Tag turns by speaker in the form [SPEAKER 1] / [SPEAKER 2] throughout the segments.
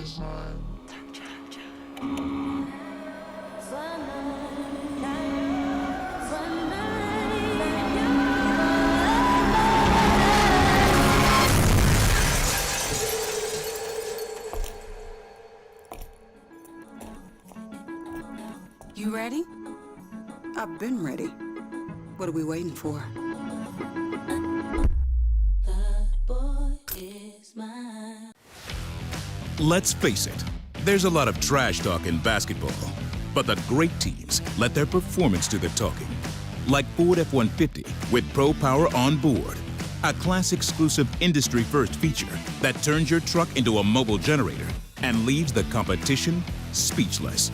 [SPEAKER 1] You ready? I've been ready. What are we waiting for?
[SPEAKER 2] Let's face it, there's a lot of trash talk in basketball, but the great teams let their performance do the talking. Like Ford F-150 with Pro Power on board, a class-exclusive industry-first feature that turns your truck into a mobile generator and leaves the competition speechless.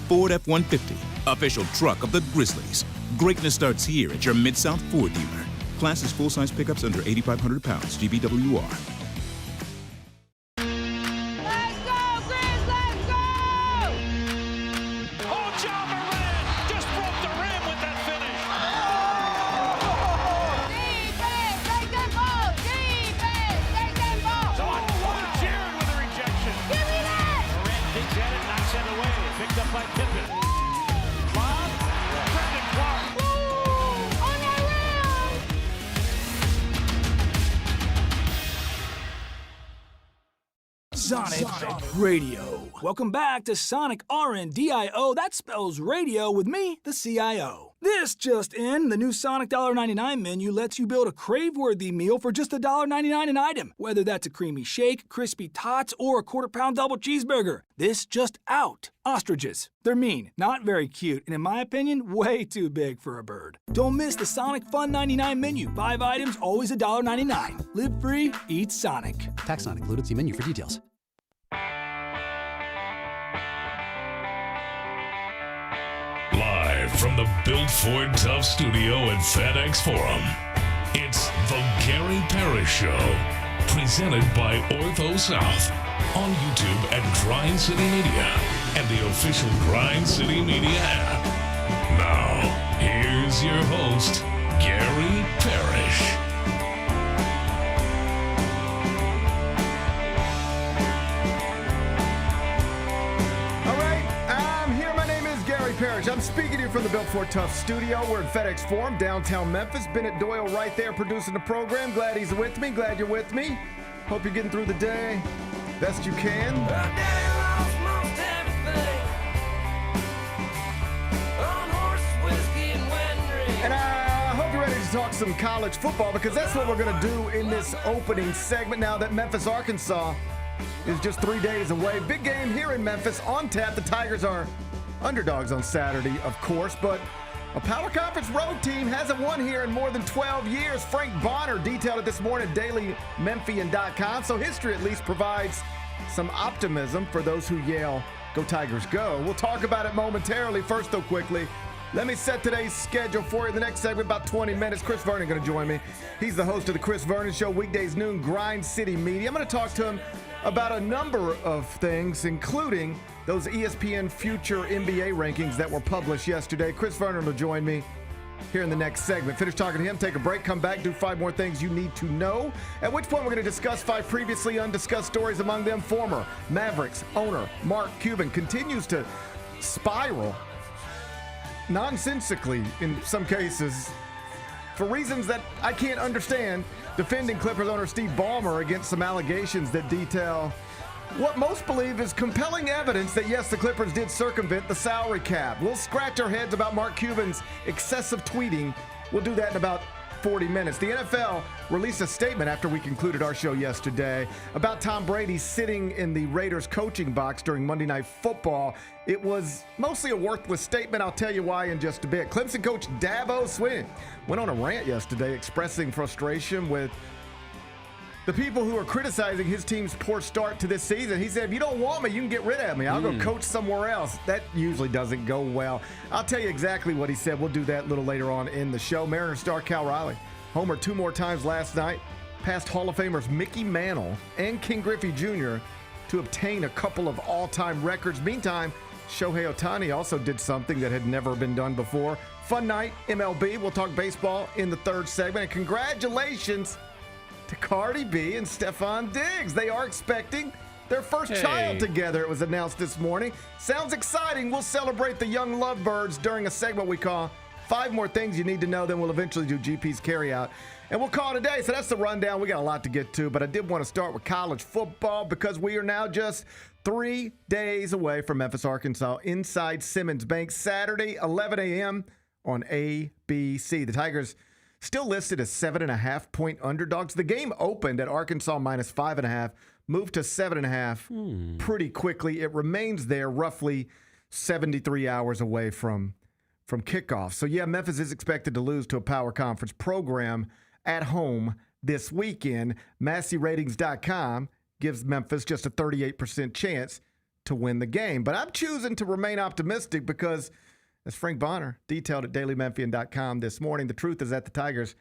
[SPEAKER 2] Ford F-150, official truck of the Grizzlies. Greatness starts here at your Mid-South Ford dealer. Class is full-size pickups under 8,500 pounds, GBWR.
[SPEAKER 3] Sonic Radio. Welcome back to Sonic RNDIO. That spells radio with me, the CIO. This just in, the new Sonic $1.99 menu lets you build a crave-worthy meal for just $1.99 an item. Whether that's a creamy shake, crispy tots, or a quarter-pound double cheeseburger. This just out. Ostriches. They're mean, not very cute, and in my opinion, way too big for a bird. Don't miss the Sonic Fun 99 menu. 5 items, always $1.99. Live free, eat Sonic.
[SPEAKER 4] Tax not included. See menu for details.
[SPEAKER 5] Live from the Built Ford Tough studio at FedEx Forum, it's the Gary Parrish Show, presented by Ortho South, on YouTube at Grind City Media and the official Grind City Media app. Now, here's your host, Gary Parrish.
[SPEAKER 6] Parrish. I'm speaking to you from the Built Ford Tough studio. We're at FedEx Forum, downtown Memphis. Bennett Doyle right there producing the program. Glad he's with me. Glad you're with me. Hope you're getting through the day best you can. And I hope you're ready to talk some college football, because that's what we're going to do in this opening segment now that Memphis, Arkansas is just 3 days away. Big game here in Memphis on tap. The Tigers are underdogs on Saturday, of course, but a Power Conference road team hasn't won here in more than 12 years. Frank Bonner detailed it this morning at DailyMemphian.com, so history at least provides some optimism for those who yell, "Go Tigers, go." We'll talk about it momentarily. First, though, quickly, let me set today's schedule for you. The next segment, about 20 minutes. Chris Vernon going to join me. He's the host of the Chris Vernon Show, weekdays noon, Grind City Media. I'm going to talk to him about a number of things, including those ESPN future NBA rankings that were published yesterday. Chris Vernon will join me here in the next segment. Finish talking to him, take a break, come back, do 5 more things you need to know, at which point we're going to discuss 5 previously undiscussed stories. Among them, former Mavericks owner Mark Cuban continues to spiral nonsensically in some cases for reasons that I can't understand, defending Clippers owner Steve Ballmer against some allegations that detail what most believe is compelling evidence that, yes, the Clippers did circumvent the salary cap. We'll scratch our heads about Mark Cuban's excessive tweeting. We'll do that in about 40 minutes. The NFL released a statement after we concluded our show yesterday about Tom Brady sitting in the Raiders coaching box during Monday Night Football. It was mostly a worthless statement. I'll tell you why in just a bit. Clemson coach Dabo Swinney went on a rant yesterday expressing frustration with the people who are criticizing his team's poor start to this season. He said, if you don't want me, you can get rid of me. I'll go coach somewhere else. That usually doesn't go well. I'll tell you exactly what he said. We'll do that a little later on in the show. Mariner star Cal Riley homered 2 more times last night, past Hall of Famers Mickey Mantle and King Griffey Jr. to obtain a couple of all-time records. Meantime, Shohei Ohtani also did something that had never been done before. Fun night, MLB. We'll talk baseball in the 3rd segment. And congratulations to Cardi B and Stephon Diggs. They are expecting their first child together, it was announced this morning. Sounds exciting. We'll celebrate the young lovebirds during a segment we call 5 More Things You Need to Know. Then we'll eventually do GP's Carryout. And we'll call it a day. So that's the rundown. We got a lot to get to, but I did want to start with college football because we are now just 3 days away from Memphis, Arkansas, inside Simmons Bank, Saturday, 11 a.m. on ABC. The Tigers still listed as 7.5-point underdogs. The game opened at Arkansas minus 5.5, moved to 7.5 pretty quickly. It remains there roughly 73 hours away from kickoff. So, yeah, Memphis is expected to lose to a power conference program at home this weekend. MasseyRatings.com gives Memphis just a 38% chance to win the game. But I'm choosing to remain optimistic because, as Frank Bonner detailed at DailyMemphian.com this morning, the truth is that the Tigers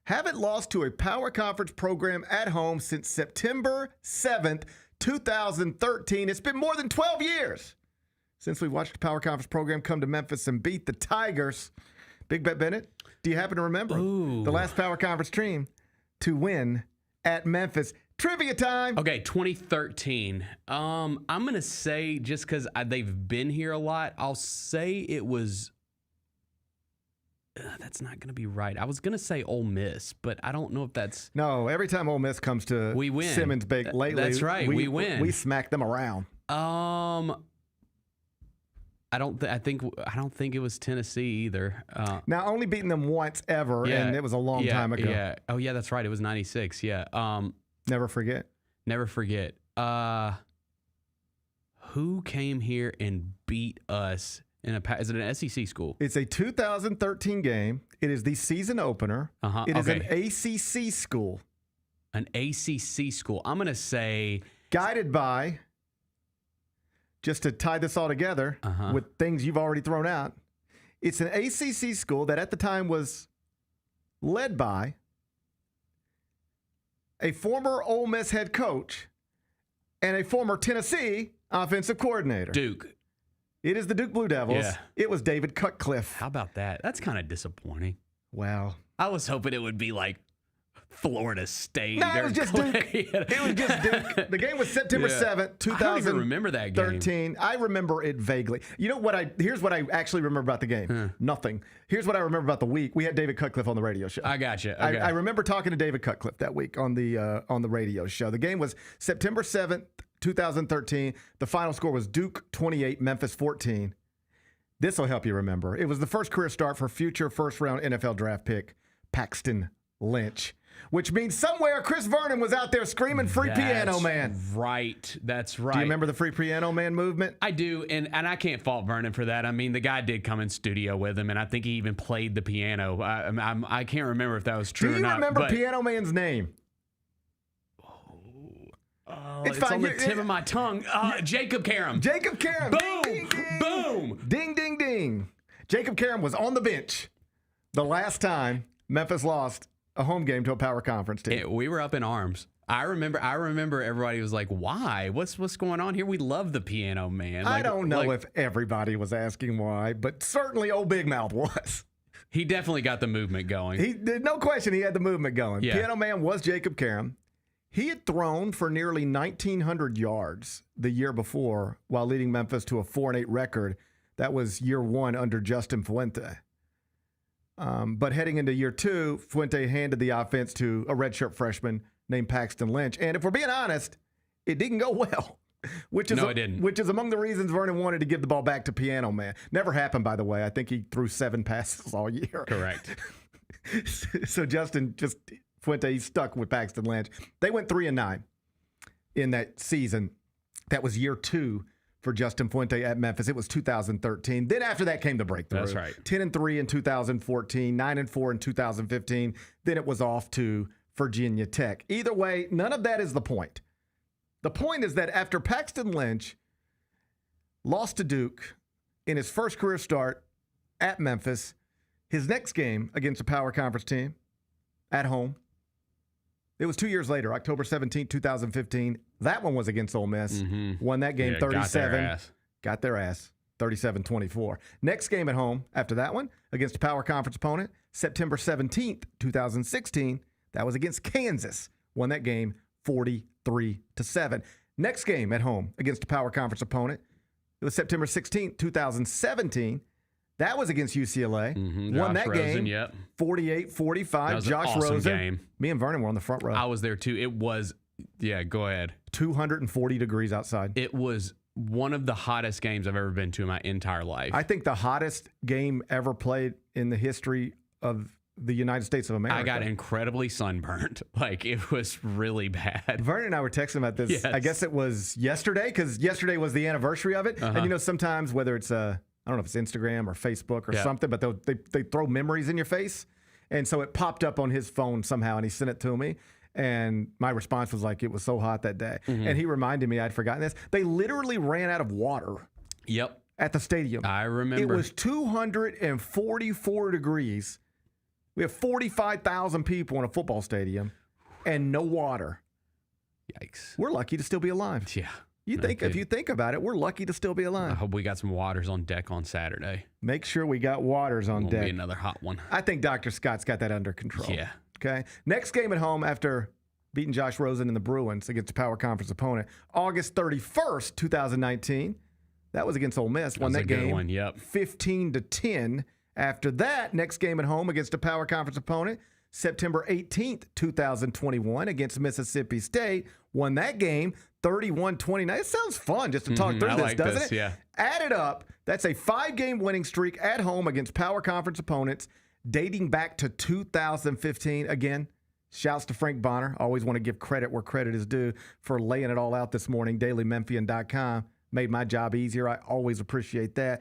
[SPEAKER 6] haven't lost to a power conference program at home since September 7th, 2013. It's been more than 12 years since we watched a power conference program come to Memphis and beat the Tigers. Big Bet Bennett, do you happen to remember the last power conference team to win at Memphis? Trivia time.
[SPEAKER 7] Okay, 2013. I'm going to say, just because they've been here a lot, I'll say it was... that's not going to be right. I was going to say Ole Miss, but I don't know if that's...
[SPEAKER 6] No, every time Ole Miss comes to
[SPEAKER 7] we win.
[SPEAKER 6] Simmons Bank lately,
[SPEAKER 7] that's right, we win.
[SPEAKER 6] We smack them around.
[SPEAKER 7] I don't think it was Tennessee either.
[SPEAKER 6] Now, only beating them once ever, and it was a long time ago.
[SPEAKER 7] Yeah. Oh, yeah, that's right. It was 96. Yeah.
[SPEAKER 6] Never forget.
[SPEAKER 7] Never forget. Who came here and beat us in is it an SEC school?
[SPEAKER 6] It's a 2013 game. It is the season opener. It is an ACC school.
[SPEAKER 7] An ACC school. I'm going to say...
[SPEAKER 6] Guided by, just to tie this all together with things you've already thrown out, it's an ACC school that at the time was led by a former Ole Miss head coach and a former Tennessee offensive coordinator.
[SPEAKER 7] Duke.
[SPEAKER 6] It is the Duke Blue Devils.
[SPEAKER 7] Yeah.
[SPEAKER 6] It was David Cutcliffe.
[SPEAKER 7] How about that? That's kind of disappointing.
[SPEAKER 6] Wow.
[SPEAKER 7] I was hoping it would be like Florida State.
[SPEAKER 6] No, it was just Duke. It was just Duke. The game was September 7th, 2013. I don't even
[SPEAKER 7] remember that game.
[SPEAKER 6] I remember it vaguely. You know what? Here's what I actually remember about the game. Nothing. Here's what I remember about the week. We had David Cutcliffe on the radio show.
[SPEAKER 7] I got you. Okay.
[SPEAKER 6] I remember talking to David Cutcliffe that week on the radio show. The game was September 7th, 2013. The final score was Duke 28, Memphis 14. This will help you remember. It was the first career start for future first-round NFL draft pick Paxton Lynch, which means somewhere Chris Vernon was out there screaming "Free Piano Man."
[SPEAKER 7] Right. That's right.
[SPEAKER 6] Do you remember the Free Piano Man movement?
[SPEAKER 7] I do, and I can't fault Vernon for that. I mean, the guy did come in studio with him, and I think he even played the piano. I can't remember if that was true or not.
[SPEAKER 6] Do you remember Piano Man's name?
[SPEAKER 7] Oh, it's on the tip of my tongue. Jacob Karam.
[SPEAKER 6] Jacob Karam.
[SPEAKER 7] Boom.
[SPEAKER 6] Ding, ding, ding.
[SPEAKER 7] Boom.
[SPEAKER 6] Ding, ding, ding. Jacob Karam was on the bench the last time Memphis lost a home game to a power conference team.
[SPEAKER 7] We were up in arms. I remember everybody was like, why? What's going on here? We love the Piano Man.
[SPEAKER 6] I don't know if everybody was asking why, but certainly old Big Mouth was.
[SPEAKER 7] He definitely got the movement going.
[SPEAKER 6] No question he had the movement going.
[SPEAKER 7] Yeah.
[SPEAKER 6] Piano Man was Jacob Karam. He had thrown for nearly 1,900 yards the year before while leading Memphis to a 4-8 record. That was year one under Justin Fuente. But heading into year two, Fuente handed the offense to a redshirt freshman named Paxton Lynch. And if we're being honest, it didn't go well. It didn't. Which is among the reasons Vernon wanted to give the ball back to Piano Man. Never happened, by the way. I think he threw 7 passes all year.
[SPEAKER 7] Correct.
[SPEAKER 6] So Fuente stuck with Paxton Lynch. They went 3-9 in that season. That was year two for Justin Fuente at Memphis. It was 2013. Then after that came the breakthrough.
[SPEAKER 7] That's right.
[SPEAKER 6] 10-3 in 2014, 9-4 in 2015. Then it was off to Virginia Tech. Either way, none of that is the point. The point is that after Paxton Lynch lost to Duke in his first career start at Memphis, his next game against a power conference team at home, it was 2 years later, October 17, 2015. That one was against Ole Miss. Won that game 37. Got their ass. 37-24. Next game at home after that one against a power conference opponent, September 17th, 2016. That was against Kansas. Won that game 43-7. Next game at home against a power conference opponent. It was September 16th, 2017. That was against UCLA. Won that game.
[SPEAKER 7] Yep.
[SPEAKER 6] 48-45.
[SPEAKER 7] That was
[SPEAKER 6] Josh
[SPEAKER 7] an awesome
[SPEAKER 6] Rosen.
[SPEAKER 7] game.
[SPEAKER 6] Me and Vernon were on the front row.
[SPEAKER 7] I was there too. It was, go ahead.
[SPEAKER 6] 240 degrees outside.
[SPEAKER 7] It was one of the hottest games I've ever been to in my entire life.
[SPEAKER 6] I think the hottest game ever played in the history of the United States of America.
[SPEAKER 7] I got incredibly sunburned. Like, it was really bad.
[SPEAKER 6] Vernon and I were texting about this.
[SPEAKER 7] Yes.
[SPEAKER 6] I guess it was yesterday, because yesterday was the anniversary of it. And you know, sometimes whether it's I don't know if it's Instagram or Facebook or something, but they throw memories in your face. And so it popped up on his phone somehow, and he sent it to me. And my response was like, it was so hot that day. And he reminded me I'd forgotten this. They literally ran out of water.
[SPEAKER 7] Yep.
[SPEAKER 6] At the stadium.
[SPEAKER 7] I remember.
[SPEAKER 6] It was 244 degrees. We have 45,000 people in a football stadium and no water.
[SPEAKER 7] Yikes.
[SPEAKER 6] We're lucky to still be alive.
[SPEAKER 7] Yeah.
[SPEAKER 6] If you think about it, we're lucky to still be
[SPEAKER 7] I
[SPEAKER 6] alive.
[SPEAKER 7] hope we got some waters on deck on Saturday.
[SPEAKER 6] Make sure we got waters on
[SPEAKER 7] Won't
[SPEAKER 6] deck.
[SPEAKER 7] be another hot one.
[SPEAKER 6] I think Dr. Scott's got that under control.
[SPEAKER 7] Yeah.
[SPEAKER 6] Okay. Next game at home after beating Josh Rosen and the Bruins against a power conference opponent, August 31st, 2019. That was against Ole Miss. Won that game.
[SPEAKER 7] Good one. Yep.
[SPEAKER 6] 15-10. After that, next game at home against a power conference opponent, September 18th, 2021 against Mississippi State. Won that game 31-29. It sounds fun just to talk through this, doesn't it?
[SPEAKER 7] Yeah.
[SPEAKER 6] Add it up. That's a 5-game winning streak at home against power conference opponents dating back to 2015. Again, shouts to Frank Bonner. Always want to give credit where credit is due for laying it all out this morning. DailyMemphian.com. Made my job easier. I always appreciate that.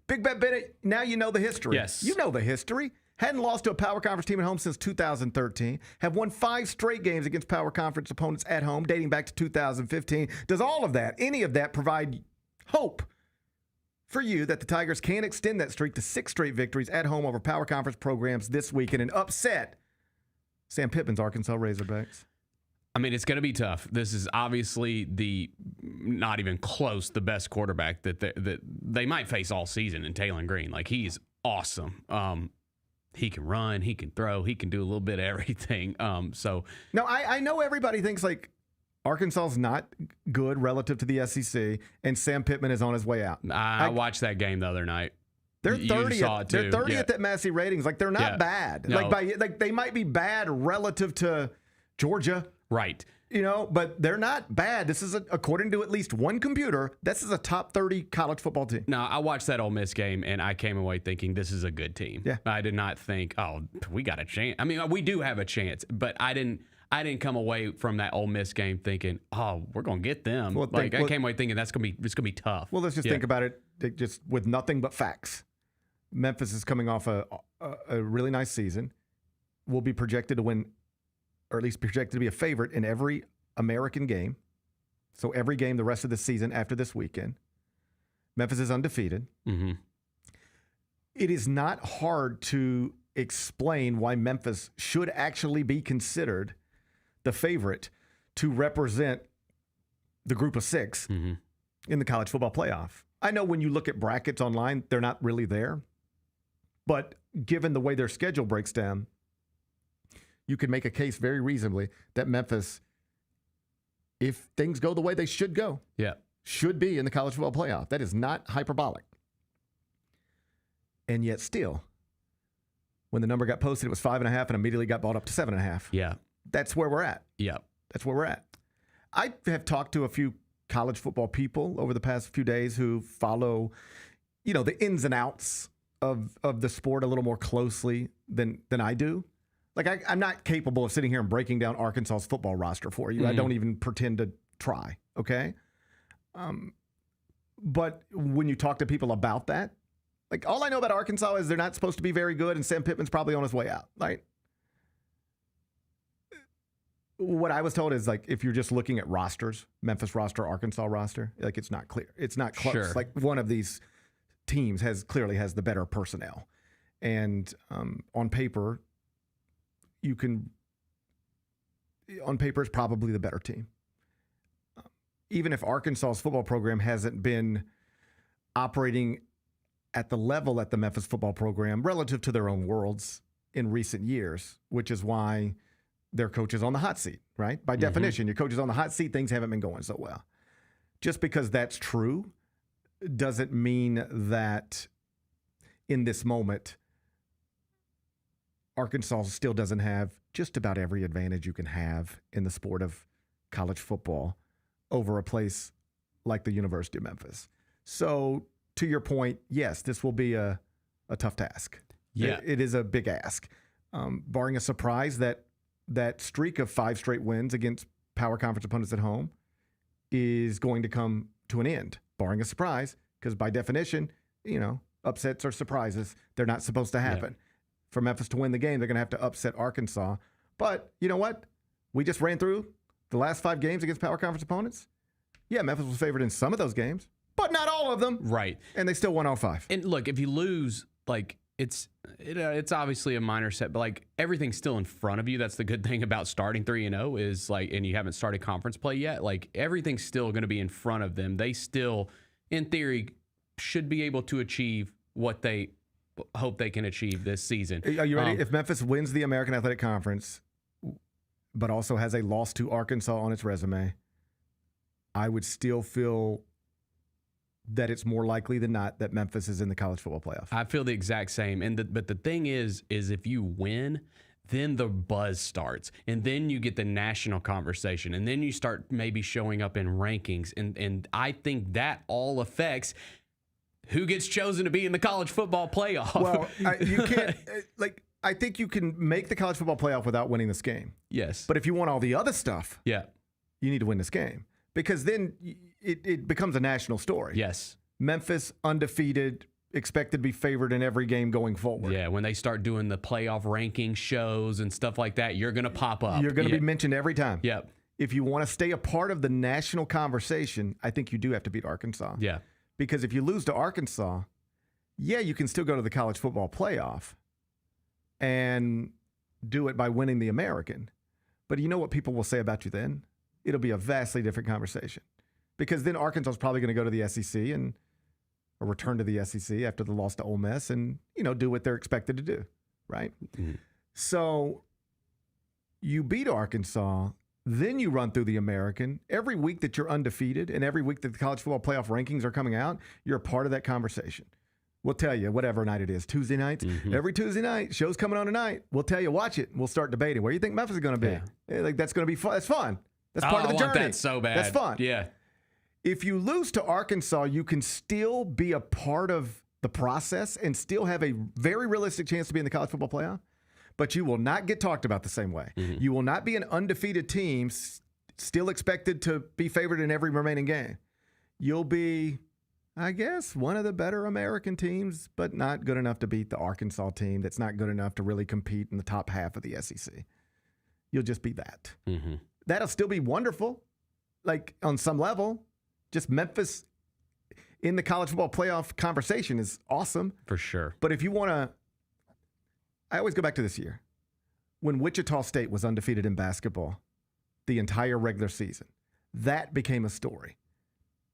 [SPEAKER 6] Big Bet Bennett, now you know the history.
[SPEAKER 7] Yes.
[SPEAKER 6] You know the history. Hadn't lost to a power conference team at home since 2013. Have won 5 straight games against power conference opponents at home dating back to 2015. Does all of that, any of that, provide hope for you that the Tigers can extend that streak to 6 straight victories at home over power conference programs this week in an upset Sam Pittman's Arkansas Razorbacks?
[SPEAKER 7] I mean, it's going to be tough. This is obviously not even close, the best quarterback that they might face all season in Taylor Green. Like, he's awesome. He can run, he can throw, he can do a little bit of everything. No,
[SPEAKER 6] I know everybody thinks like Arkansas's not good relative to the SEC, and Sam Pittman is on his way out.
[SPEAKER 7] I watched that game the other night.
[SPEAKER 6] They're
[SPEAKER 7] You
[SPEAKER 6] 30th.
[SPEAKER 7] saw it too.
[SPEAKER 6] They're 30th
[SPEAKER 7] Yeah.
[SPEAKER 6] at Massey ratings. Like, they're not bad.
[SPEAKER 7] No.
[SPEAKER 6] Like they might be bad relative to Georgia.
[SPEAKER 7] Right.
[SPEAKER 6] You know, but they're not bad. This is, according to at least one computer, this is a top 30 college football team.
[SPEAKER 7] Now, I watched that Ole Miss game, and I came away thinking this is a good team.
[SPEAKER 6] Yeah.
[SPEAKER 7] I did not think, oh, we got a chance. I mean, we do have a chance, but I didn't come away from that Ole Miss game thinking, oh, we're going to get them.
[SPEAKER 6] Well,
[SPEAKER 7] I came away thinking it's going to be tough.
[SPEAKER 6] Well, let's just think about it just with nothing but facts. Memphis is coming off a really nice season. Will be projected to win, or at least projected to be a favorite in every American game. So every game the rest of the season after this weekend. Memphis is undefeated.
[SPEAKER 7] Mm-hmm.
[SPEAKER 6] It is not hard to explain why Memphis should actually be considered the favorite to represent the group of 6
[SPEAKER 7] Mm-hmm.
[SPEAKER 6] in the college football playoff. I know when you look at brackets online, they're not really there. But given the way their schedule breaks down, you could make a case very reasonably that Memphis, if things go the way they should go, should be in the college football playoff. That is not hyperbolic. And yet still, when the number got posted, it was 5.5 and immediately got bought up to 7.5.
[SPEAKER 7] Yeah.
[SPEAKER 6] That's where we're at.
[SPEAKER 7] Yeah.
[SPEAKER 6] That's where we're at. I have talked to a few college football people over the past few days who follow, the ins and outs of the sport a little more closely than I do. Like, I'm not capable of sitting here and breaking down Arkansas's football roster for you. Mm-hmm. I don't even pretend to try, okay? But when you talk to people about that, like, all I know about Arkansas is they're not supposed to be very good, and Sam Pittman's probably on his way out. Like, what I was told is, like, if you're just looking at rosters, Memphis roster, Arkansas roster, like, it's not clear. It's not close.
[SPEAKER 7] Sure.
[SPEAKER 6] Like, one of these teams clearly has the better personnel. And on paper, on paper, it's probably the better team. Even if Arkansas's football program hasn't been operating at the level at the Memphis football program relative to their own worlds in recent years, which is why their coach is on the hot seat, right? By definition, your coach is on the hot seat, things haven't been going so well. just because that's true doesn't mean that in this moment, Arkansas still doesn't have just about every advantage you can have in the sport of college football over a place like the University of Memphis. So to your point, yes, this will be a tough task.
[SPEAKER 7] Yeah.
[SPEAKER 6] It is a big ask. Barring a surprise, that streak of 5 straight wins against power conference opponents at home is going to come to an end, barring a surprise, because by definition, upsets are surprises. They're not supposed to happen. Yeah. For Memphis to win the game, they're going to have to upset Arkansas. But you know what? We just ran through the last 5 games against power conference opponents. Yeah, Memphis was favored in some of those games, but not all of them.
[SPEAKER 7] Right.
[SPEAKER 6] And they still won all 5.
[SPEAKER 7] And look, if you lose, it's obviously a minor set, but everything's still in front of you. That's the good thing about starting 3-0 is and you haven't started conference play yet. Everything's still going to be in front of them. They still, in theory, should be able to achieve what they hope they can achieve this season.
[SPEAKER 6] Are you ready? If Memphis wins the American Athletic Conference, but also has a loss to Arkansas on its resume, I would still feel that it's more likely than not that Memphis is in the college football playoff.
[SPEAKER 7] I feel the exact same. But the thing is if you win, then the buzz starts. And then you get the national conversation. And then you start maybe showing up in rankings. And I think that all affects who gets chosen to be in the college football playoff.
[SPEAKER 6] Well, you can't I think you can make the college football playoff without winning this game.
[SPEAKER 7] Yes.
[SPEAKER 6] But if you want all the other stuff,
[SPEAKER 7] yeah,
[SPEAKER 6] you need to win this game. Because then it becomes a national story.
[SPEAKER 7] Yes.
[SPEAKER 6] Memphis, undefeated, expected to be favored in every game going forward.
[SPEAKER 7] Yeah, when they start doing the playoff ranking shows and stuff like that, you're going to pop up.
[SPEAKER 6] You're going to be mentioned every time.
[SPEAKER 7] Yep.
[SPEAKER 6] If you want to stay a part of the national conversation, I think you do have to beat Arkansas.
[SPEAKER 7] Yeah.
[SPEAKER 6] Because if you lose to Arkansas, yeah, you can still go to the college football playoff and do it by winning the American. But you know what people will say about you then? It'll be a vastly different conversation. Because then Arkansas is probably going to go to the SEC or return to the SEC after the loss to Ole Miss and, do what they're expected to do, right? Mm-hmm. So you beat Arkansas, then you run through the American. Every week that you're undefeated and every week that the college football playoff rankings are coming out, you're a part of that conversation. We'll tell you, whatever night it is, Tuesday nights, every Tuesday night, show's coming on tonight. We'll tell you, watch it. We'll start debating. Where do you think Memphis is going to be? Yeah. That's going to be fun. That's fun. That's part of the journey.
[SPEAKER 7] That's so bad.
[SPEAKER 6] That's fun.
[SPEAKER 7] Yeah.
[SPEAKER 6] If you lose to Arkansas, you can still be a part of the process and still have a very realistic chance to be in the college football playoff, but you will not get talked about the same way. Mm-hmm. You will not be an undefeated team still expected to be favored in every remaining game. You'll be, I guess, one of the better American teams, but not good enough to beat the Arkansas team that's not good enough to really compete in the top half of the SEC. You'll just be that. Mm-hmm. That'll still be wonderful, on some level. Just Memphis in the college football playoff conversation is awesome.
[SPEAKER 7] For sure.
[SPEAKER 6] But if you want to, I always go back to this year. When Wichita State was undefeated in basketball the entire regular season, that became a story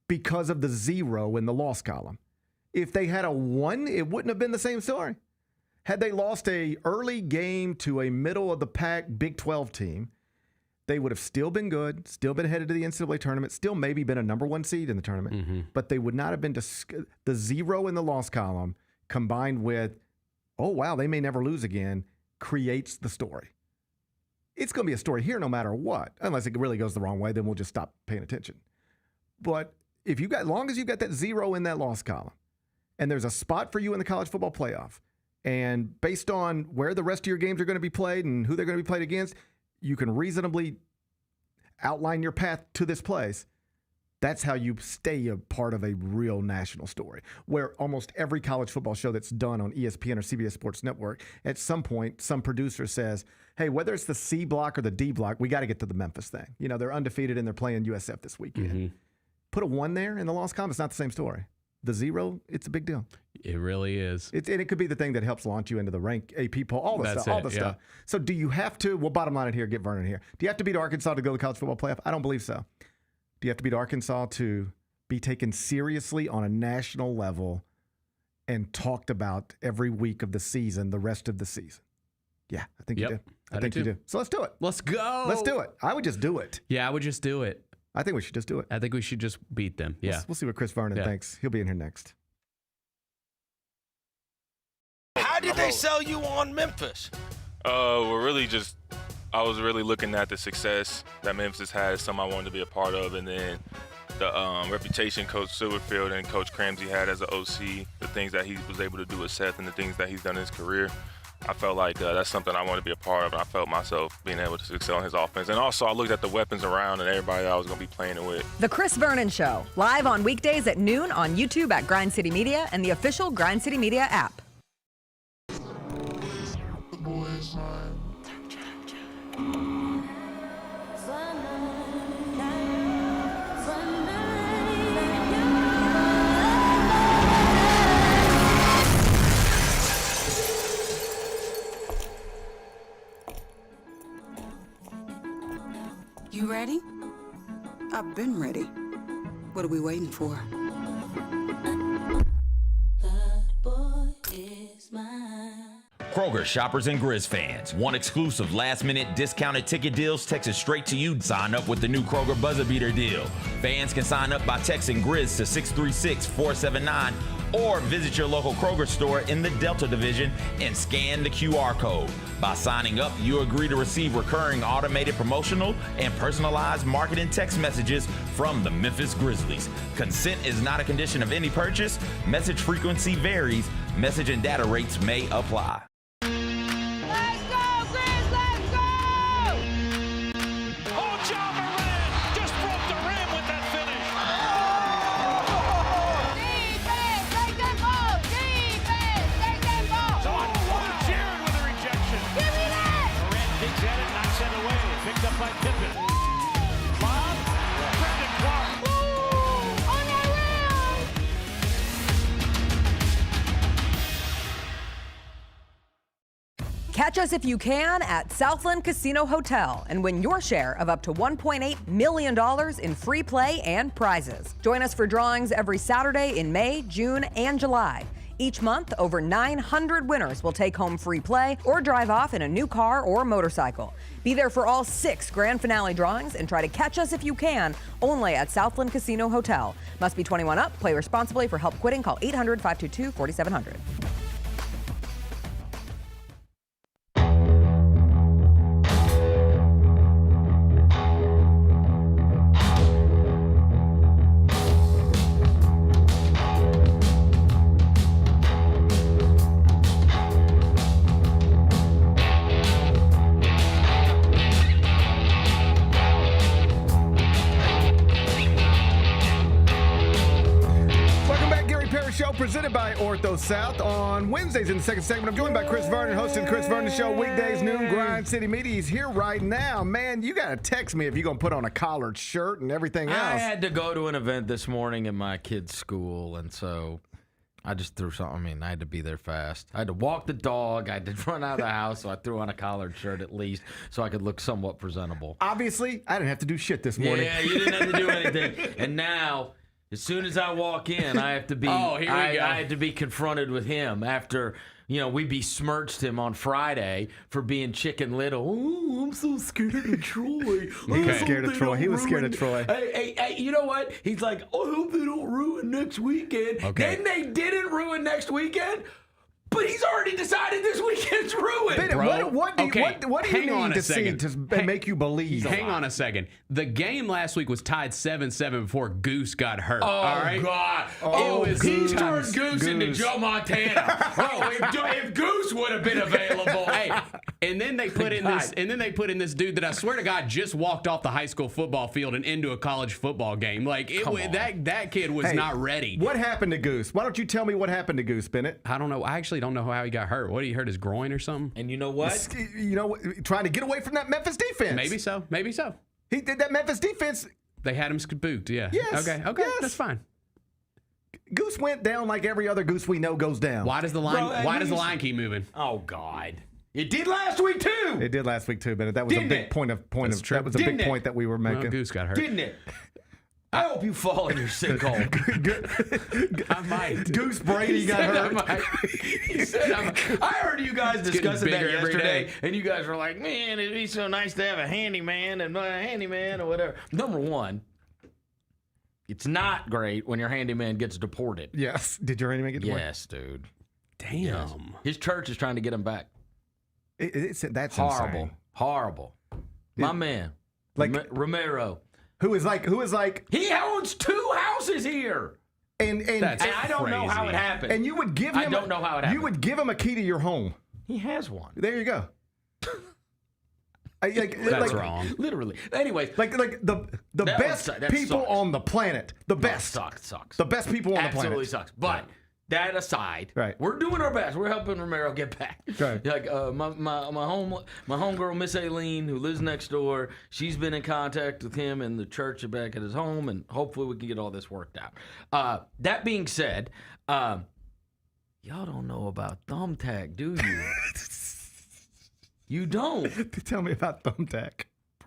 [SPEAKER 6] because of the 0 in the loss column. If they had a 1, it wouldn't have been the same story. Had they lost a early game to a middle-of-the-pack Big 12 team, they would have still been good, still been headed to the NCAA tournament, still maybe been a number 1 seed in the tournament, but they would not have been the 0 in the loss column combined with, oh, wow, they may never lose again, creates the story. It's going to be a story here no matter what. Unless it really goes the wrong way, then we'll just stop paying attention. But if as long as you've got that 0 in that loss column, and there's a spot for you in the college football playoff, and based on where the rest of your games are going to be played and who they're going to be played against, you can reasonably outline your path to this place. That's how you stay a part of a real national story, where almost every college football show that's done on ESPN or CBS Sports Network, at some point, some producer says, hey, whether it's the C block or the D block, we got to get to the Memphis thing. They're undefeated and they're playing USF this weekend. Mm-hmm. Put a 1 there in the loss column, it's not the same story. The 0, it's a big deal.
[SPEAKER 7] It really is.
[SPEAKER 6] And it could be the thing that helps launch you into the rank AP poll, all the stuff. So do you have to, bottom line it here, get Vernon here. Do you have to beat Arkansas to go to the college football playoff? I don't believe so. Do you have to beat Arkansas to be taken seriously on a national level and talked about every week of the season, the rest of the season? Yeah, I think you do. I think you do. So let's do it.
[SPEAKER 7] Let's go.
[SPEAKER 6] Let's do it. I would just do it.
[SPEAKER 7] Yeah, I would just do it.
[SPEAKER 6] I think we should just do it.
[SPEAKER 7] I think we should just beat them. Yeah.
[SPEAKER 6] We'll see what Chris Vernon thinks. He'll be in here next.
[SPEAKER 8] How did they sell you on Memphis?
[SPEAKER 9] We're really just, I was really looking at the success that Memphis had, something I wanted to be a part of, and then the reputation Coach Silverfield and Coach Cramsey had as an OC, the things that he was able to do with Seth and the things that he's done in his career. I felt like that's something I wanted to be a part of, and I felt myself being able to excel in his offense. And also, I looked at the weapons around and everybody that I was going to be playing it with.
[SPEAKER 10] The Chris Vernon Show, live on weekdays at noon on YouTube at Grind City Media and the official Grind City Media app.
[SPEAKER 1] You ready? I've been ready. What are we waiting for?
[SPEAKER 11] Kroger shoppers and Grizz fans. Want exclusive last-minute discounted ticket deals texted straight to you? Sign up with the new Kroger Buzzer Beater deal. Fans can sign up by texting Grizz to 636-479 or visit your local Kroger store in the Delta Division and scan the QR code. By signing up, you agree to receive recurring automated promotional and personalized marketing text messages from the Memphis Grizzlies. Consent is not a condition of any purchase. Message frequency varies. Message and data rates may apply.
[SPEAKER 12] Let's go, Grizz, let's go! Oh, John Moran just broke the rim with that finish. Defense, take that ball! Defense, take that ball! So Jared with a rejection. Give me that! Moran digs at it, knocks it away. Picked up by Pippen. Bob, Brendan Clark. Ooh, on that rim!
[SPEAKER 10] Catch us if you can at Southland Casino Hotel and win your share of up to $1.8 million in free play and prizes. Join us for drawings every Saturday in May, June, and July. Each month, over 900 winners will take home free play or drive off in a new car or motorcycle. Be there for all 6 grand finale drawings and try to catch us if you can, only at Southland Casino Hotel. Must be 21 up. Play responsibly. For help quitting, call 800-522-4700.
[SPEAKER 6] Presented by Ortho South on Wednesdays in the second segment. I'm joined by Chris Vernon, hosting the Chris Vernon Show weekdays noon, Grind City Media. He's here right now. Man, you got to text me if you're going to put on a collared shirt and everything else.
[SPEAKER 13] I had to go to an event this morning at my kid's school, and so I just threw something. I mean, I had to be there fast. I had to walk the dog. I had to run out of the house, so I threw on a collared shirt at least so I could look somewhat presentable.
[SPEAKER 6] Obviously, I didn't have to do shit this morning.
[SPEAKER 13] Yeah, you didn't have to do anything. And now, as soon as I walk in, I have to be I had to be confronted with him after, we besmirched him on Friday for being Chicken Little. Oh, I'm so scared of Troy.
[SPEAKER 6] He was scared of Troy. He was scared of Troy.
[SPEAKER 13] Hey, you know what? He's like, I hope they don't ruin next weekend.
[SPEAKER 7] Okay.
[SPEAKER 13] Then they didn't ruin next weekend. But he's already decided this weekend's ruined.
[SPEAKER 6] Bro, what do you need to see to make you believe?
[SPEAKER 7] Hang on a second. The game last week was tied 7-7 before Goose got hurt.
[SPEAKER 13] Oh,
[SPEAKER 7] all right?
[SPEAKER 13] God. He turned Goose into Joe Montana. If Goose would have been available.
[SPEAKER 7] Hey, and then they put in this dude that I swear to God just walked off the high school football field and into a college football game. Like that kid was not ready.
[SPEAKER 6] What happened to Goose? Why don't you tell me what happened to Goose, Bennett?
[SPEAKER 7] I don't know. I actually don't know how he got hurt. What, he hurt his groin or something?
[SPEAKER 13] And you know what?
[SPEAKER 6] Trying to get away from that Memphis defense.
[SPEAKER 7] Maybe so.
[SPEAKER 6] He did that Memphis defense.
[SPEAKER 7] They had him spooked, yeah.
[SPEAKER 6] Yes.
[SPEAKER 7] Okay,
[SPEAKER 6] yes.
[SPEAKER 7] That's fine.
[SPEAKER 6] Goose went down like every other goose we know goes down.
[SPEAKER 7] Why does the line keep moving?
[SPEAKER 13] Oh, God. It did last week, too.
[SPEAKER 6] It did last week, too, Bennett. That was a big point that we were making.
[SPEAKER 7] Well, Goose got hurt.
[SPEAKER 13] Didn't it? I hope you fall in your sinkhole.
[SPEAKER 7] I might.
[SPEAKER 6] Goose Brady got hurt.
[SPEAKER 13] He said, I heard you guys discussing that yesterday, and you guys were like, man, it'd be so nice to have a handyman or whatever. Number one, It's not great when your handyman gets deported.
[SPEAKER 6] Yes. Did your handyman get deported?
[SPEAKER 13] Yes, dude.
[SPEAKER 7] Damn.
[SPEAKER 13] Yes. His church is trying to get him back.
[SPEAKER 6] That's
[SPEAKER 13] horrible.
[SPEAKER 6] insane.
[SPEAKER 13] Horrible. My man, Romero.
[SPEAKER 6] Who is like
[SPEAKER 13] he owns 2 houses here.
[SPEAKER 6] And
[SPEAKER 13] I don't know how it happened.
[SPEAKER 6] And you would give him
[SPEAKER 13] I don't know how it happened.
[SPEAKER 6] You would give him a key to your home.
[SPEAKER 13] He has one.
[SPEAKER 6] There you go.
[SPEAKER 7] That's wrong.
[SPEAKER 13] Literally. Anyways,
[SPEAKER 6] like the best people on the planet. The best.
[SPEAKER 13] Sucks.
[SPEAKER 6] The best people on the planet.
[SPEAKER 13] Absolutely sucks. But that aside,
[SPEAKER 6] right.
[SPEAKER 13] We're doing our best. We're helping Romero get back.
[SPEAKER 6] Right.
[SPEAKER 13] Like my homegirl Miss Aileen, who lives next door, she's been in contact with him and the church back at his home, and hopefully we can get all this worked out. That being said, y'all don't know about Thumbtack, do you? You don't.
[SPEAKER 6] Tell me about Thumbtack.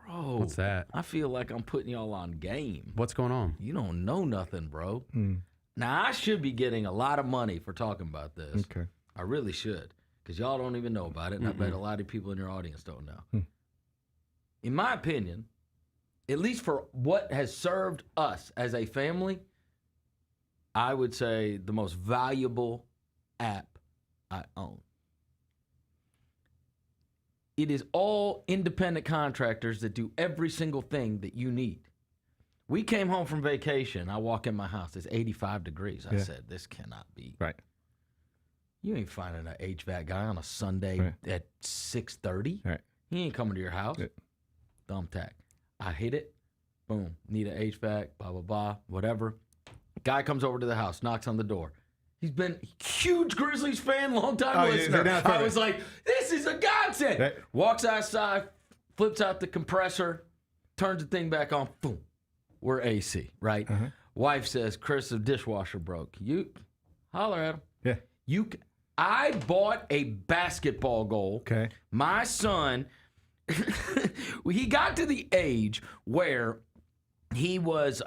[SPEAKER 13] Bro.
[SPEAKER 7] What's that?
[SPEAKER 13] I feel like I'm putting y'all on game.
[SPEAKER 7] What's going on?
[SPEAKER 13] You don't know nothing, bro. Now, I should be getting a lot of money for talking about this.
[SPEAKER 6] Okay.
[SPEAKER 13] I really should, because y'all don't even know about it, and I bet a lot of people in your audience don't know. In my opinion, at least for what has served us as a family, I would say the most valuable app I own. It is all independent contractors that do every single thing that you need. We came home from vacation. I walk in my house. It's 85 degrees. I said, this cannot be.
[SPEAKER 6] Right.
[SPEAKER 13] You ain't finding an HVAC guy on a Sunday at 6:30.
[SPEAKER 6] Right.
[SPEAKER 13] He ain't coming to your house. Thumbtack. I hit it. Boom. Need an HVAC, blah, blah, blah, whatever. Guy comes over to the house, knocks on the door. He's been a huge Grizzlies fan, long-time listener. I was like, this is a godsend. Right. Walks outside, flips out the compressor, turns the thing back on, boom. We're AC, right? Wife says, Chris, the dishwasher broke. You holler at him.
[SPEAKER 6] Yeah.
[SPEAKER 13] I bought a basketball goal.
[SPEAKER 6] Okay.
[SPEAKER 13] My son, he got to the age where he was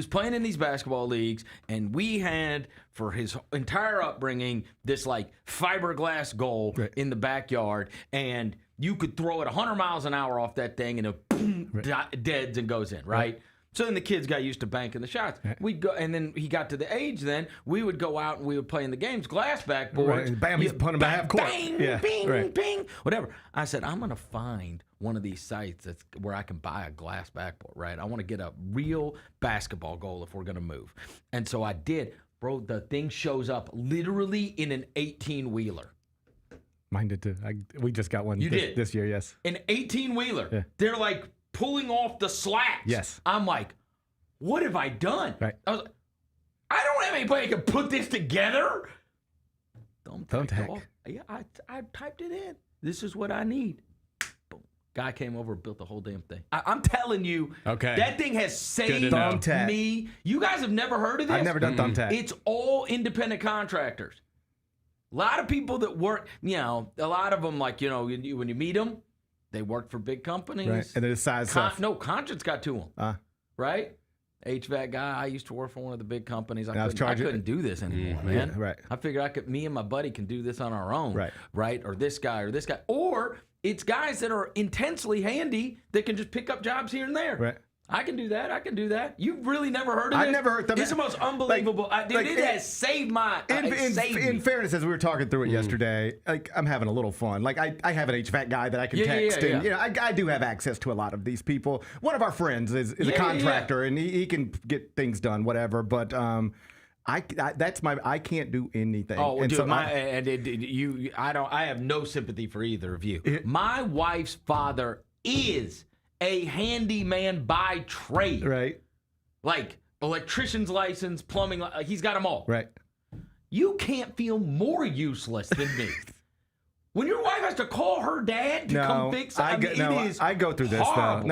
[SPEAKER 13] playing in these basketball leagues, and we had, for his entire upbringing, this like fiberglass goal in the backyard, and you could throw it 100 miles an hour off that thing, and it boom, deads and goes in, right? So then the kids got used to banking the shots. We'd go, and then he got to the age. Then we would go out and we would play in the games, glass backboards.
[SPEAKER 6] And bam, he's putting him by half court.
[SPEAKER 13] Bang, bing, bing, whatever. I said, I'm gonna find one of these sites that's where I can buy a glass backboard. Right? I want to get a real basketball goal if we're gonna move. And so I did, bro. The thing shows up literally in an 18-wheeler.
[SPEAKER 6] Mine did too. We just got one.
[SPEAKER 13] You did
[SPEAKER 6] this year, yes.
[SPEAKER 13] An 18-wheeler.
[SPEAKER 6] Yeah.
[SPEAKER 13] They're like pulling off the slats.
[SPEAKER 6] Yes.
[SPEAKER 13] I'm like, what have I done?
[SPEAKER 6] Right.
[SPEAKER 13] I was like, I don't have anybody who can put this together.
[SPEAKER 6] Thumbtack.
[SPEAKER 13] Yeah, I typed it in. This is what I need. Boom. Guy came over and built the whole damn thing. I'm telling you, that thing has saved me. You guys have never heard of this?
[SPEAKER 6] I've never done Thumbtack.
[SPEAKER 13] It's all independent contractors. A lot of people that work, a lot of them, like, when you meet them, they work for big companies.
[SPEAKER 6] Right. And then it's size stuff.
[SPEAKER 13] No, Conscience got to them. Right? HVAC guy, I used to work for one of the big companies. I couldn't do this anymore, man.
[SPEAKER 6] Right.
[SPEAKER 13] I figured me and my buddy can do this on our own. Right? Or this guy. Or it's guys that are intensely handy that can just pick up jobs here and there.
[SPEAKER 6] Right.
[SPEAKER 13] I can do that. You've really never heard of it?
[SPEAKER 6] I've never heard of it.
[SPEAKER 13] It's the most unbelievable. It has saved my
[SPEAKER 6] In fairness, as we were talking through it yesterday, like, I'm having a little fun. Like, I have an HVAC guy that I can text. And, I do have access to a lot of these people. One of our friends is a contractor, and he can get things done, whatever. But I can't do anything.
[SPEAKER 13] Oh,
[SPEAKER 6] and
[SPEAKER 13] dude,
[SPEAKER 6] so
[SPEAKER 13] I have no sympathy for either of you. My wife's father is a handyman by trade.
[SPEAKER 6] Right.
[SPEAKER 13] Like electrician's license, plumbing, he's got them all.
[SPEAKER 6] Right.
[SPEAKER 13] You can't feel more useless than me. When your wife has to call her dad to come fix it,
[SPEAKER 6] I go through this
[SPEAKER 13] horrible.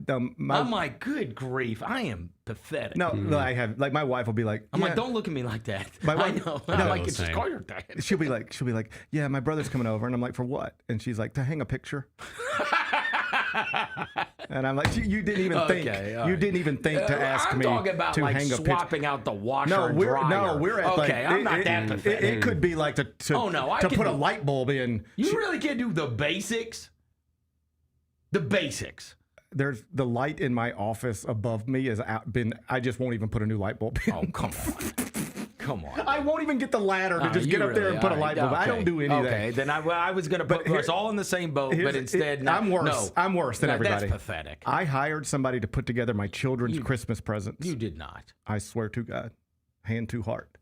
[SPEAKER 6] though.
[SPEAKER 13] I'm like, good grief, I am pathetic.
[SPEAKER 6] No, I have, like, my wife will be like,
[SPEAKER 13] I'm like, don't look at me like that.
[SPEAKER 6] My wife,
[SPEAKER 13] I know. I'm like, just call your dad.
[SPEAKER 6] She'll be like, yeah, my brother's coming over, and I'm like, for what? And she's like, to hang a picture. And I'm like, you didn't even think. You didn't even think to ask me to hang a picture.
[SPEAKER 13] I'm talking about like swapping out the washer and dryer.
[SPEAKER 6] We're at
[SPEAKER 13] I'm not that pathetic.
[SPEAKER 6] It could be like to put a light bulb in.
[SPEAKER 13] You really can't do the basics. The basics.
[SPEAKER 6] there's the light in my office above me has I just won't even put a new light bulb in.
[SPEAKER 13] Oh, come on. Come on.
[SPEAKER 6] I won't even get the ladder to just get up there and put a light bulb.
[SPEAKER 13] Okay.
[SPEAKER 6] I don't do anything.
[SPEAKER 13] Okay, then I was going to put us all in the same boat, but instead,
[SPEAKER 6] I'm worse.
[SPEAKER 13] No.
[SPEAKER 6] I'm worse than everybody.
[SPEAKER 13] That's pathetic.
[SPEAKER 6] I hired somebody to put together my children's Christmas presents.
[SPEAKER 13] You did not.
[SPEAKER 6] I swear to God, hand to heart.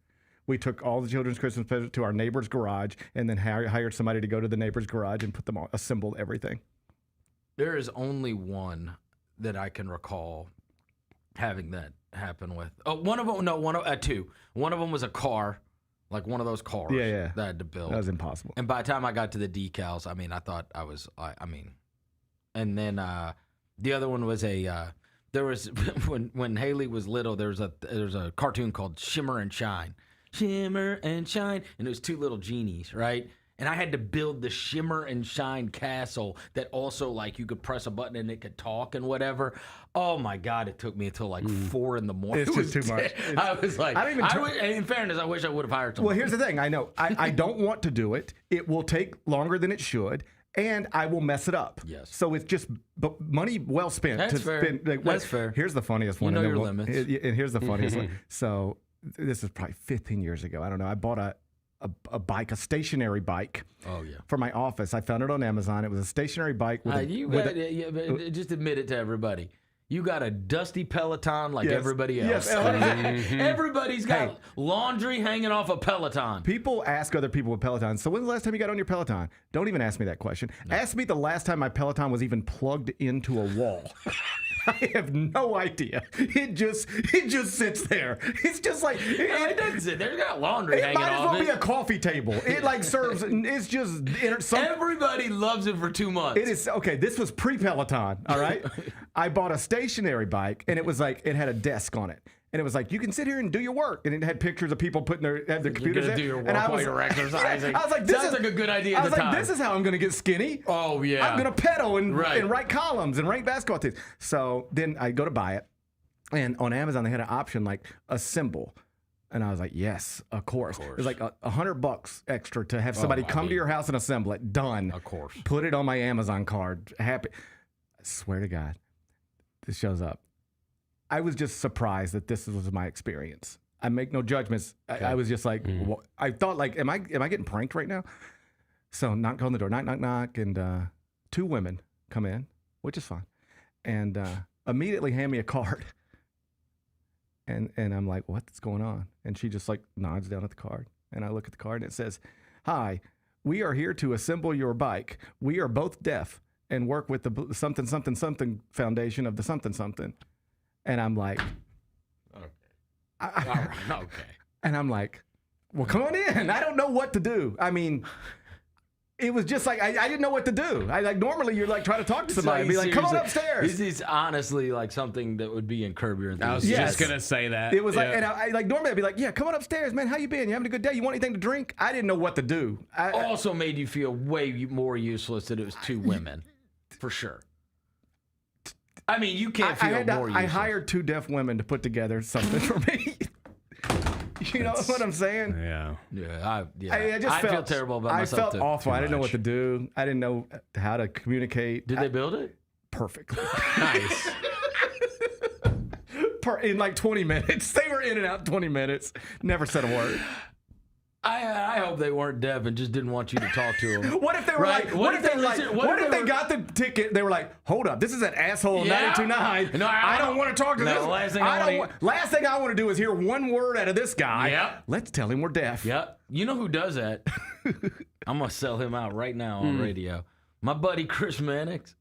[SPEAKER 6] We took all the children's Christmas presents to our neighbor's garage and then hired somebody to go to the neighbor's garage and put them all, assembled everything.
[SPEAKER 13] There is only one that I can recall having that happen with. Oh, one of them, two. One of them was a car, like one of those cars that I had to build.
[SPEAKER 6] That was impossible.
[SPEAKER 13] And by the time I got to the decals, I mean, I thought I was, and then the other one was there was, when Haley was little, there was a cartoon called Shimmer and Shine. Shimmer and Shine. And it was two little genies, right? And I had to build the Shimmer and Shine castle that also, like, you could press a button and it could talk and whatever. Oh, my God. It took me until, like, 4 in the morning.
[SPEAKER 6] It's just too much.
[SPEAKER 13] I was like, in fairness, I wish I would have hired someone.
[SPEAKER 6] Well, here's the thing. I know. I don't want to do it. It will take longer than it should. And I will mess it up.
[SPEAKER 13] Yes.
[SPEAKER 6] So it's just money well spent.
[SPEAKER 13] That's fair.
[SPEAKER 6] That's fair. Here's the funniest one.
[SPEAKER 13] You know your limits.
[SPEAKER 6] And here's the funniest one. So this is probably 15 years ago. I don't know. I bought a bike, a stationary bike.
[SPEAKER 13] Oh, yeah.
[SPEAKER 6] For my office. I found it on Amazon. It was a stationary bike.
[SPEAKER 13] Just admit it to everybody. You got a dusty Peloton like everybody else.
[SPEAKER 6] Yes.
[SPEAKER 13] Everybody's got laundry hanging off a Peloton.
[SPEAKER 6] People ask other people with Peloton, so when's the last time you got on your Peloton? Don't even ask me that question. No. Ask me the last time my Peloton was even plugged into a wall. I have no idea. It just sits there. It's just like
[SPEAKER 13] it doesn't sit there. There's got laundry hanging off it.
[SPEAKER 6] It might as well be a coffee table. It like serves. It's just
[SPEAKER 13] everybody loves it for 2 months.
[SPEAKER 6] It is okay. This was pre-Peloton. All right. I bought a stationary bike, and it was like it had a desk on it. And it was like, you can sit here and do your work. And it had pictures of people putting their computers in.
[SPEAKER 13] Do your work while you're exercising.
[SPEAKER 6] I was like,
[SPEAKER 13] sounds like a good idea at the time.
[SPEAKER 6] This is how I'm going to get skinny.
[SPEAKER 13] Oh, yeah.
[SPEAKER 6] I'm going to pedal and write columns and rank basketball teams. So then I go to buy it. And on Amazon, they had an option like assemble. And I was like, yes, of course. It was like $100 extra to have somebody come to your house and assemble it. Done.
[SPEAKER 13] Of course.
[SPEAKER 6] Put it on my Amazon card. Happy. I swear to God, this shows up. I was just surprised that this was my experience. I make no judgments. Okay. I was just like, I thought like, am I getting pranked right now? So knock on the door, knock, and 2 women come in, which is fine, and immediately hand me a card. And I'm like, what's going on? And she just like nods down at the card, and I look at the card and it says, "Hi, we are here to assemble your bike. We are both deaf and work with the something foundation of the something." And I'm like,
[SPEAKER 13] okay.
[SPEAKER 6] And I'm like, well, come on in. I don't know what to do. I mean, it was just like, I didn't know what to do. I like, normally you're like trying to talk to somebody and be like, come on upstairs.
[SPEAKER 13] This is honestly like something that would be in Curb Your Enthusiasm.
[SPEAKER 7] I was just going to say that.
[SPEAKER 6] It was like, and I like, normally I'd be like, yeah, come on upstairs, man. How you been? You having a good day? You want anything to drink? I didn't know what to do.
[SPEAKER 13] Also made you feel way more useless that it was 2 women. For sure. I mean, you can't feel more useless.
[SPEAKER 6] I hired 2 deaf women to put together something for me. You know what I'm saying?
[SPEAKER 7] Yeah.
[SPEAKER 13] I feel terrible about myself.
[SPEAKER 6] I felt awful. I didn't know what to do. I didn't know how to communicate.
[SPEAKER 13] Did they build it?
[SPEAKER 6] Perfectly.
[SPEAKER 13] Nice.
[SPEAKER 6] In like 20 minutes. They were in and out in 20 minutes. Never said a word.
[SPEAKER 13] I hope they weren't deaf and just didn't want you to talk to them.
[SPEAKER 6] What if they were like, what if they got the ticket? They were like, hold up, this is that asshole 92.9.
[SPEAKER 13] No,
[SPEAKER 6] I don't want to talk to this.
[SPEAKER 13] Last
[SPEAKER 6] thing I want to do is hear one word out of this guy.
[SPEAKER 13] Yep.
[SPEAKER 6] Let's tell him we're deaf.
[SPEAKER 13] Yep. You know who does that? I'm going to sell him out right now on radio. My buddy Chris Mannix.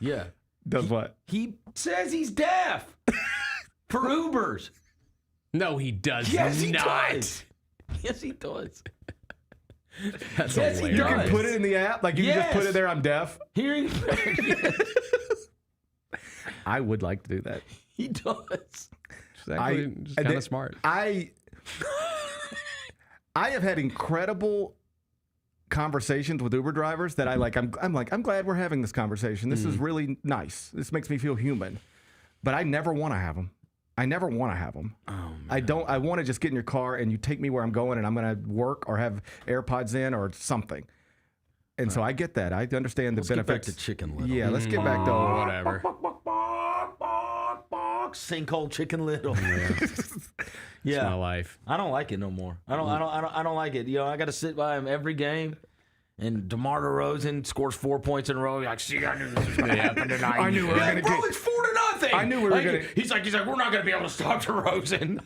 [SPEAKER 13] Yeah.
[SPEAKER 6] Does what?
[SPEAKER 13] He says he's deaf for Ubers.
[SPEAKER 7] No, he does
[SPEAKER 13] yes,
[SPEAKER 7] not.
[SPEAKER 13] He does. Yes, he does.
[SPEAKER 7] That's
[SPEAKER 13] yes,
[SPEAKER 7] hilarious.
[SPEAKER 6] You can put it in the app? Like you can just put it there, I'm deaf?
[SPEAKER 13] Hearing
[SPEAKER 6] I would like to do that.
[SPEAKER 13] He does.
[SPEAKER 7] Exactly. Just kind of smart.
[SPEAKER 6] I have had incredible conversations with Uber drivers that I'm glad we're having this conversation. This is really nice. This makes me feel human. But I never want to have them. Oh, I don't. I want to just get in your car and you take me where I'm going and I'm going to work or have AirPods in or something. And so I get that. I understand the
[SPEAKER 13] Let's get back
[SPEAKER 6] benefits.
[SPEAKER 13] to Chicken Little.
[SPEAKER 6] Yeah, let's get back to
[SPEAKER 7] Whatever.
[SPEAKER 13] Sinkhole Chicken Little.
[SPEAKER 7] It's my life.
[SPEAKER 13] I don't like it no more. I don't like it. You know, I got to sit by him every game. And DeMar DeRozan scores 4 points in a row. You're like, see, I knew this was going to happen tonight.
[SPEAKER 6] I knew we were going to
[SPEAKER 13] bro,
[SPEAKER 6] get.
[SPEAKER 13] it's 4-0.
[SPEAKER 6] I knew we were going to.
[SPEAKER 13] He's like, we're not going to be able to stop DeRozan.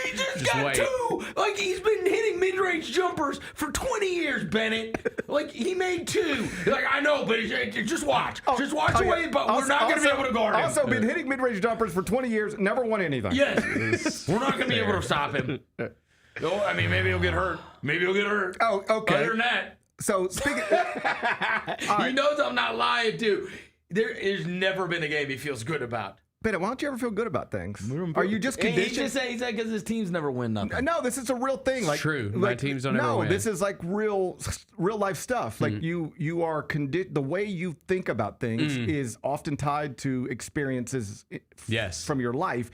[SPEAKER 13] He just got
[SPEAKER 7] wait.
[SPEAKER 13] 2. Like, he's been hitting mid-range jumpers for 20 years, Bennett. Like, he made 2. You're like, I know, but just watch. Just watch the way, but we're not going to be able to guard him.
[SPEAKER 6] Also been hitting mid-range jumpers for 20 years, never won anything.
[SPEAKER 13] Yes. We're not going to be able to stop him. No, I mean, maybe he'll get hurt.
[SPEAKER 6] Oh, okay.
[SPEAKER 13] Other than that.
[SPEAKER 6] So, speaking.
[SPEAKER 13] He knows I'm not lying, too. There has never been a game he feels good about.
[SPEAKER 6] Bennett, why don't you ever feel good about things? Are you just conditioned?
[SPEAKER 13] He just said because his teams never win nothing.
[SPEAKER 6] No, this is a real thing. Like,
[SPEAKER 7] true. My teams don't ever win.
[SPEAKER 6] No, this is like real life stuff. Like you are the way you think about things is often tied to experiences from your life.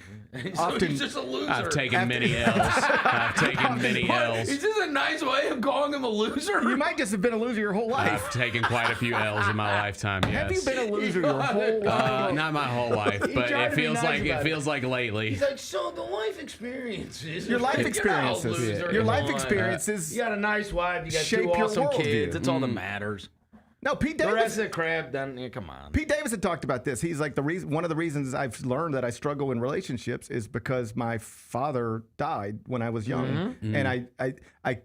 [SPEAKER 13] So he's just a loser.
[SPEAKER 7] I've taken many L's. I've taken many L's.
[SPEAKER 13] Is this a nice way of calling him a loser?
[SPEAKER 6] You might just have been a loser your whole life.
[SPEAKER 7] I've taken quite a few L's in my lifetime, yes.
[SPEAKER 6] Have you been a loser your whole life?
[SPEAKER 7] Not my whole life, but it feels like lately.
[SPEAKER 13] He's like, so the life experiences.
[SPEAKER 6] Your life experiences. Your life experiences.
[SPEAKER 13] You got a nice wife. You got
[SPEAKER 6] shape
[SPEAKER 13] 2
[SPEAKER 6] your
[SPEAKER 13] awesome kids.
[SPEAKER 6] worldview.
[SPEAKER 13] That's all that matters.
[SPEAKER 6] No, Pete
[SPEAKER 13] The
[SPEAKER 6] Davis.
[SPEAKER 13] rest of the crap, come on.
[SPEAKER 6] Pete Davidson talked about this. He's like one of the reasons I've learned that I struggle in relationships is because my father died when I was young, and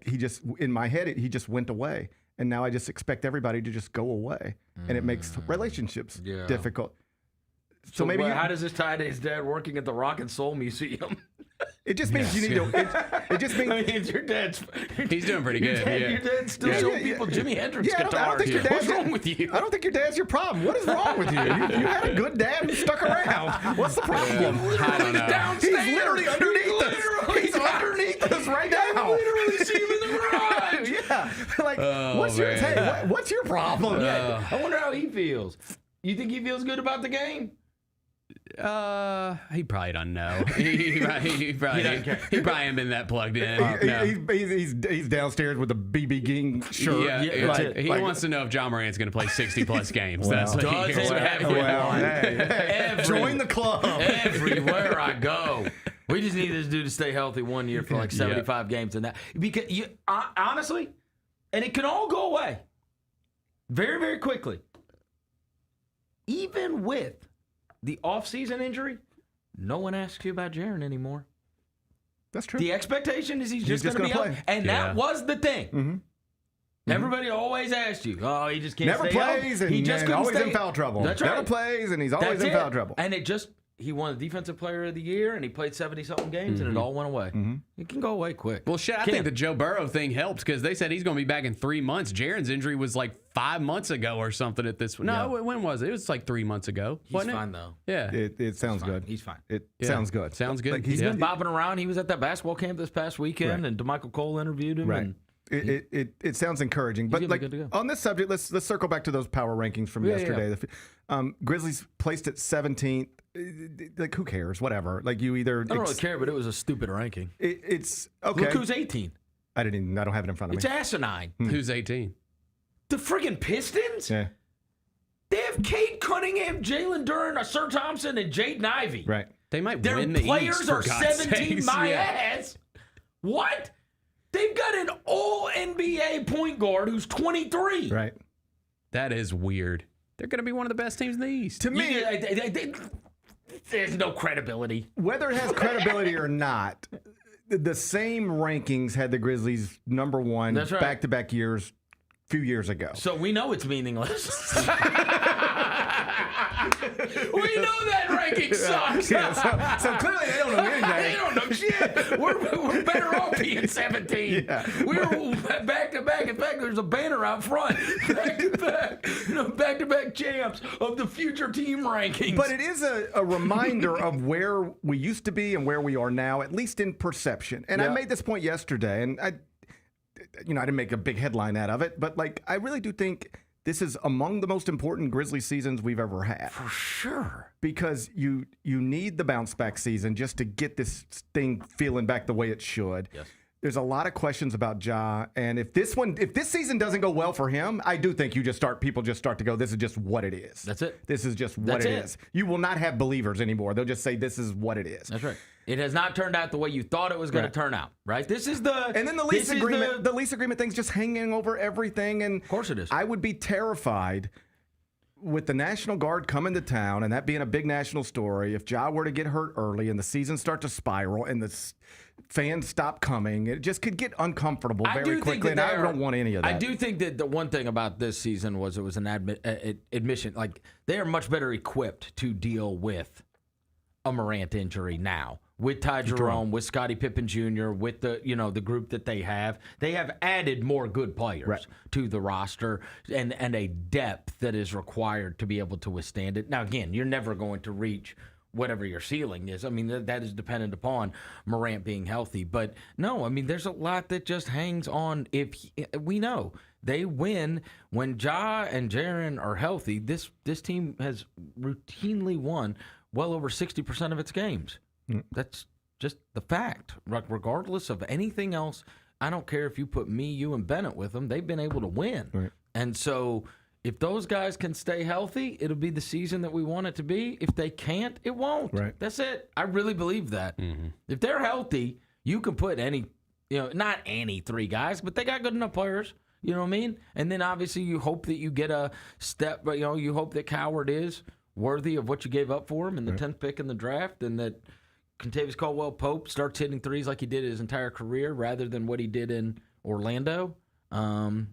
[SPEAKER 6] he just in my head he just went away, and now I just expect everybody to just go away, and it makes relationships difficult.
[SPEAKER 13] So maybe how does this tie to his dad working at the Rock and Soul Museum?
[SPEAKER 6] It just means you need to. It just means
[SPEAKER 13] I mean, your dad's.
[SPEAKER 7] He's doing pretty good.
[SPEAKER 13] Your dad still showing people Jimi Hendrix guitars.
[SPEAKER 6] I don't think your dad's
[SPEAKER 13] What's wrong with you?
[SPEAKER 6] I don't think your dad's your problem. What is wrong with you? You had a good dad who stuck around. What's the problem?
[SPEAKER 7] I don't know.
[SPEAKER 13] Downstairs.
[SPEAKER 6] He's literally underneath us. He's underneath us right now.
[SPEAKER 13] Literally see him in the garage.
[SPEAKER 6] Yeah. Like, what's your problem?
[SPEAKER 13] I wonder how he feels. You think he feels good about the game?
[SPEAKER 7] He probably doesn't know. He probably ain't been that plugged in. No.
[SPEAKER 6] He's downstairs with a BB King shirt.
[SPEAKER 7] Yeah, he wants to know if John Morant's going to play 60-plus games. That's what he cares about.
[SPEAKER 6] Join the club.
[SPEAKER 13] Everywhere I go. We just need this dude to stay healthy 1 year for like 75 games and that. Because honestly, and it can all go away very, very quickly. Even with the off-season injury, no one asks you about Jaren anymore.
[SPEAKER 6] That's true.
[SPEAKER 13] The expectation is he's just going to be
[SPEAKER 6] play.
[SPEAKER 13] out. And that was the thing.
[SPEAKER 6] Mm-hmm.
[SPEAKER 13] Everybody always asked you, oh, he just can't
[SPEAKER 6] never
[SPEAKER 13] stay
[SPEAKER 6] plays
[SPEAKER 13] out.
[SPEAKER 6] and,
[SPEAKER 13] he just
[SPEAKER 6] and always
[SPEAKER 13] stay.
[SPEAKER 6] in foul trouble.
[SPEAKER 13] That's right.
[SPEAKER 6] Never plays and he's always in foul trouble.
[SPEAKER 13] And he won the Defensive Player of the Year, and he played 70-something games, and it all went away. It can go away quick.
[SPEAKER 7] Well, shit, I think the Joe Burrow thing helped because they said he's going to be back in 3 months. Jaren's injury was like 5 months ago or something at this. No, when was it? It was like 3 months ago.
[SPEAKER 13] He's fine, though.
[SPEAKER 7] Yeah.
[SPEAKER 6] It sounds good.
[SPEAKER 13] He's fine.
[SPEAKER 6] It sounds good.
[SPEAKER 7] Sounds good.
[SPEAKER 6] Like
[SPEAKER 13] He's been bopping around. He was at that basketball camp this past weekend, and DeMichael Cole interviewed him.
[SPEAKER 6] Right.
[SPEAKER 13] And
[SPEAKER 6] It sounds encouraging, but like
[SPEAKER 13] good to go.
[SPEAKER 6] on this subject, let's circle back to those power rankings from yesterday. Grizzlies placed at 17th. Like, who cares? Whatever. Like, you either.
[SPEAKER 13] I don't really care, but it was a stupid ranking.
[SPEAKER 6] It's okay.
[SPEAKER 13] Look who's 18.
[SPEAKER 6] I don't have it in front of
[SPEAKER 13] It's
[SPEAKER 6] me.
[SPEAKER 13] asinine.
[SPEAKER 7] Who's 18?
[SPEAKER 13] The friggin' Pistons?
[SPEAKER 6] Yeah.
[SPEAKER 13] They have Cade Cunningham, Jalen Duren, Sir Thompson, and Jaden Ivey.
[SPEAKER 6] Right.
[SPEAKER 7] They might
[SPEAKER 13] Their
[SPEAKER 7] win the
[SPEAKER 13] players
[SPEAKER 7] East, for
[SPEAKER 13] are
[SPEAKER 7] God's
[SPEAKER 13] 17
[SPEAKER 7] sakes.
[SPEAKER 13] my
[SPEAKER 7] Yeah.
[SPEAKER 13] ass. What? They've got an all-NBA point guard who's 23.
[SPEAKER 6] Right.
[SPEAKER 7] That is weird. They're going to be one of the best teams in the East.
[SPEAKER 6] To me,
[SPEAKER 13] there's no credibility.
[SPEAKER 6] whether it has credibility or not, the same rankings had the Grizzlies number one
[SPEAKER 13] That's right.
[SPEAKER 6] back-to-back years, few years ago.
[SPEAKER 13] So we know it's meaningless. We know that ranking sucks.
[SPEAKER 6] So clearly they don't know anything.
[SPEAKER 13] They don't know shit. We're better off being 17.
[SPEAKER 6] Yeah.
[SPEAKER 13] We're back to back. In fact, there's a banner out front. Back to back champs of the future team rankings.
[SPEAKER 6] But it is a reminder of where we used to be and where we are now, at least in perception. And I made this point yesterday, and I didn't make a big headline out of it, but like I really do think this is among the most important Grizzlies seasons we've ever had.
[SPEAKER 13] For sure.
[SPEAKER 6] Because you need the bounce back season just to get this thing feeling back the way it should.
[SPEAKER 13] Yes.
[SPEAKER 6] there's a lot of questions about Ja, and if this season doesn't go well for him, I do think people just start to go, this is just what it is.
[SPEAKER 13] That's it.
[SPEAKER 6] This is just what it is. You will not have believers anymore. They'll just say this is what it is.
[SPEAKER 13] That's right. It has not turned out the way you thought it was going to turn out, right? This is the
[SPEAKER 6] and then the lease agreement. The lease agreement thing's just hanging over everything, and
[SPEAKER 13] of course it is.
[SPEAKER 6] I would be terrified with the National Guard coming to town and that being a big national story. If Ja were to get hurt early and the season start to spiral and the fans stop coming, it just could get uncomfortable very quickly, and I don't want any of that.
[SPEAKER 13] I do think that the one thing about this season was it was an admission. Like, they are much better equipped to deal with a Morant injury now. With Ty Jerome, with Scottie Pippen Jr., with the group that they have added more good players to the roster and a depth that is required to be able to withstand it. Now, again, you're never going to reach whatever your ceiling is. I mean, that is dependent upon Morant being healthy. But no, I mean, there's a lot that just hangs on. We know they win when Ja and Jaren are healthy. This team has routinely won well over 60% of its games. That's just the fact. Regardless of anything else, I don't care if you put me, you, and Bennett with them. They've been able to win. Right. And so if those guys can stay healthy, it'll be the season that we want it to be. If they can't, it won't. Right. That's it. I really believe that. Mm-hmm. If they're healthy, you can put not any three guys, but they got good enough players. You know what I mean? And then obviously you hope that you get a step, but you hope that Coward is worthy of what you gave up for him in the 10th pick in the draft, and that Kentavious Caldwell-Pope starts hitting threes like he did his entire career rather than what he did in Orlando. And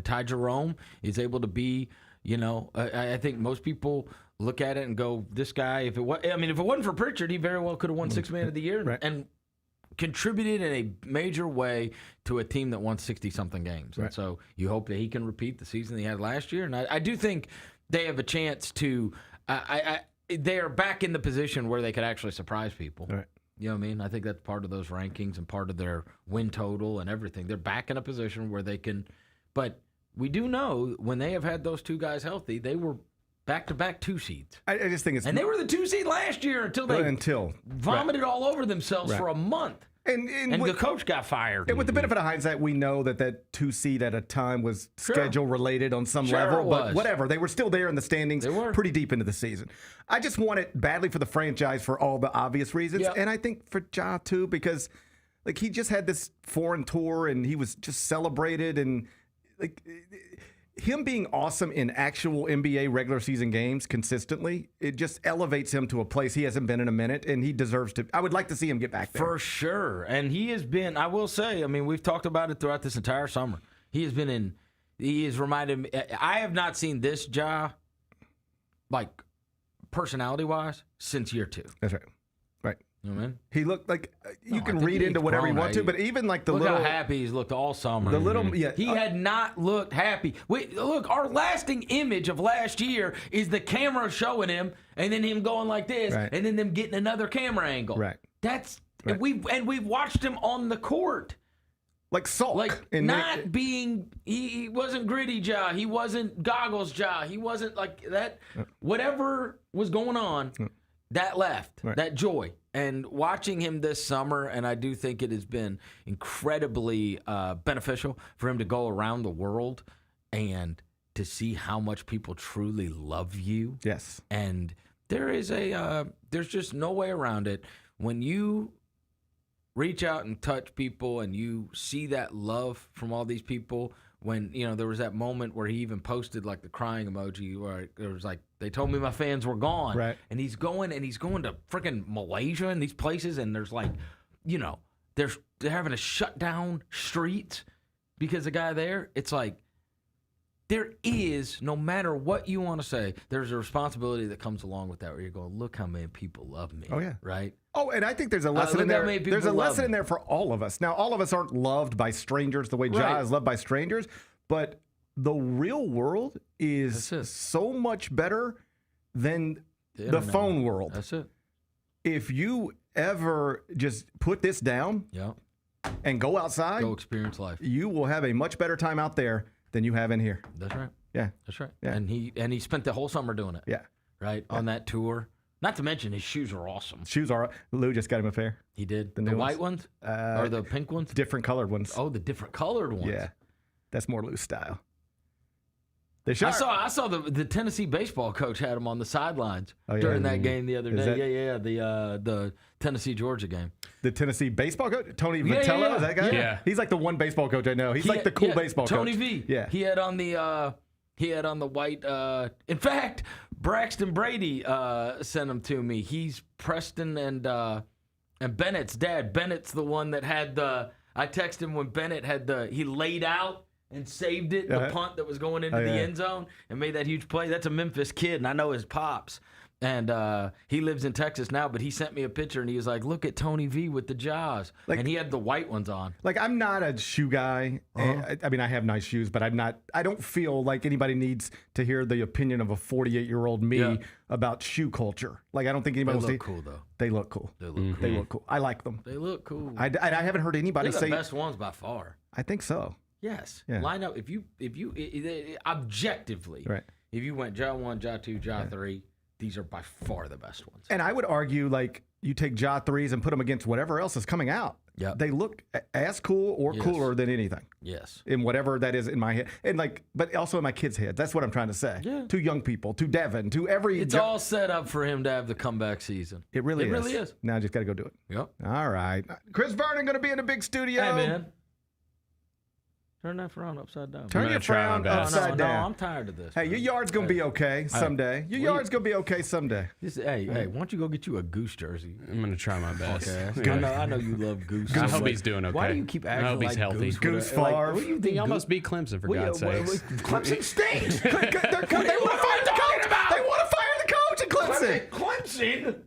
[SPEAKER 13] Ty Jerome is able to be, I think most people look at it and go, this guy, if it wasn't for Pritchard, he very well could have won Sixth Man of the Year and contributed in a major way to a team that won 60-something games. Right. And so you hope that he can repeat the season he had last year. And I do think they have a chance to they are back in the position where they could actually surprise people. Right. You know what I mean? I think that's part of those rankings and part of their win total and everything. They're back in a position where they can – but we do know when they have had those two guys healthy, they were back-to-back 2 seeds.
[SPEAKER 6] I just think it's –
[SPEAKER 13] and they were the 2 seed last year until they vomited all over themselves for a month. And the coach got fired.
[SPEAKER 6] And with the benefit of hindsight, we know that 2 seed at a time was schedule related on some level. But whatever, they were still there in the standings pretty deep into the season. I just want it badly for the franchise for all the obvious reasons. Yep. And I think for Ja, too, because he just had this foreign tour and he was just celebrated. And him being awesome in actual NBA regular season games consistently, it just elevates him to a place he hasn't been in a minute, and he deserves to. I would like to see him get back there.
[SPEAKER 13] For sure. And he has been, I will say, we've talked about it throughout this entire summer. He has reminded me, I have not seen this Ja, personality-wise, since year 2.
[SPEAKER 6] That's right. Right.
[SPEAKER 13] You know what I mean?
[SPEAKER 6] He looked like you can read into whatever you want to, but even
[SPEAKER 13] look how happy he's looked all summer. He had not looked happy. Look, our lasting image of last year is the camera showing him, and then him going like this, and then them getting another camera angle.
[SPEAKER 6] Right.
[SPEAKER 13] That's we've watched him on the court.
[SPEAKER 6] Like sulk.
[SPEAKER 13] He wasn't gritty Ja. He wasn't goggles Ja. He wasn't like that. Whatever was going on, that left, that joy. And watching him this summer, and I do think it has been incredibly beneficial for him to go around the world and to see how much people truly love you.
[SPEAKER 6] Yes.
[SPEAKER 13] And there's just no way around it. When you reach out and touch people and you see that love from all these people, when, there was that moment where he even posted the crying emoji where it was they told me my fans were gone.
[SPEAKER 6] Right.
[SPEAKER 13] And he's going to freaking Malaysia and these places, and there's they're having to shut down streets because the guy there. It's there is, no matter what you want to say, there's a responsibility that comes along with that where you're going, look how many people love me.
[SPEAKER 6] Oh, yeah.
[SPEAKER 13] Right?
[SPEAKER 6] Oh, and I think there's a lesson in there. There's a lesson in there for all of us. Now, all of us aren't loved by strangers the way Ja is loved by strangers, but the real world is so much better than the phone world.
[SPEAKER 13] That's it.
[SPEAKER 6] If you ever just put this down and go outside,
[SPEAKER 13] go experience life,
[SPEAKER 6] you will have a much better time out there than you have in here.
[SPEAKER 13] That's right.
[SPEAKER 6] Yeah.
[SPEAKER 13] That's right.
[SPEAKER 6] Yeah.
[SPEAKER 13] And he spent the whole summer doing it.
[SPEAKER 6] Yeah.
[SPEAKER 13] Right? Yeah. On that tour. Not to mention his shoes are awesome.
[SPEAKER 6] Shoes are. Lou just got him a pair.
[SPEAKER 13] He did.
[SPEAKER 6] The
[SPEAKER 13] The
[SPEAKER 6] new
[SPEAKER 13] white ones? Or the pink ones?
[SPEAKER 6] Different colored ones.
[SPEAKER 13] Oh, the different colored ones.
[SPEAKER 6] Yeah, that's more Lou's style. They sure.
[SPEAKER 13] I saw the Tennessee baseball coach had him on the sidelines during that game the other day. The Tennessee Georgia game.
[SPEAKER 6] The Tennessee baseball coach, Tony Vitello, is that guy?
[SPEAKER 7] Yeah.
[SPEAKER 6] He's like the one baseball coach I know. He's like the cool baseball
[SPEAKER 13] Tony
[SPEAKER 6] coach.
[SPEAKER 13] V.
[SPEAKER 6] Yeah.
[SPEAKER 13] He had on the white. In fact, Braxton Brady sent him to me. He's Preston and Bennett's dad. Bennett's the one that had the. I texted him when Bennett had he laid out and saved it, the punt that was going into the end zone and made that huge play. That's a Memphis kid, and I know his pops. And he lives in Texas now, but he sent me a picture, and he was like, look at Tony V with the Jaws. And he had the white ones on.
[SPEAKER 6] Like, I'm not a shoe guy. I mean, I have nice shoes, but I don't feel like anybody needs to hear the opinion of a 48-year-old me about shoe culture. Like, I don't think anybody will
[SPEAKER 13] They look cool, though.
[SPEAKER 6] They look cool. They look cool. I like them.
[SPEAKER 13] They look cool.
[SPEAKER 6] I haven't heard anybody
[SPEAKER 13] They're
[SPEAKER 6] say.
[SPEAKER 13] the best ones by far.
[SPEAKER 6] I think so.
[SPEAKER 13] Yes.
[SPEAKER 6] Yeah.
[SPEAKER 13] Line up. If you objectively, if you went Ja 1, Ja 2, Ja 3, these are by far the best ones.
[SPEAKER 6] And I would argue, like, you take Ja 3s and put them against whatever else is coming out.
[SPEAKER 13] Yeah.
[SPEAKER 6] They look as cool or cooler than anything.
[SPEAKER 13] Yes.
[SPEAKER 6] In whatever that is in my head. And like, but also in my kids' heads. That's what I'm trying to say.
[SPEAKER 13] Yeah.
[SPEAKER 6] To young people, to Devin, to every.
[SPEAKER 13] It's all set up for him to have the comeback season.
[SPEAKER 6] It really is.
[SPEAKER 13] It really is.
[SPEAKER 6] Now I just got to go do it.
[SPEAKER 13] Yep.
[SPEAKER 6] All right. Chris Vernon going to be in the big studio.
[SPEAKER 13] Hey, man. Turn that frown upside down.
[SPEAKER 6] Turn your frown upside down.
[SPEAKER 13] No, I'm tired of this.
[SPEAKER 6] Hey, your yard's going to be okay someday. Your yard's going to be okay someday.
[SPEAKER 13] Hey, why don't you go get you a Goose jersey?
[SPEAKER 7] I'm going to try my best.
[SPEAKER 13] Okay. I know you love Goose.
[SPEAKER 7] I hope he's doing okay.
[SPEAKER 13] Why do you keep acting
[SPEAKER 7] I hope he's
[SPEAKER 13] like
[SPEAKER 7] healthy.
[SPEAKER 6] Goose Favre.
[SPEAKER 13] What do you think?
[SPEAKER 7] He almost beat Clemson, for God's sakes.
[SPEAKER 13] Clemson stinks.
[SPEAKER 6] They want to fire the coach. They want to fire the coach at Clemson.
[SPEAKER 13] Clemson?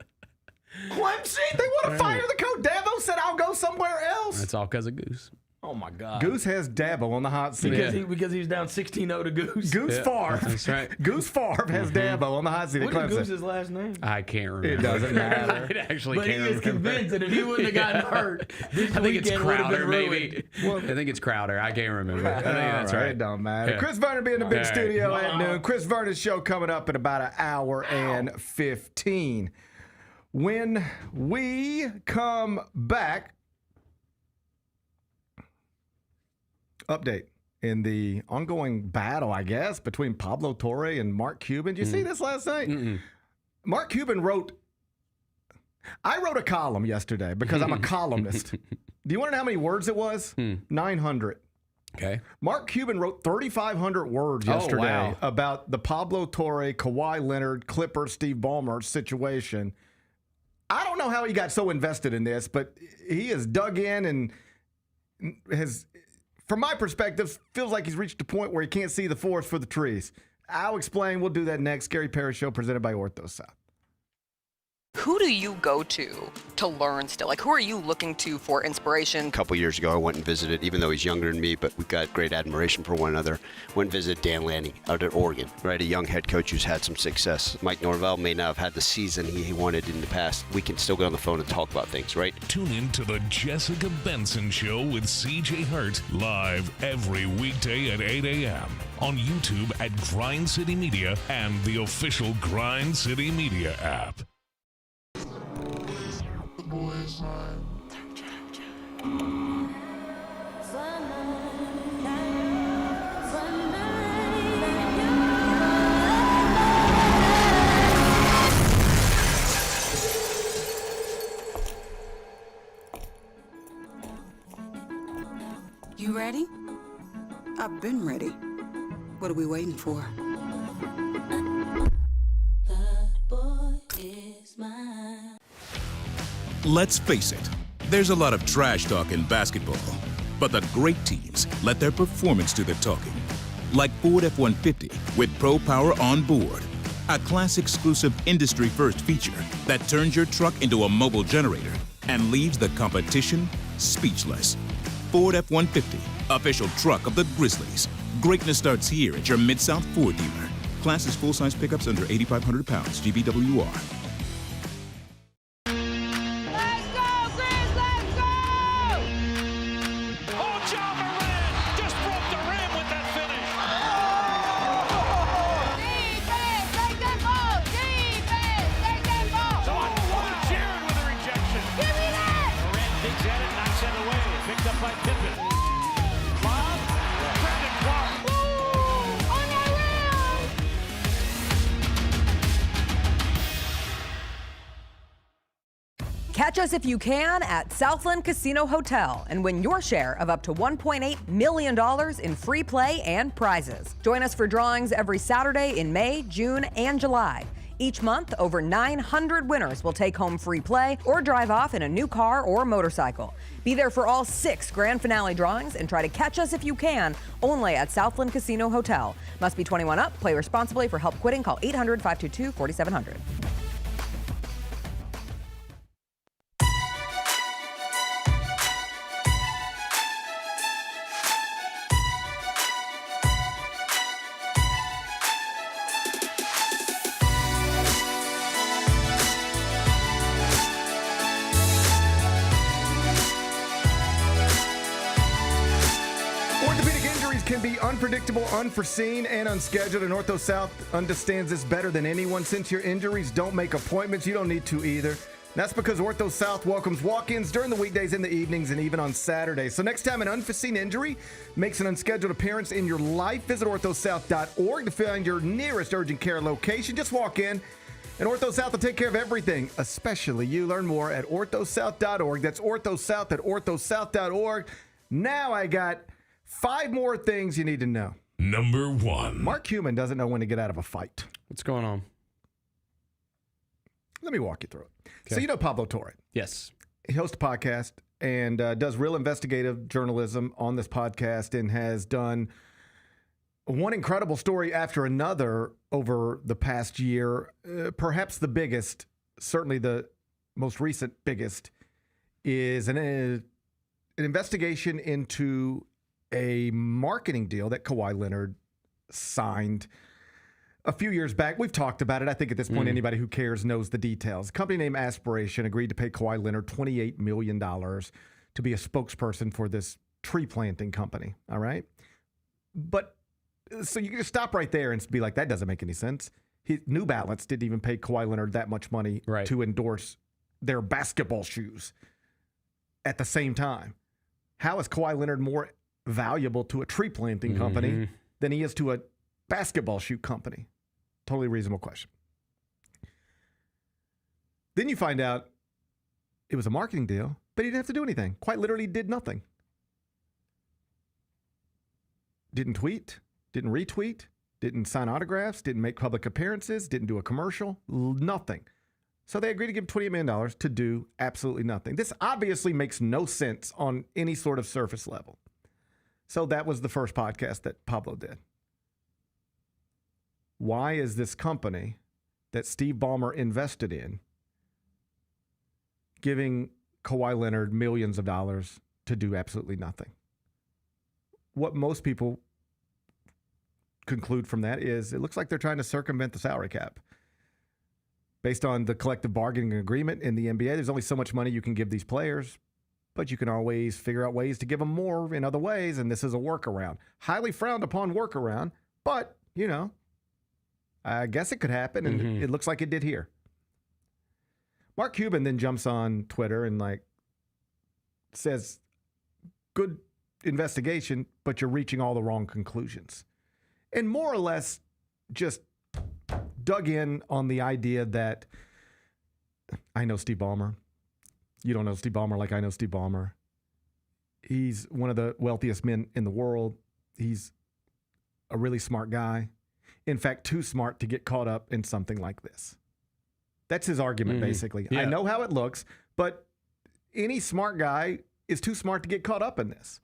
[SPEAKER 6] They want to fire the coach. Dabo said, I'll go somewhere else.
[SPEAKER 7] That's all because of Goose.
[SPEAKER 13] Oh, my God.
[SPEAKER 6] Goose has Dabo on the hot seat.
[SPEAKER 13] Because he's down 16-0 to Goose.
[SPEAKER 6] Goose Favre.
[SPEAKER 7] That's right.
[SPEAKER 6] Goose Favre has Dabo on the hot seat at
[SPEAKER 13] What is
[SPEAKER 6] Clemson.
[SPEAKER 13] Goose's last name?
[SPEAKER 7] I can't remember.
[SPEAKER 6] It doesn't matter.
[SPEAKER 7] I actually
[SPEAKER 13] But he
[SPEAKER 7] can't
[SPEAKER 13] is
[SPEAKER 7] remember.
[SPEAKER 13] convinced that if he wouldn't have gotten hurt, this
[SPEAKER 7] I think it's
[SPEAKER 13] weekend would have been
[SPEAKER 7] Crowder,
[SPEAKER 13] ruined.
[SPEAKER 7] maybe. I think it's Crowder. I can't remember. I think that's
[SPEAKER 6] All
[SPEAKER 7] right.
[SPEAKER 6] It don't matter.
[SPEAKER 7] Yeah.
[SPEAKER 6] Chris Vernon be in the big
[SPEAKER 7] All right.
[SPEAKER 6] studio at noon. Chris Vernon's show coming up in about an hour and 15. When we come back, update in the ongoing battle, I guess, between Pablo Torre and Mark Cuban. Did you see this last night? Mark Cuban I wrote a column yesterday because I'm a columnist. Do you want to know how many words it was? 900.
[SPEAKER 7] Okay.
[SPEAKER 6] Mark Cuban wrote 3,500 words yesterday about the Pablo Torre, Kawhi Leonard, Clipper, Steve Ballmer situation. I don't know how he got so invested in this, but he has dug in and has, from my perspective, feels like he's reached a point where he can't see the forest for the trees. I'll explain. We'll do that next. Gary Parrish Show presented by Ortho South.
[SPEAKER 10] Who do you go to learn still? Like, who are you looking to for inspiration?
[SPEAKER 14] A couple years ago, I went and visited, even though he's younger than me, but we've got great admiration for one another. Went and visited Dan Lanning out at Oregon, right? A young head coach who's had some success. Mike Norvell may not have had the season he wanted in the past. We can still get on the phone and talk about things, right?
[SPEAKER 5] Tune in to the Jessica Benson Show with CJ Hurt, live every weekday at 8 a.m. on YouTube at Grind City Media and the official Grind City Media app.
[SPEAKER 1] You ready? I've been ready. What are we waiting for?
[SPEAKER 2] Let's face it, there's a lot of trash talk in basketball, but the great teams let their performance do the talking. Like Ford F-150 with Pro Power on board, a class-exclusive industry-first feature that turns your truck into a mobile generator and leaves the competition speechless. Ford F-150, official truck of the Grizzlies. Greatness starts here at your Mid-South Ford dealer. Class is full-size pickups under 8,500 pounds, GBWR.
[SPEAKER 10] Catch us if you can at Southland Casino Hotel and win your share of up to $1.8 million in free play and prizes. Join us for drawings every Saturday in May, June, and July. Each month, over 900 winners will take home free play or drive off in a new car or motorcycle. Be there for all 6 grand finale drawings and try to catch us if you can, only at Southland Casino Hotel. Must be 21 up. Play responsibly. For help quitting, call 800-522-4700.
[SPEAKER 6] Can be unpredictable, unforeseen, and unscheduled, and Ortho South understands this better than anyone. Since your injuries don't make appointments, you don't need to either. That's because Ortho South welcomes walk-ins during the weekdays, in the evenings, and even on Saturdays. So next time an unforeseen injury makes an unscheduled appearance in your life, visit orthosouth.org to find your nearest urgent care location. Just walk in, and Ortho South will take care of everything, especially you. Learn more at orthosouth.org. That's orthosouth at orthosouth.org. Now I got 5 more things you need to know.
[SPEAKER 5] Number 1.
[SPEAKER 6] Mark Cuban doesn't know when to get out of a fight.
[SPEAKER 7] What's going on?
[SPEAKER 6] Let me walk you through it.
[SPEAKER 7] Okay.
[SPEAKER 6] So you know Pablo Torre.
[SPEAKER 7] Yes.
[SPEAKER 6] He hosts a podcast and does real investigative journalism on this podcast and has done one incredible story after another over the past year. Perhaps the biggest, certainly the most recent biggest, is an investigation into a marketing deal that Kawhi Leonard signed a few years back. We've talked about it. I think at this point, anybody who cares knows the details. A company named Aspiration agreed to pay Kawhi Leonard $28 million to be a spokesperson for this tree planting company. All right. But so you can just stop right there and be like, that doesn't make any sense. New Balance didn't even pay Kawhi Leonard that much money to endorse their basketball shoes at the same time. How is Kawhi Leonard more valuable to a tree planting company than he is to a basketball shoe company? Totally reasonable question. Then you find out it was a marketing deal, but he didn't have to do anything. Quite literally did nothing. Didn't tweet, didn't retweet, didn't sign autographs, didn't make public appearances, didn't do a commercial, nothing. So they agreed to give him $28 million to do absolutely nothing. This obviously makes no sense on any sort of surface level. So that was the first podcast that Pablo did. Why is this company that Steve Ballmer invested in giving Kawhi Leonard millions of dollars to do absolutely nothing? What most people conclude from that is it looks like they're trying to circumvent the salary cap. Based on the collective bargaining agreement in the NBA, there's only so much money you can give these players, but you can always figure out ways to give them more in other ways, and this is a workaround. Highly frowned upon workaround, but, you know, I guess it could happen, and it looks like it did here. Mark Cuban then jumps on Twitter and, says, good investigation, but you're reaching all the wrong conclusions. And more or less just dug in on the idea that I know Steve Ballmer. You don't know Steve Ballmer like I know Steve Ballmer. He's one of the wealthiest men in the world. He's a really smart guy. In fact, too smart to get caught up in something like this. That's his argument, basically. Yeah. I know how it looks, but any smart guy is too smart to get caught up in this.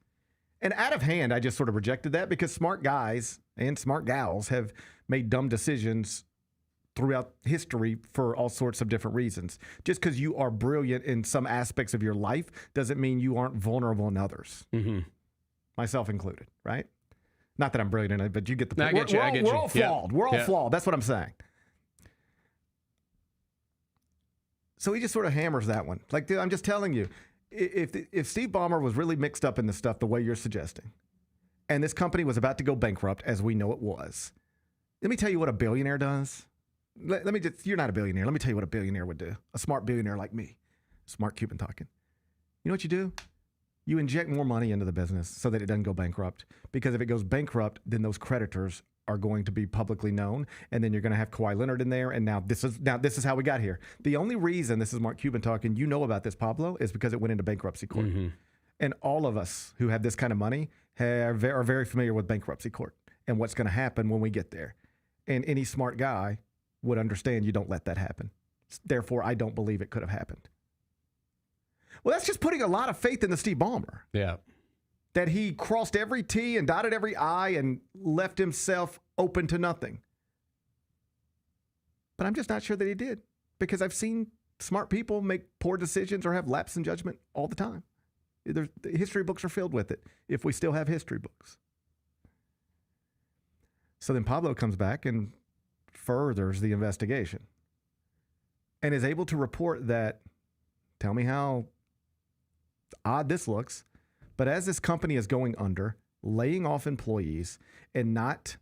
[SPEAKER 6] And out of hand, I just sort of rejected that because smart guys and smart gals have made dumb decisions throughout history for all sorts of different reasons. Just because you are brilliant in some aspects of your life doesn't mean you aren't vulnerable in others. Myself included, right? Not that I'm brilliant in it, but you get the point. We're all flawed. We're all flawed. That's what I'm saying. So he just sort of hammers that one. Like, dude, I'm just telling you, if Steve Ballmer was really mixed up in this stuff the way you're suggesting, and this company was about to go bankrupt, as we know it was, let me tell you what a billionaire does. Let me just, you're not a billionaire. Let me tell you what a billionaire would do. A smart billionaire like me. Smart Cuban talking. You know what you do? You inject more money into the business so that it doesn't go bankrupt. Because if it goes bankrupt, then those creditors are going to be publicly known, and then you're going to have Kawhi Leonard in there, and now this is how we got here. The only reason, this is Mark Cuban talking, you know about this, Pablo, is because it went into bankruptcy court. And all of us who have this kind of money are very familiar with bankruptcy court and what's going to happen when we get there. And any smart guy would understand you don't let that happen. Therefore, I don't believe it could have happened. Well, that's just putting a lot of faith in the Steve Ballmer.
[SPEAKER 7] Yeah.
[SPEAKER 6] That he crossed every T and dotted every I and left himself open to nothing. But I'm just not sure that he did, because I've seen smart people make poor decisions or have lapse in judgment all the time. The history books are filled with it, if we still have history books. So then Pablo comes back and furthers the investigation and is able to report that, tell me how odd this looks, but as this company is going under, laying off employees and not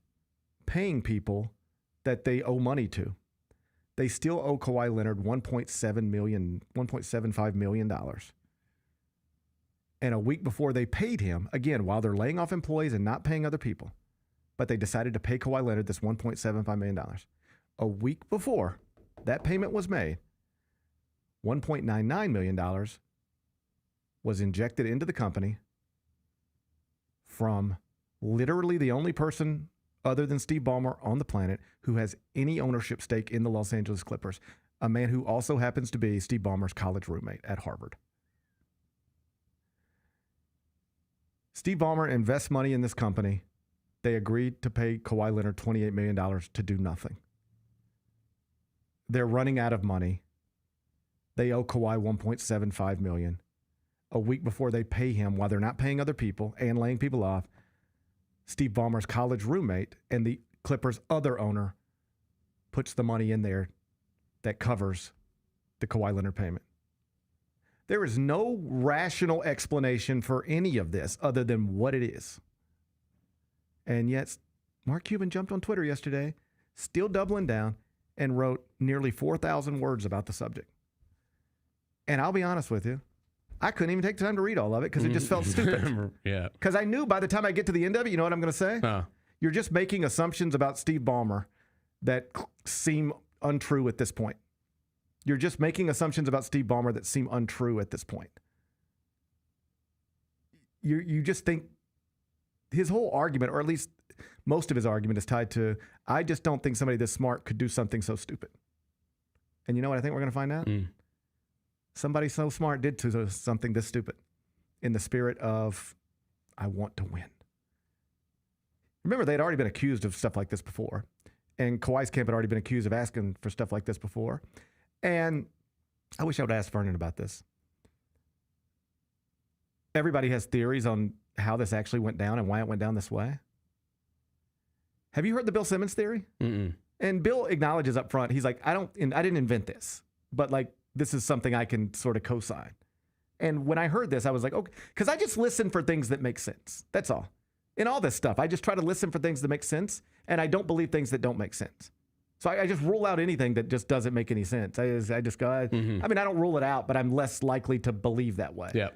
[SPEAKER 6] paying people that they owe money to, they still owe Kawhi Leonard $1.75 million. And a week before they paid him, again, while they're laying off employees and not paying other people, but they decided to pay Kawhi Leonard this $1.75 million. A week before that payment was made, $1.99 million was injected into the company from literally the only person other than Steve Ballmer on the planet who has any ownership stake in the Los Angeles Clippers, a man who also happens to be Steve Ballmer's college roommate at Harvard. Steve Ballmer invests money in this company. They agreed to pay Kawhi Leonard $28 million to do nothing. They're running out of money. They owe Kawhi $1.75 million. A week before they pay him, while they're not paying other people and laying people off, Steve Ballmer's college roommate and the Clippers' other owner puts the money in there that covers the Kawhi Leonard payment. There is no rational explanation for any of this other than what it is. And yet, Mark Cuban jumped on Twitter yesterday, still doubling down, and wrote nearly 4,000 words about the subject. And I'll be honest with you, I couldn't even take the time to read all of it because it just felt stupid.
[SPEAKER 7] Yeah.
[SPEAKER 6] Because I knew by the time I get to the end of it, you know what I'm going to say? You're just making assumptions about Steve Ballmer that seem untrue at this point. You're just making assumptions about Steve Ballmer that seem untrue at this point. You just think his whole argument, or at least most of his argument, is tied to, I just don't think somebody this smart could do something so stupid. And you know what I think we're going to find out? Somebody so smart did something this stupid in the spirit of, I want to win. Remember, they'd already been accused of stuff like this before. And Kawhi's camp had already been accused of asking for stuff like this before. And I wish I would ask Vernon about this. Everybody has theories on how this actually went down and why it went down this way. Have you heard the Bill Simmons theory? And Bill acknowledges up front, he's like, I didn't invent this, but like, this is something I can sort of co-sign. And when I heard this, I was like, okay, because I just listen for things that make sense. That's all. In all this stuff, I just try to listen for things that make sense, and I don't believe things that don't make sense. So I just rule out anything that just doesn't make any sense. I just go, I mean, I don't rule it out, but I'm less likely to believe that way.
[SPEAKER 7] Yeah.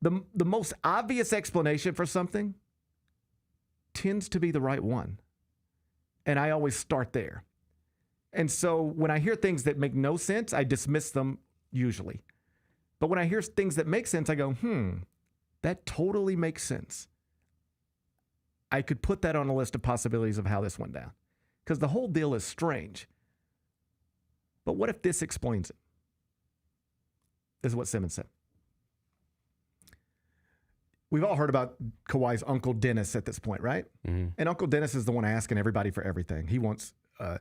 [SPEAKER 6] The most obvious explanation for something tends to be the right one. And I always start there. And so when I hear things that make no sense, I dismiss them usually. But when I hear things that make sense, I go, that totally makes sense. I could put that on a list of possibilities of how this went down. Because the whole deal is strange. But what if this explains it? This is what Simmons said. We've all heard about Kawhi's Uncle Dennis at this point, right? And Uncle Dennis is the one asking everybody for everything. He wants a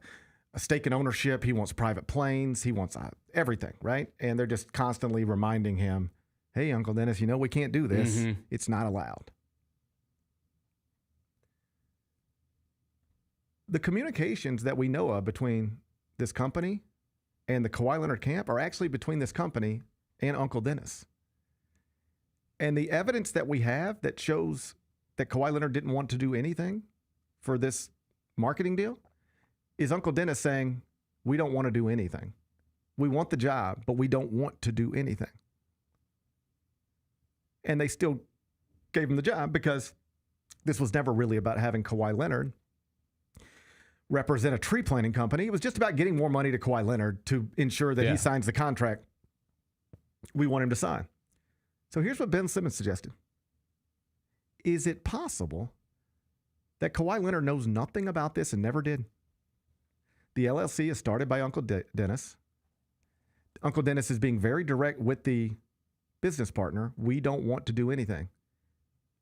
[SPEAKER 6] stake in ownership. He wants private planes. He wants everything, right? And they're just constantly reminding him, hey, Uncle Dennis, you know we can't do this. It's not allowed. The communications that we know of between this company and the Kawhi Leonard camp are actually between this company and Uncle Dennis. And the evidence that we have that shows that Kawhi Leonard didn't want to do anything for this marketing deal is Uncle Dennis saying, we don't want to do anything. We want the job, but we don't want to do anything. And they still gave him the job because this was never really about having Kawhi Leonard represent a tree planting company. It was just about getting more money to Kawhi Leonard to ensure that he signs the contract we want him to sign. So here's what Ben Simmons suggested. Is it possible that Kawhi Leonard knows nothing about this and never did? The LLC is started by Uncle Dennis. Uncle Dennis is being very direct with the business partner. We don't want to do anything.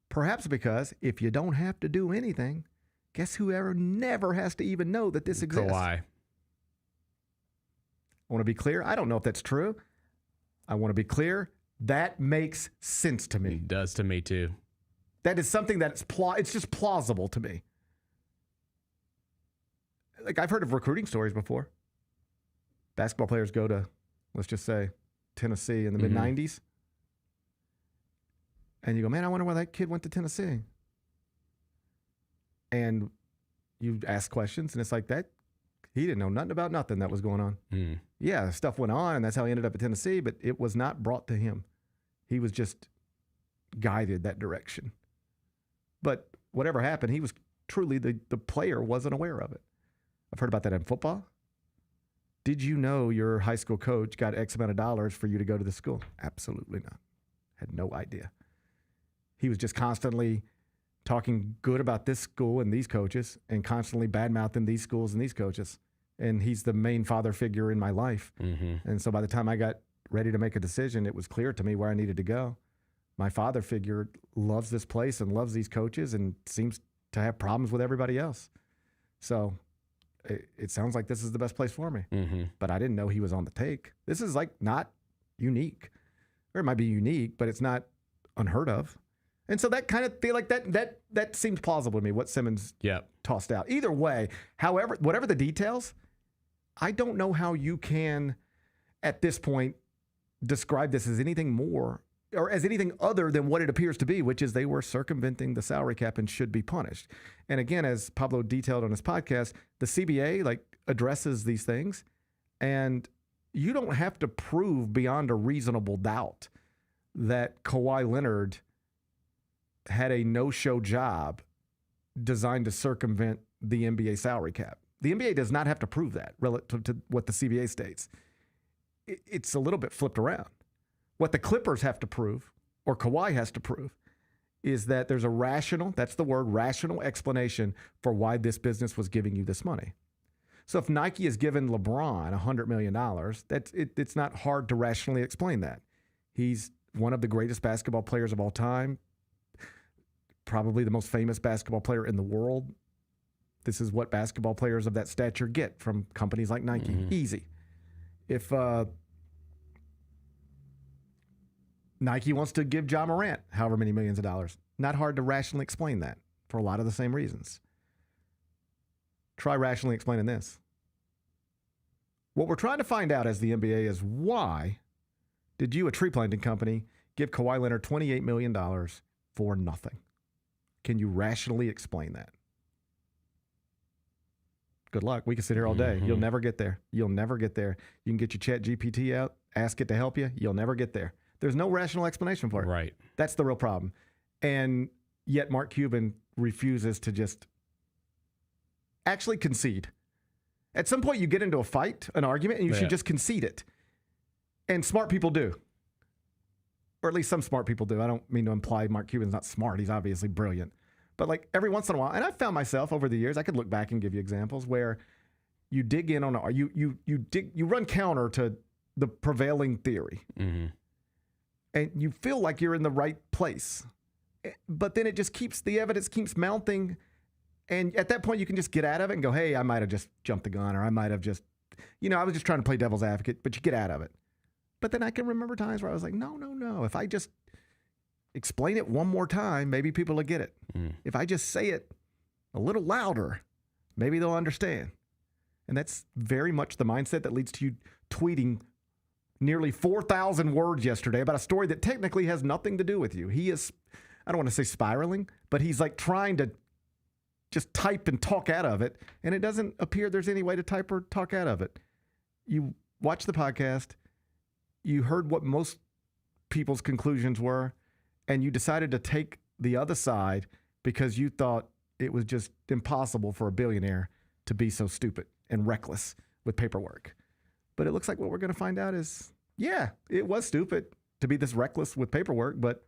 [SPEAKER 6] Perhaps because if you don't have to do anything, guess whoever never has to even know that this exists?
[SPEAKER 7] Kawhi.
[SPEAKER 6] I want to be clear. I don't know if that's true. I want to be clear. That makes sense to me.
[SPEAKER 7] It does to me too.
[SPEAKER 6] That is something that's it's just plausible to me. Like, I've heard of recruiting stories before. Basketball players go to, let's just say, Tennessee in the mid-'90s. And you go, man, I wonder why that kid went to Tennessee. And you ask questions, and it's like that. He didn't know nothing about nothing that was going on. Yeah, stuff went on, and that's how he ended up at Tennessee, but it was not brought to him. He was just guided that direction. But whatever happened, he was truly, the player wasn't aware of it. I've heard about that in football. Did you know your high school coach got X amount of dollars for you to go to the school? Absolutely not. Had no idea. He was just constantly talking good about this school and these coaches and constantly bad-mouthing these schools and these coaches. And he's the main father figure in my life. And so by the time I got ready to make a decision, it was clear to me where I needed to go. My father figure loves this place and loves these coaches and seems to have problems with everybody else. So it sounds like this is the best place for me. But I didn't know he was on the take. This is like not unique. Or it might be unique, but it's not unheard of. And so that kind of feel like that seems plausible to me, what Simmons tossed out. Either way, however, whatever the details, I don't know how you can, at this point, describe this as anything more or as anything other than what it appears to be, which is they were circumventing the salary cap and should be punished. And again, as Pablo detailed on his podcast, the CBA addresses these things, and you don't have to prove beyond a reasonable doubt that Kawhi Leonard had a no-show job designed to circumvent the NBA salary cap. The NBA does not have to prove that relative to what the CBA states. It's a little bit flipped around. What the Clippers have to prove, or Kawhi has to prove, is that there's a rational, that's the word, rational explanation for why this business was giving you this money. So if Nike has given LeBron $100 million, it's not hard to rationally explain that. He's one of the greatest basketball players of all time, probably the most famous basketball player in the world. This is what basketball players of that stature get from companies like Nike. Easy. If Nike wants to give Ja Morant however many millions of dollars, not hard to rationally explain that for a lot of the same reasons. Try rationally explaining this. What we're trying to find out as the NBA is, why did you, a tree planting company, give Kawhi Leonard $28 million for nothing? Can you rationally explain that? Good luck. We can sit here all day. You'll never get there. You'll never get there. You can get your Chat GPT out, ask it to help you. You'll never get there. There's no rational explanation for it.
[SPEAKER 7] Right.
[SPEAKER 6] That's the real problem. And yet Mark Cuban refuses to just actually concede. At some point you get into a fight, an argument, and you should just concede it. And smart people do. Or at least some smart people do. I don't mean to imply Mark Cuban's not smart. He's obviously brilliant. But every once in a while, and I've found myself over the years, I could look back and give you examples where you dig in on you run counter to the prevailing theory. And you feel like you're in the right place. But then the evidence keeps mounting. And at that point, you can just get out of it and go, hey, I might have just jumped the gun, or I might have just, I was just trying to play devil's advocate, but you get out of it. But then I can remember times where I was like, no. If I just explain it one more time, maybe people will get it. If I just say it a little louder, maybe they'll understand. And that's very much the mindset that leads to you tweeting nearly 4,000 words yesterday about a story that technically has nothing to do with you. He is, I don't want to say spiraling, but he's trying to just type and talk out of it, and it doesn't appear there's any way to type or talk out of it. You watch the podcast, you heard what most people's conclusions were, and you decided to take the other side because you thought it was just impossible for a billionaire to be so stupid and reckless with paperwork. But it looks like what we're going to find out is, yeah, it was stupid to be this reckless with paperwork, but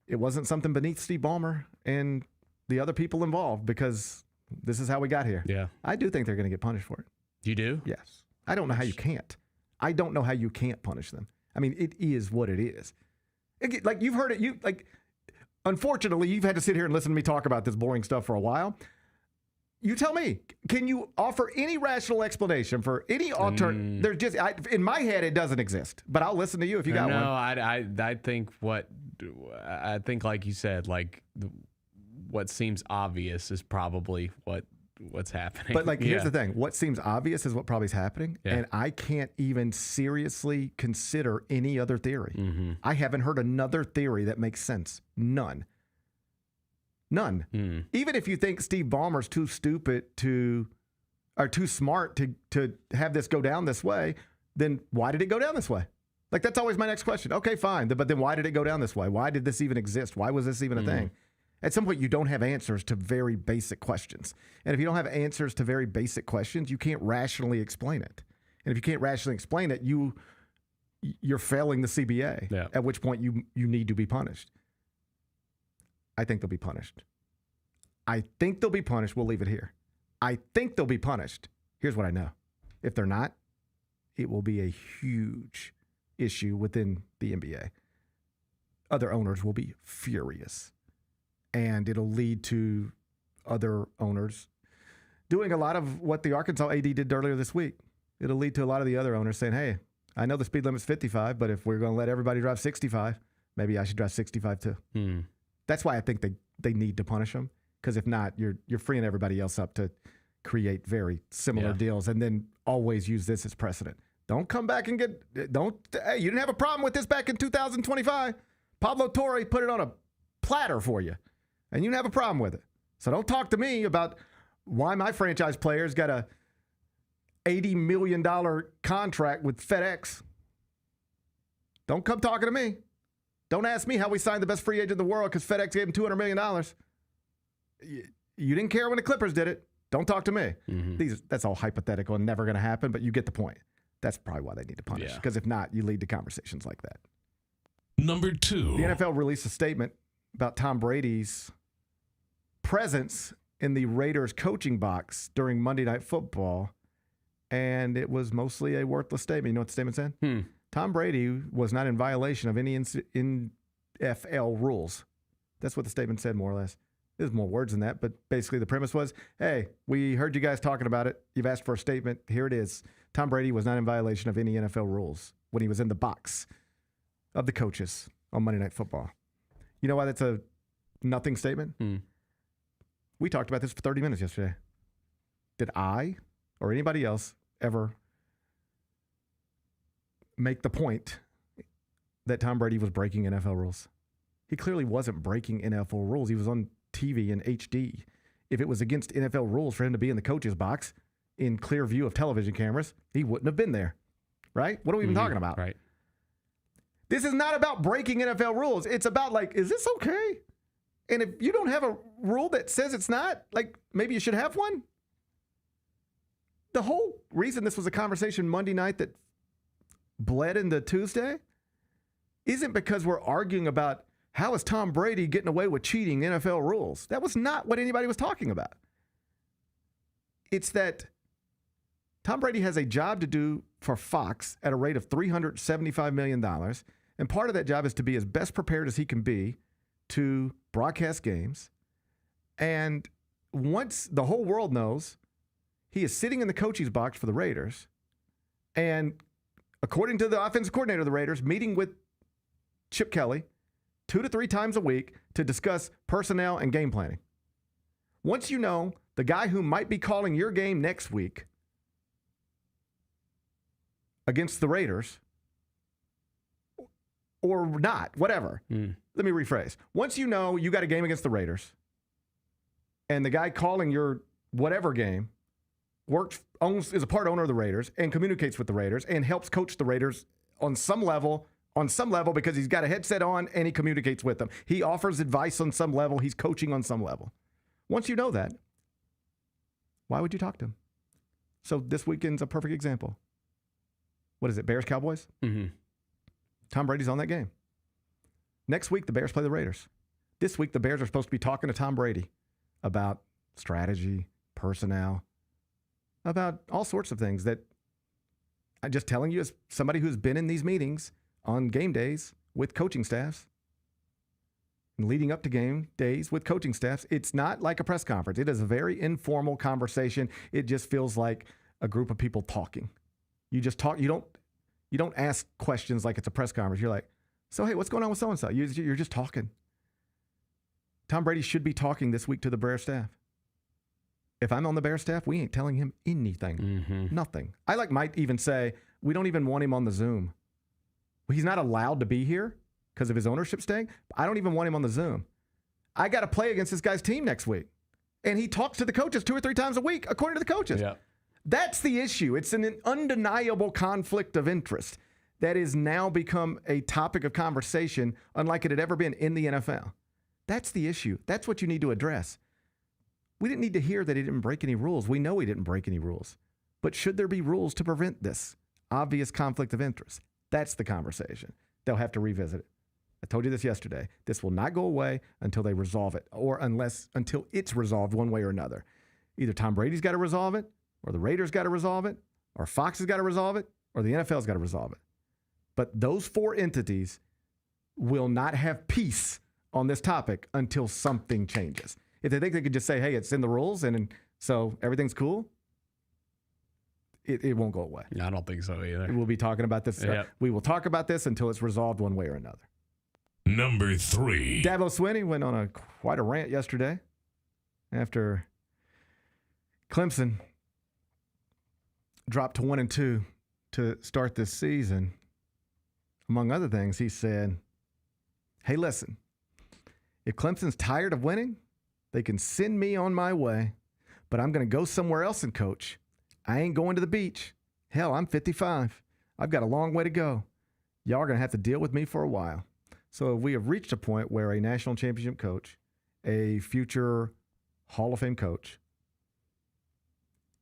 [SPEAKER 6] it wasn't something beneath Steve Ballmer and the other people involved, because this is how we got here.
[SPEAKER 7] Yeah.
[SPEAKER 6] I do think they're going to get punished for it.
[SPEAKER 7] You do?
[SPEAKER 6] Yes. I don't know how you can't. I don't know how you can't punish them. I mean, it is what it is. Like, you've heard it. Unfortunately, you've had to sit here and listen to me talk about this boring stuff for a while. You tell me, can you offer any rational explanation for any alternative? There's just, in my head, it doesn't exist. But I'll listen to you if you got one.
[SPEAKER 7] No, I think like you said, like what seems obvious is probably what's happening.
[SPEAKER 6] But here's the thing: what seems obvious is what probably is happening, and I can't even seriously consider any other theory.
[SPEAKER 7] Mm-hmm.
[SPEAKER 6] I haven't heard another theory that makes sense. None. Even if you think Steve Ballmer's too stupid or too smart to have this go down this way, then why did it go down this way? Like, that's always my next question. Okay, fine, but then why did it go down this way? Why did this even exist? Why was this even a thing? At some point, you don't have answers to very basic questions. And if you don't have answers to very basic questions, you can't rationally explain it. And if you can't rationally explain it, you're failing the CBA, at which point you need to be punished. I think they'll be punished. We'll leave it here. I think they'll be punished. Here's what I know. If they're not, it will be a huge issue within the NBA. Other owners will be furious. And it'll lead to other owners doing a lot of what the Arkansas AD did earlier this week. It'll lead to a lot of the other owners saying, hey, I know the speed limit's 55, but if we're going to let everybody drive 65, maybe I should drive 65 too. That's why I think they need to punish them, because if not, you're freeing everybody else up to create very similar deals and then always use this as precedent. Don't come back and hey, you didn't have a problem with this back in 2025. Pablo Torre put it on a platter for you, and you didn't have a problem with it. So don't talk to me about why my franchise players got a $80 million contract with FedEx. Don't come talking to me. Don't ask me how we signed the best free agent in the world because FedEx gave him $200 million. You didn't care when the Clippers did it. Don't talk to me. That's all hypothetical and never going to happen, but you get the point. That's probably why they need to punish, because if not, you lead to conversations like that.
[SPEAKER 5] Number 2.
[SPEAKER 6] The NFL released a statement about Tom Brady's presence in the Raiders coaching box during Monday Night Football, and it was mostly a worthless statement. You know what the statement said? Tom Brady was not in violation of any NFL rules. That's what the statement said, more or less. There's more words than that, but basically the premise was, hey, we heard you guys talking about it. You've asked for a statement. Here it is. Tom Brady was not in violation of any NFL rules when he was in the box of the coaches on Monday Night Football. You know why that's a nothing statement? We talked about this for 30 minutes yesterday. Did I or anybody else ever make the point that Tom Brady was breaking NFL rules? He clearly wasn't breaking NFL rules. He was on TV in HD. If it was against NFL rules for him to be in the coach's box in clear view of television cameras, he wouldn't have been there, right? What are we even talking about?
[SPEAKER 7] Right.
[SPEAKER 6] This is not about breaking NFL rules. It's about, like, is this okay? And if you don't have a rule that says it's not, like, maybe you should have one. The whole reason this was a conversation Monday night that bled into Tuesday isn't because we're arguing about how is Tom Brady getting away with cheating NFL rules. That was not what anybody was talking about. It's that Tom Brady has a job to do for Fox at a rate of $375 million, and part of that job is to be as best prepared as he can be to broadcast games. And once the whole world knows he is sitting in the coach's box for the Raiders, and according to the offensive coordinator of the Raiders, meeting with Chip Kelly 2 to 3 times a week to discuss personnel and game planning. Once you know the guy who might be calling your game next week against the Raiders, or not, whatever. Let me rephrase. Once you know you got a game against the Raiders, and the guy calling your whatever game is a part owner of the Raiders and communicates with the Raiders and helps coach the Raiders on some level because he's got a headset on and he communicates with them. He offers advice on some level. He's coaching on some level. Once you know that, Why would you talk to him? So this weekend's a perfect example. What is it, Bears-Cowboys?
[SPEAKER 7] Mm-hmm.
[SPEAKER 6] Tom Brady's on that game. Next week, the Bears play the Raiders. This week, the Bears are supposed to be talking to Tom Brady about strategy, personnel, about all sorts of things that I'm just telling you as somebody who's been in these meetings on game days with coaching staffs and leading up to game days with coaching staffs. It's not like a press conference. It is a very informal conversation. It just feels like a group of people talking. You just talk. You don't ask questions like it's a press conference. You're like, so, hey, what's going on with so-and-so? You're just talking. Tom Brady should be talking this week to the Bears staff. If I'm on the Bears staff, we ain't telling him anything.
[SPEAKER 7] Mm-hmm.
[SPEAKER 6] Nothing. I might even say, we don't even want him on the Zoom. He's not allowed to be here because of his ownership staying. I don't even want him on the Zoom. I got to play against this guy's team next week. And he talks to the coaches 2 or 3 times a week, according to the coaches.
[SPEAKER 7] Yeah.
[SPEAKER 6] That's the issue. It's an undeniable conflict of interest that has now become a topic of conversation unlike it had ever been in the NFL. That's the issue. That's what you need to address. We didn't need to hear that he didn't break any rules. We know he didn't break any rules. But should there be rules to prevent this obvious conflict of interest? That's the conversation. They'll have to revisit it. I told you this yesterday. This will not go away until they resolve it, or until it's resolved one way or another. Either Tom Brady's got to resolve it, or the Raiders got to resolve it, or Fox has got to resolve it, or the NFL's got to resolve it. But those 4 entities will not have peace on this topic until something changes. If they think they could just say, hey, it's in the rules, and so everything's cool, it won't go away.
[SPEAKER 7] I don't think so either.
[SPEAKER 6] We'll be talking about this.
[SPEAKER 7] Yep.
[SPEAKER 6] We will talk about this until it's resolved one way or another.
[SPEAKER 5] Number 3.
[SPEAKER 6] Dabo Swinney went on quite a rant yesterday after Clemson dropped to 1-2 to start this season. Among other things, he said, hey, listen, if Clemson's tired of winning, they can send me on my way, but I'm going to go somewhere else and coach. I ain't going to the beach. Hell, I'm 55. I've got a long way to go. Y'all are going to have to deal with me for a while. So we have reached a point where a national championship coach, a future Hall of Fame coach,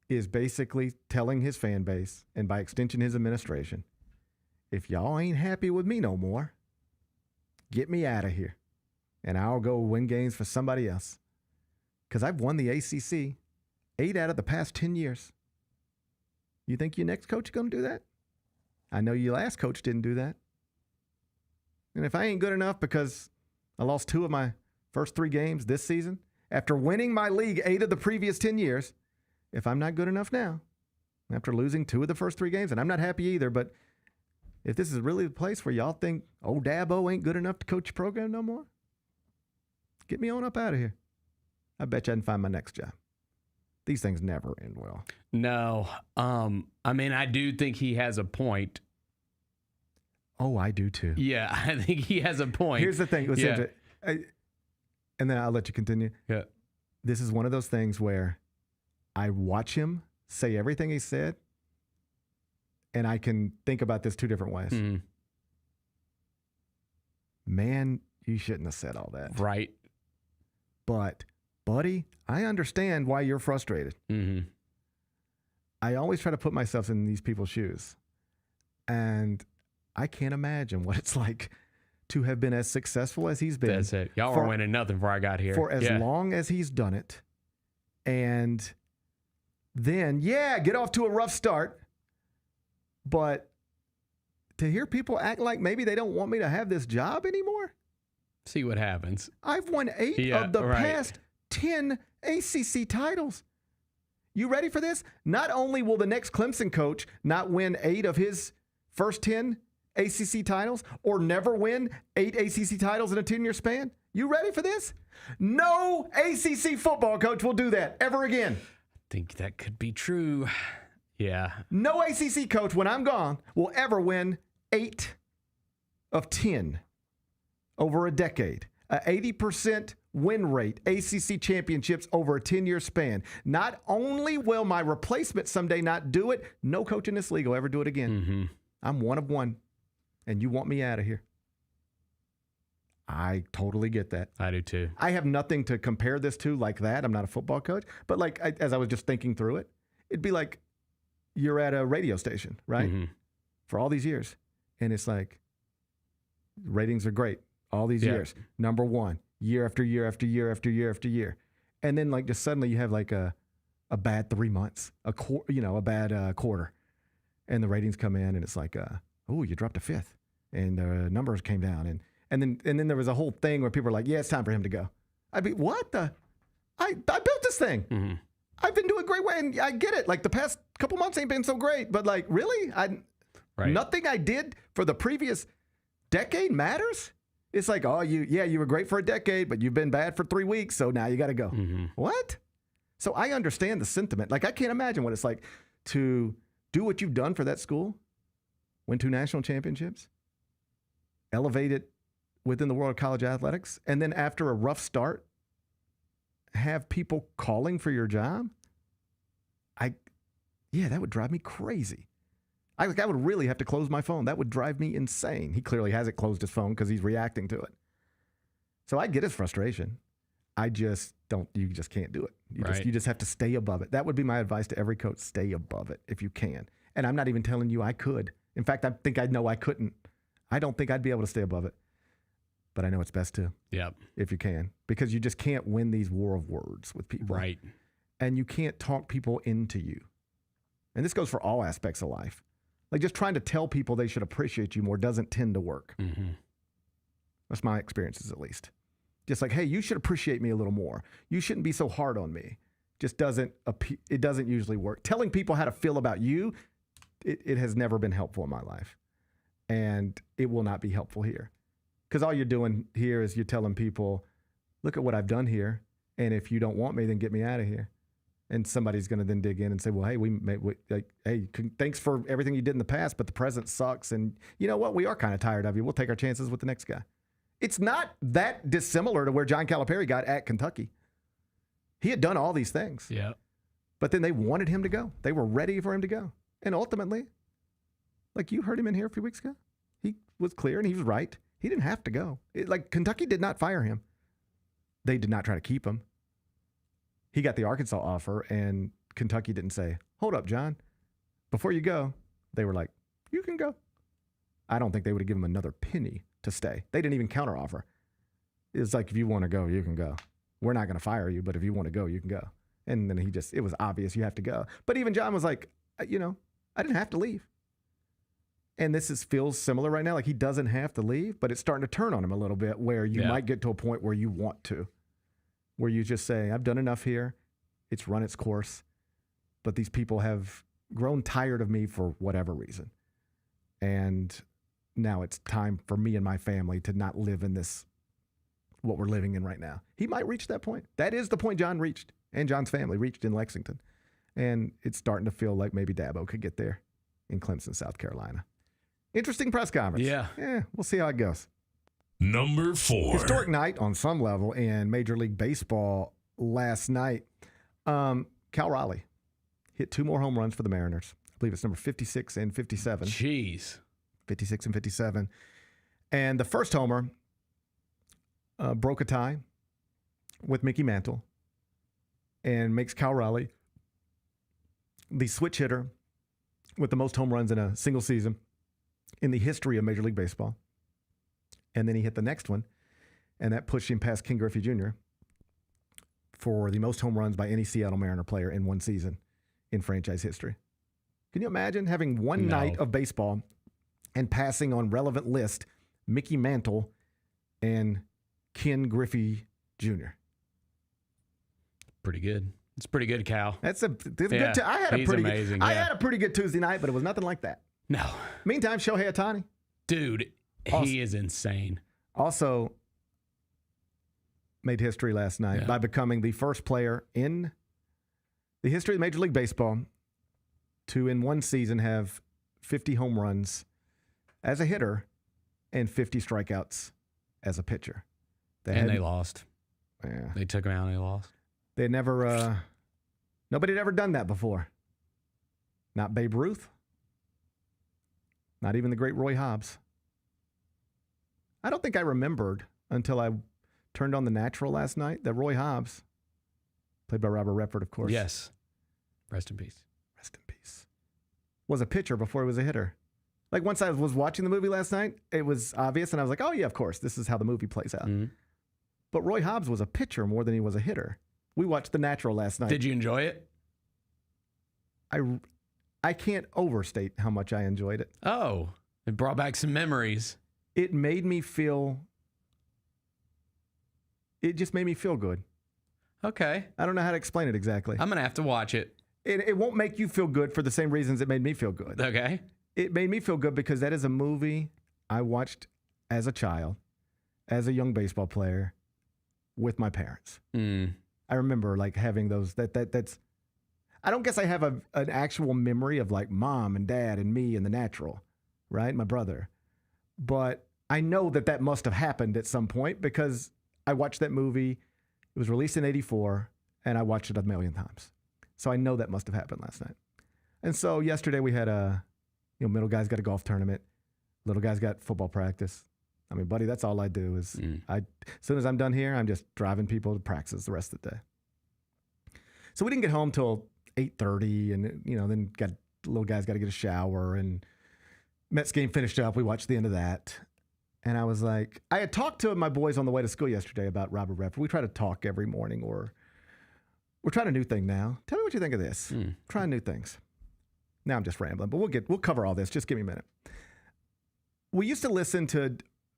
[SPEAKER 6] is basically telling his fan base, and by extension his administration, if y'all ain't happy with me no more, get me out of here, and I'll go win games for somebody else. Because I've won the ACC 8 out of the past 10 years. You think your next coach is going to do that? I know your last coach didn't do that. And if I ain't good enough because I lost 2 of my first 3 games this season, after winning my league 8 of the previous 10 years, if I'm not good enough now, after losing 2 of the first 3 games, and I'm not happy either, but if this is really the place where y'all think, oh, Dabo ain't good enough to coach your program no more, get me on up out of here. I bet you I can find my next job. These things never end well.
[SPEAKER 7] No. I mean, I do think he has a point.
[SPEAKER 6] Oh, I do too.
[SPEAKER 7] Yeah, I think he has a point.
[SPEAKER 6] Here's the thing.
[SPEAKER 7] Yeah.
[SPEAKER 6] And then I'll let you continue.
[SPEAKER 7] Yeah.
[SPEAKER 6] This is one of those things where I watch him say everything he said, and I can think about this 2 different ways.
[SPEAKER 7] Mm-hmm.
[SPEAKER 6] Man, you shouldn't have said all that.
[SPEAKER 7] Right.
[SPEAKER 6] But, buddy, I understand why you're frustrated.
[SPEAKER 7] Mm-hmm.
[SPEAKER 6] I always try to put myself in these people's shoes. And I can't imagine what it's like to have been as successful as he's been.
[SPEAKER 7] That's it. Y'all were winning nothing before I got here.
[SPEAKER 6] For as long as he's done it. And then, get off to a rough start. But to hear people act like maybe they don't want me to have this job anymore.
[SPEAKER 7] See what happens.
[SPEAKER 6] I've won 8 of the past 10 ACC titles. You ready for this? Not only will the next Clemson coach not win 8 of his first 10 ACC titles or never win 8 ACC titles in a 10-year span. You ready for this? No ACC football coach will do that ever again.
[SPEAKER 7] I think that could be true. Yeah.
[SPEAKER 6] No ACC coach, when I'm gone, will ever win 8 of 10 over a decade. A 80% win rate, ACC championships over a 10-year span. Not only will my replacement someday not do it, no coach in this league will ever do it again.
[SPEAKER 7] Mm-hmm.
[SPEAKER 6] I'm one of one, and you want me out of here. I totally get that.
[SPEAKER 7] I do too.
[SPEAKER 6] I have nothing to compare this to like that. I'm not a football coach. But like as I was just thinking through it, it'd be like you're at a radio station, right?
[SPEAKER 7] Mm-hmm.
[SPEAKER 6] For all these years. And it's like, ratings are great all these years. Number one, year after year after year after year after year. And then like just suddenly you have like a bad 3 months, a bad quarter. And the ratings come in and it's like, oh, you dropped a fifth. And the numbers came down. And then there was a whole thing where people were like, yeah, it's time for him to go. I'd be, what the? I built this thing.
[SPEAKER 7] Mm-hmm.
[SPEAKER 6] I've been doing great way, and I get it. Like the past couple months ain't been so great, but like really, nothing I did for the previous decade matters. It's like, oh, you were great for a decade, but you've been bad for 3 weeks, so now you got to go.
[SPEAKER 7] Mm-hmm.
[SPEAKER 6] What? So I understand the sentiment. Like I can't imagine what it's like to do what you've done for that school, win 2 national championships, elevate it within the world of college athletics, and then after a rough start, have people calling for your job. That would drive me crazy. I would really have to close my phone. That would drive me insane. He clearly hasn't closed his phone because he's reacting to it. So I get his frustration. You just can't do it. You just have to stay above it. That would be my advice to every coach. Stay above it if you can. And I'm not even telling you I could. In fact, I think I know I couldn't. I don't think I'd be able to stay above it. But I know it's best to.
[SPEAKER 7] Yep.
[SPEAKER 6] If you can. Because you just can't win these war of words with people.
[SPEAKER 7] Right.
[SPEAKER 6] And you can't talk people into you. And this goes for all aspects of life. Like just trying to tell people they should appreciate you more doesn't tend to work.
[SPEAKER 7] Mm-hmm.
[SPEAKER 6] That's my experiences, at least. Just like, hey, you should appreciate me a little more. You shouldn't be so hard on me. Just doesn't usually work. Telling people how to feel about you, it has never been helpful in my life. And it will not be helpful here. Because all you're doing here is you're telling people, look at what I've done here. And if you don't want me, then get me out of here. And somebody's going to then dig in and say, well, hey, thanks for everything you did in the past, but the present sucks. And you know what? We are kind of tired of you. We'll take our chances with the next guy. It's not that dissimilar to where John Calipari got at Kentucky. He had done all these things.
[SPEAKER 7] Yeah.
[SPEAKER 6] But then they wanted him to go. They were ready for him to go. And ultimately, like you heard him in here a few weeks ago, he was clear and he was right. He didn't have to go. Kentucky did not fire him. They did not try to keep him. He got the Arkansas offer, and Kentucky didn't say, hold up, John. Before you go, they were like, you can go. I don't think they would have given him another penny to stay. They didn't even counteroffer. It's like, if you want to go, you can go. We're not going to fire you, but if you want to go, you can go. And then it was obvious you have to go. But even John was like, I didn't have to leave. And feels similar right now. Like he doesn't have to leave, but it's starting to turn on him a little bit where you might get to a point where you want to. Where you just say, I've done enough here. It's run its course. But these people have grown tired of me for whatever reason. And now it's time for me and my family to not live in what we're living in right now. He might reach that point. That is the point John reached and John's family reached in Lexington. And it's starting to feel like maybe Dabo could get there in Clemson, South Carolina. Interesting press conference.
[SPEAKER 7] Yeah.
[SPEAKER 6] We'll see how it goes.
[SPEAKER 5] Number 4.
[SPEAKER 6] Historic night on some level in Major League Baseball last night. Cal Raleigh hit 2 more home runs for the Mariners. I believe it's number 56 and 57.
[SPEAKER 7] Jeez.
[SPEAKER 6] 56 and 57. And the first homer broke a tie with Mickey Mantle and makes Cal Raleigh the switch hitter with the most home runs in a single season in the history of Major League Baseball. And then he hit the next one, and that pushed him past Ken Griffey Jr. for the most home runs by any Seattle Mariner player in one season in franchise history. Can you imagine having one night of baseball and passing on relevant list Mickey Mantle and Ken Griffey Jr.?
[SPEAKER 7] Pretty good. It's pretty good, Cal.
[SPEAKER 6] That's a good. I had a pretty good Tuesday night, but it was nothing like that.
[SPEAKER 7] No.
[SPEAKER 6] Meantime, Shohei Ohtani,
[SPEAKER 7] dude, he is insane.
[SPEAKER 6] Also made history last night by becoming the first player in the history of Major League Baseball to, in one season, have 50 home runs as a hitter and 50 strikeouts as a pitcher.
[SPEAKER 7] They lost.
[SPEAKER 6] Yeah.
[SPEAKER 7] They took him out and they lost.
[SPEAKER 6] They never, nobody had ever done that before. Not Babe Ruth. Not even the great Roy Hobbs. I don't think I remembered until I turned on The Natural last night. That Roy Hobbs, played by Robert Redford, of course.
[SPEAKER 7] Yes. Rest in peace.
[SPEAKER 6] Rest in peace. Was a pitcher before he was a hitter. Like once I was watching the movie last night, it was obvious, and I was like, oh yeah, of course, this is how the movie plays out.
[SPEAKER 7] Mm-hmm.
[SPEAKER 6] But Roy Hobbs was a pitcher more than he was a hitter. We watched The Natural last night.
[SPEAKER 7] Did you enjoy it?
[SPEAKER 6] I can't overstate how much I enjoyed it.
[SPEAKER 7] Oh, it brought back some memories.
[SPEAKER 6] It just made me feel good.
[SPEAKER 7] Okay.
[SPEAKER 6] I don't know how to explain it exactly.
[SPEAKER 7] I'm going to have to watch it.
[SPEAKER 6] It won't make you feel good for the same reasons it made me feel good.
[SPEAKER 7] Okay.
[SPEAKER 6] It made me feel good because that is a movie I watched as a child, as a young baseball player, with my parents. I remember like having those. That's. I don't guess I have an actual memory of like mom and dad and me and The Natural, right? My brother, but I know that must have happened at some point because I watched that movie. It was released in '84, and I watched it a million times. So I know that must have happened last night. And so yesterday we had middle guy's got a golf tournament, little guy's got football practice. I mean, buddy, that's all I do is as soon as I'm done here, I'm just driving people to practice the rest of the day. So we didn't get home till 8:30, and then little guy's got to get a shower, and Mets game finished up. We watched the end of that. And I was like, I had talked to my boys on the way to school yesterday about Robert Redford. We try to talk every morning, or we're trying a new thing now. Tell me what you think of this. Trying new things. Now I'm just rambling, but we'll cover all this. Just give me a minute. We used to listen to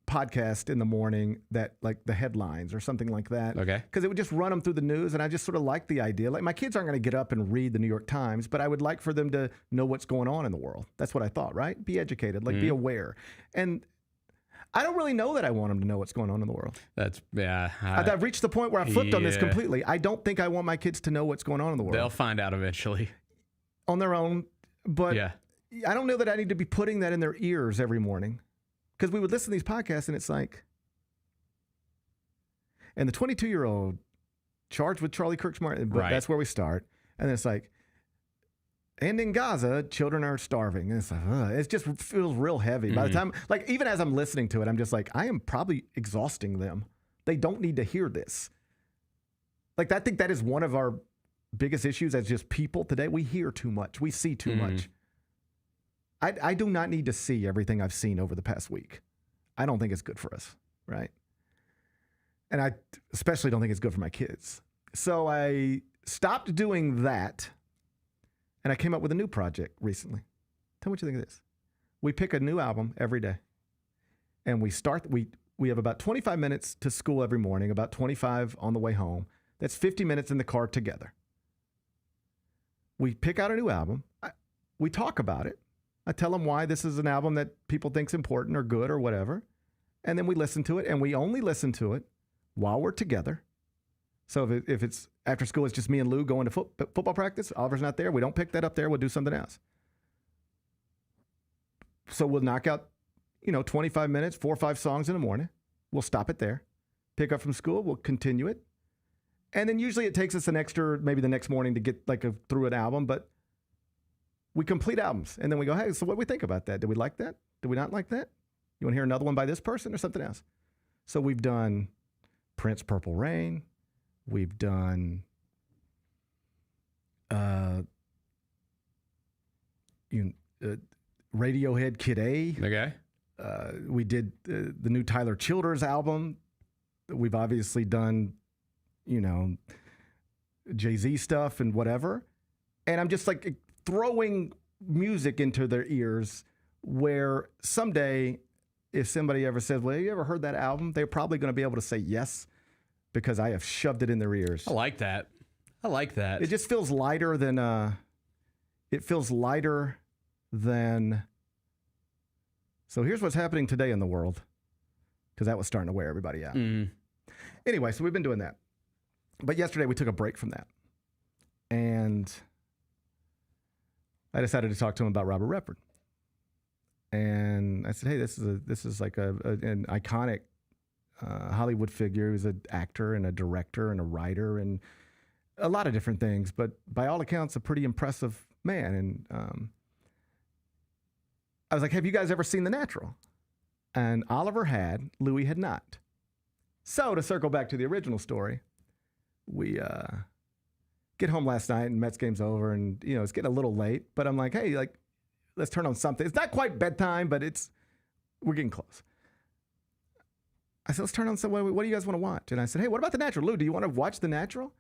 [SPEAKER 6] podcasts in the morning that like the headlines or something like that.
[SPEAKER 7] Okay.
[SPEAKER 6] Because it would just run them through the news, and I just sort of liked the idea. Like my kids aren't going to get up and read the New York Times, but I would like for them to know what's going on in the world. That's what I thought, right? Be educated, like be aware. And I don't really know that I want them to know what's going on in the world. I've reached the point where I flipped on this completely. I don't think I want my kids to know what's going on in the world.
[SPEAKER 7] They'll find out eventually.
[SPEAKER 6] On their own. But I don't know that I need to be putting that in their ears every morning. Because we would listen to these podcasts, and it's like, and the 22-year-old charged with Charlie Kirk's murder, but that's where we start. And then it's like, and in Gaza, children are starving. And it's like, it just feels real heavy. By the time, like, even as I'm listening to it, I'm just like, I am probably exhausting them. They don't need to hear this. Like, I think that is one of our biggest issues as just people today. We hear too much. We see too much. I do not need to see everything I've seen over the past week. I don't think it's good for us, right? And I especially don't think it's good for my kids. So I stopped doing that, and I came up with a new project recently. Tell me what you think of this. We pick a new album every day, and we have about 25 minutes to school every morning, about 25 on the way home. That's 50 minutes in the car together. We pick out a new album. We talk about it. I tell them why this is an album that people think's important or good or whatever. And then we listen to it, and we only listen to it while we're together. So if it's after school, it's just me and Lou going to football practice. Oliver's not there. We don't pick that up there. We'll do something else. So we'll knock out, 25 minutes, 4 or 5 songs in the morning. We'll stop it there. Pick up from school. We'll continue it. And then usually it takes us maybe the next morning to get through an album, but we complete albums. And then we go, hey, so what do we think about that? Did we like that? Did we not like that? You want to hear another one by this person or something else? So we've done Prince, Purple Rain. We've done Radiohead, Kid A.
[SPEAKER 7] Okay.
[SPEAKER 6] We did the new Tyler Childers album. We've obviously done, Jay-Z stuff and whatever. And I'm just like throwing music into their ears where someday if somebody ever says, well, have you ever heard that album? They're probably going to be able to say yes because I have shoved it in their ears.
[SPEAKER 7] I like that.
[SPEAKER 6] It just feels lighter than, so here's what's happening today in the world, because that was starting to wear everybody out. Anyway, so we've been doing that. But yesterday we took a break from that. And I decided to talk to him about Robert Redford. And I said, hey, this is like an iconic Hollywood figure. He was an actor and a director and a writer and a lot of different things, but by all accounts, a pretty impressive man. And I was like, have you guys ever seen The Natural? And Oliver had, Louis had not. So to circle back to the original story, we get home last night and Mets game's over, and it's getting a little late. But I'm like, hey, let's turn on something. It's not quite bedtime, but we're getting close. I said, let's turn on something. What do you guys want to watch? And I said, hey, what about The Natural? Lou, do you want to watch The Natural?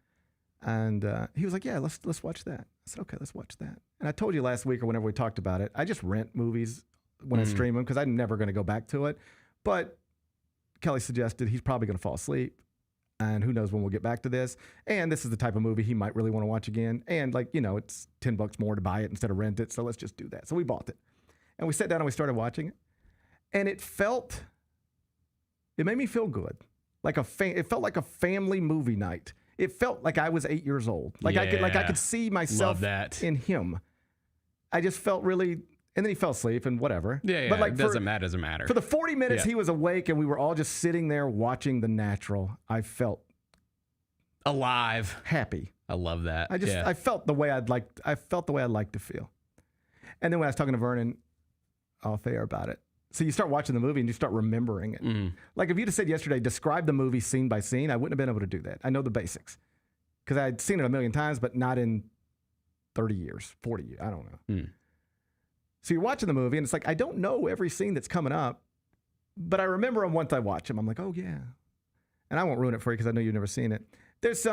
[SPEAKER 6] And he was like, yeah, let's watch that. I said, okay, let's watch that. And I told you last week or whenever we talked about it, I just rent movies when I stream them because I'm never going to go back to it. But Kelly suggested he's probably going to fall asleep. And who knows when we'll get back to this. And this is the type of movie he might really want to watch again. And it's $10 more to buy it instead of rent it. So let's just do that. So we bought it. And we sat down and we started watching it. And it made me feel good. It felt like a family movie night. It felt like I was 8 years old. I could see myself in him. I just felt really, and then he fell asleep and whatever.
[SPEAKER 7] Yeah,
[SPEAKER 6] but
[SPEAKER 7] it doesn't matter.
[SPEAKER 6] For the 40 minutes he was awake and we were all just sitting there watching The Natural, I felt
[SPEAKER 7] alive,
[SPEAKER 6] happy.
[SPEAKER 7] I love that.
[SPEAKER 6] I felt the way I'd like to feel. And then when I was talking to Vernon off air about it, so you start watching the movie and you start remembering it. Like if you'd have said yesterday, describe the movie scene by scene, I wouldn't have been able to do that. I know the basics because I'd seen it a million times, but not in 30 years, 40 years. I don't know. So you're watching the movie and it's like, I don't know every scene that's coming up, but I remember them once I watch them. I'm like, oh yeah. And I won't ruin it for you because I know you've never seen it. There's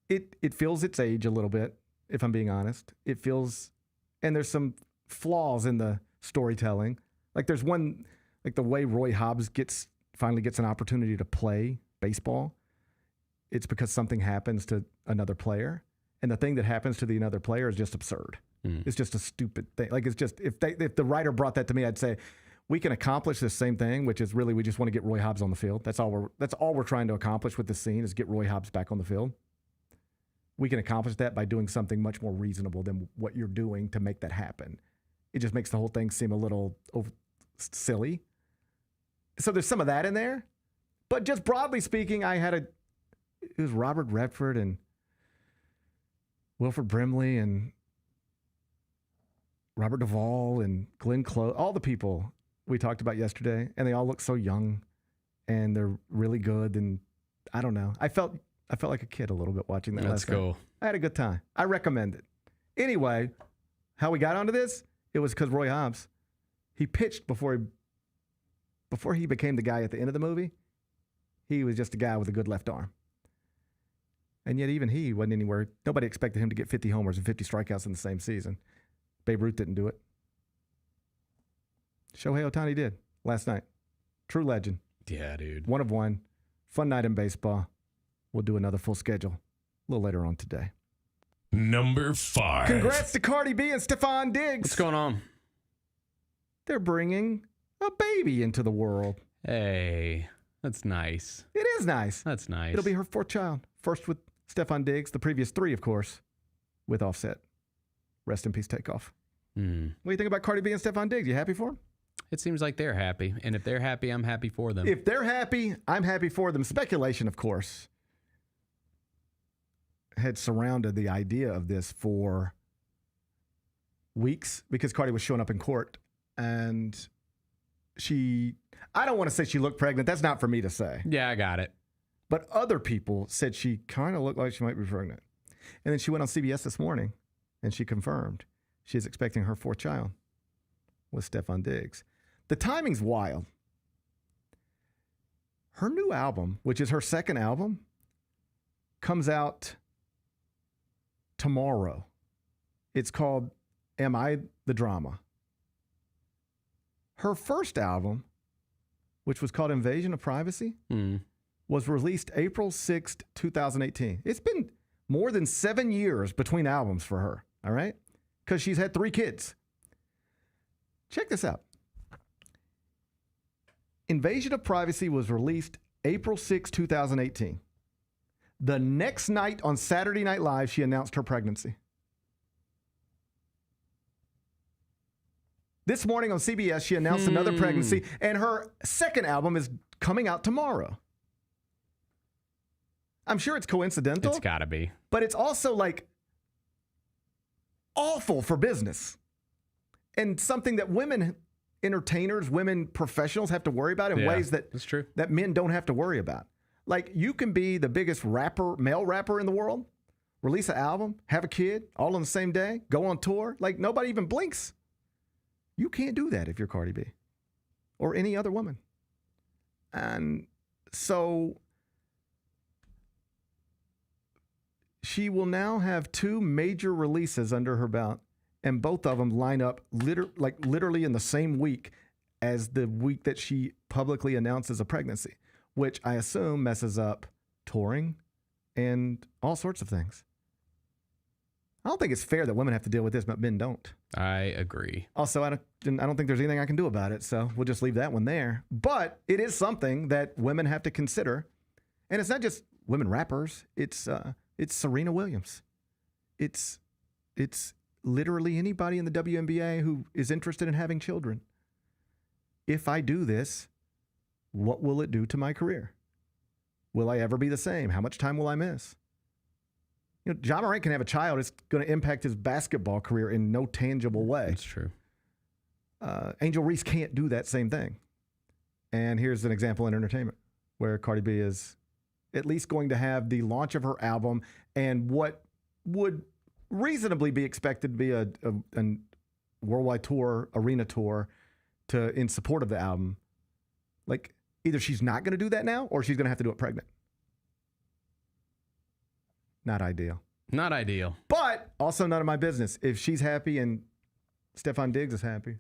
[SPEAKER 6] it feels its age a little bit, if I'm being honest. And there's some flaws in the storytelling. Like there's one, like the way Roy Hobbs finally gets an opportunity to play baseball. It's because something happens to another player. And the thing that happens to the another player is just absurd. It's just a stupid thing. Like it's just, if the writer brought that to me, I'd say, we can accomplish the same thing, which is really, we just want to get Roy Hobbs on the field. That's all we're trying to accomplish with this scene is get Roy Hobbs back on the field. We can accomplish that by doing something much more reasonable than what you're doing to make that happen. It just makes the whole thing seem a little silly. So there's some of that in there. But just broadly speaking, it was Robert Redford and Wilford Brimley and Robert Duvall and Glenn Close, all the people we talked about yesterday, and they all look so young and they're really good. And I don't know. I felt like a kid a little bit watching that.
[SPEAKER 7] That's cool.
[SPEAKER 6] I had a good time. I recommend it. Anyway, how we got onto this? It was because Roy Hobbs, he pitched before he became the guy at the end of the movie. He was just a guy with a good left arm. And yet even he wasn't anywhere. Nobody expected him to get 50 homers and 50 strikeouts in the same season. Babe Ruth didn't do it. Shohei Ohtani did last night. True legend.
[SPEAKER 7] Yeah, dude.
[SPEAKER 6] 1 of 1. Fun night in baseball. We'll do another full schedule a little later on today.
[SPEAKER 5] Number 5.
[SPEAKER 6] Congrats to Cardi B and Stephon Diggs.
[SPEAKER 7] What's going on?
[SPEAKER 6] They're bringing a baby into the world.
[SPEAKER 7] Hey, that's nice.
[SPEAKER 6] It is nice.
[SPEAKER 7] That's nice.
[SPEAKER 6] It'll be her 4th child. First with Stephon Diggs, the previous 3, of course, with Offset. Rest in peace, Takeoff. What do you think about Cardi B and Stephon Diggs? You happy for them?
[SPEAKER 7] It seems like they're happy. And if they're happy, I'm happy for them.
[SPEAKER 6] If they're happy, I'm happy for them. Speculation, of course, had surrounded the idea of this for weeks because Cardi was showing up in court and I don't want to say she looked pregnant. That's not for me to say.
[SPEAKER 7] Yeah, I got it.
[SPEAKER 6] But other people said she kind of looked like she might be pregnant. And then she went on CBS this morning and she confirmed she's expecting her 4th child with Stephon Diggs. The timing's wild. Her new album, which is her 2nd album, comes out tomorrow. It's called Am I the Drama? Her first album, which was called Invasion of Privacy, was released April 6th, 2018. It's been more than 7 years between albums for her, all right? Because she's had 3 kids. Check this out. Invasion of Privacy was released April 6, 2018. The next night on Saturday Night Live, she announced her pregnancy. This morning on CBS, she announced another pregnancy, and her 2nd album is coming out tomorrow. I'm sure it's coincidental.
[SPEAKER 7] It's got to be.
[SPEAKER 6] But it's also like awful for business and something that women entertainers, women professionals have to worry about in ways that men don't have to worry about. Like, you can be the biggest male rapper in the world, release an album, have a kid, all on the same day, go on tour. Like, nobody even blinks. You can't do that if you're Cardi B or any other woman. And so she will now have 2 major releases under her belt, and both of them line up literally in the same week as the week that she publicly announces a pregnancy, which I assume messes up touring and all sorts of things. I don't think it's fair that women have to deal with this, but men don't.
[SPEAKER 7] I agree.
[SPEAKER 6] Also, I don't think there's anything I can do about it, so we'll just leave that one there. But it is something that women have to consider, and it's not just women rappers. It's Serena Williams. It's literally anybody in the WNBA who is interested in having children. If I do this, what will it do to my career? Will I ever be the same? How much time will I miss? You know, Ja Morant can have a child. It's going to impact his basketball career in no tangible way.
[SPEAKER 7] That's true.
[SPEAKER 6] Angel Reese can't do that same thing. And here's an example in entertainment where Cardi B is at least going to have the launch of her album and what would reasonably be expected to be a worldwide tour, arena tour in support of the album. Like, either she's not going to do that now or she's going to have to do it pregnant. Not ideal.
[SPEAKER 7] Not ideal.
[SPEAKER 6] But also none of my business. If she's happy and Stephon Diggs is happy,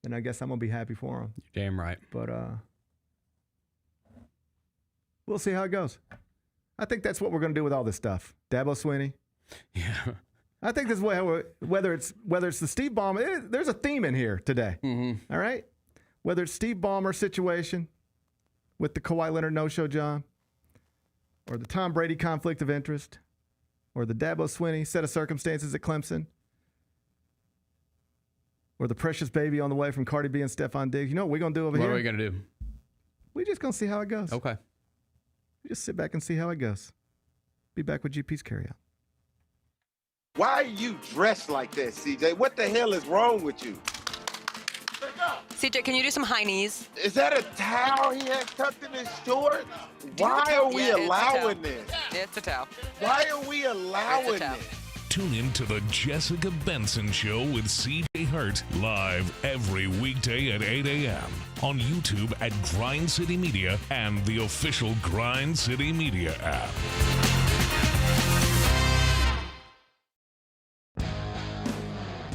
[SPEAKER 6] then I guess I'm going to be happy for him.
[SPEAKER 7] You're damn right.
[SPEAKER 6] But we'll see how it goes. I think that's what we're going to do with all this stuff. Dabo Swinney.
[SPEAKER 7] Yeah.
[SPEAKER 6] I think this is whether it's the Steve Ballmer. There's a theme in here today.
[SPEAKER 7] Mm-hmm.
[SPEAKER 6] All right? Whether it's Steve Ballmer situation with the Kawhi Leonard no-show, John, or the Tom Brady conflict of interest, or the Dabo Swinney set of circumstances at Clemson, or the precious baby on the way from Cardi B and Stephon Diggs. You know what we're going to do over here?
[SPEAKER 7] What are we going to do?
[SPEAKER 6] We're just going to see how it goes.
[SPEAKER 7] Okay.
[SPEAKER 6] We just sit back and see how it goes. Be back with GP's Carryout.
[SPEAKER 15] Why are you dressed like that, CJ? What the hell is wrong with you?
[SPEAKER 10] CJ, can you do some high knees?
[SPEAKER 15] Is that a towel he has tucked in his shorts? Why are we allowing this?
[SPEAKER 10] It's a towel.
[SPEAKER 15] Why are we allowing this?
[SPEAKER 5] Tune in to the Jessica Benson Show with CJ Hurt live every weekday at 8 a.m. on YouTube at Grind City Media and the official Grind City Media app.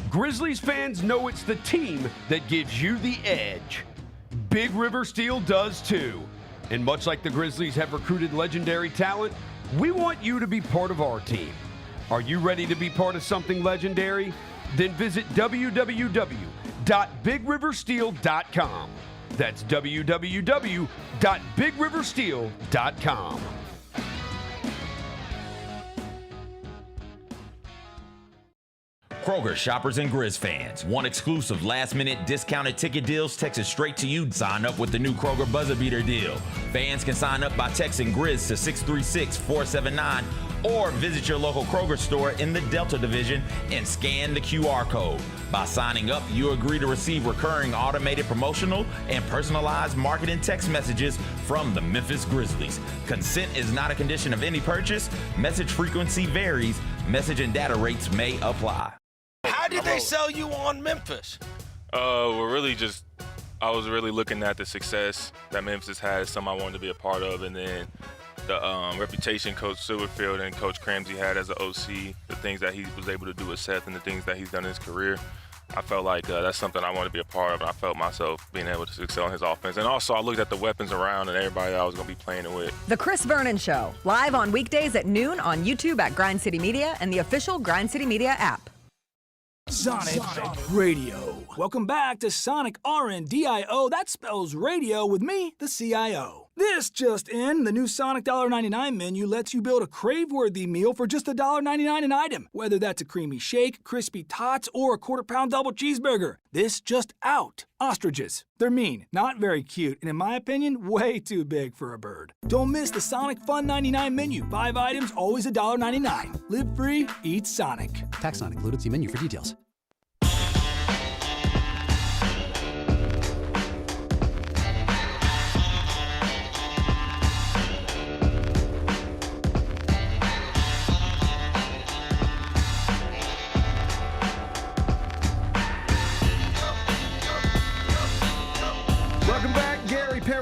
[SPEAKER 16] Grizzlies fans know it's the team that gives you the edge. Big River Steel does too. And much like the Grizzlies have recruited legendary talent, we want you to be part of our team. Are you ready to be part of something legendary? Then visit www.bigriversteel.com. That's www.bigriversteel.com.
[SPEAKER 11] Kroger shoppers and Grizz fans. Want exclusive last-minute discounted ticket deals texted straight to you? Sign up with the new Kroger Buzzer Beater deal. Fans can sign up by texting Grizz to 636-479 or visit your local Kroger store in the Delta Division and scan the QR code. By signing up, you agree to receive recurring automated promotional and personalized marketing text messages from the Memphis Grizzlies. Consent is not a condition of any purchase. Message frequency varies. Message and data rates may apply.
[SPEAKER 8] How did they sell you on Memphis?
[SPEAKER 9] Well, really I was really looking at the success that Memphis had, something I wanted to be a part of, and then the reputation Coach Silverfield and Coach Cramsey had as an OC, the things that he was able to do with Seth and the things that he's done in his career. I felt like that's something I wanted to be a part of, and I felt myself being able to excel in his offense. And also, I looked at the weapons around and everybody that I was going to be playing it with.
[SPEAKER 10] The Chris Vernon Show, live on weekdays at noon on YouTube at Grind City Media and the official Grind City Media app.
[SPEAKER 3] Sonic Radio. Welcome back to Sonic RNDIO. That spells radio with me, the CIO. This just in, the new Sonic $1.99 menu lets you build a crave-worthy meal for just $1.99 an item. Whether that's a creamy shake, crispy tots, or a quarter-pound double cheeseburger. This just out. Ostriches. They're mean, not very cute, and in my opinion, way too big for a bird. Don't miss the Sonic Fun 99 menu. 5 items, always $1.99. Live free, eat Sonic.
[SPEAKER 4] Tax not included. See menu for details.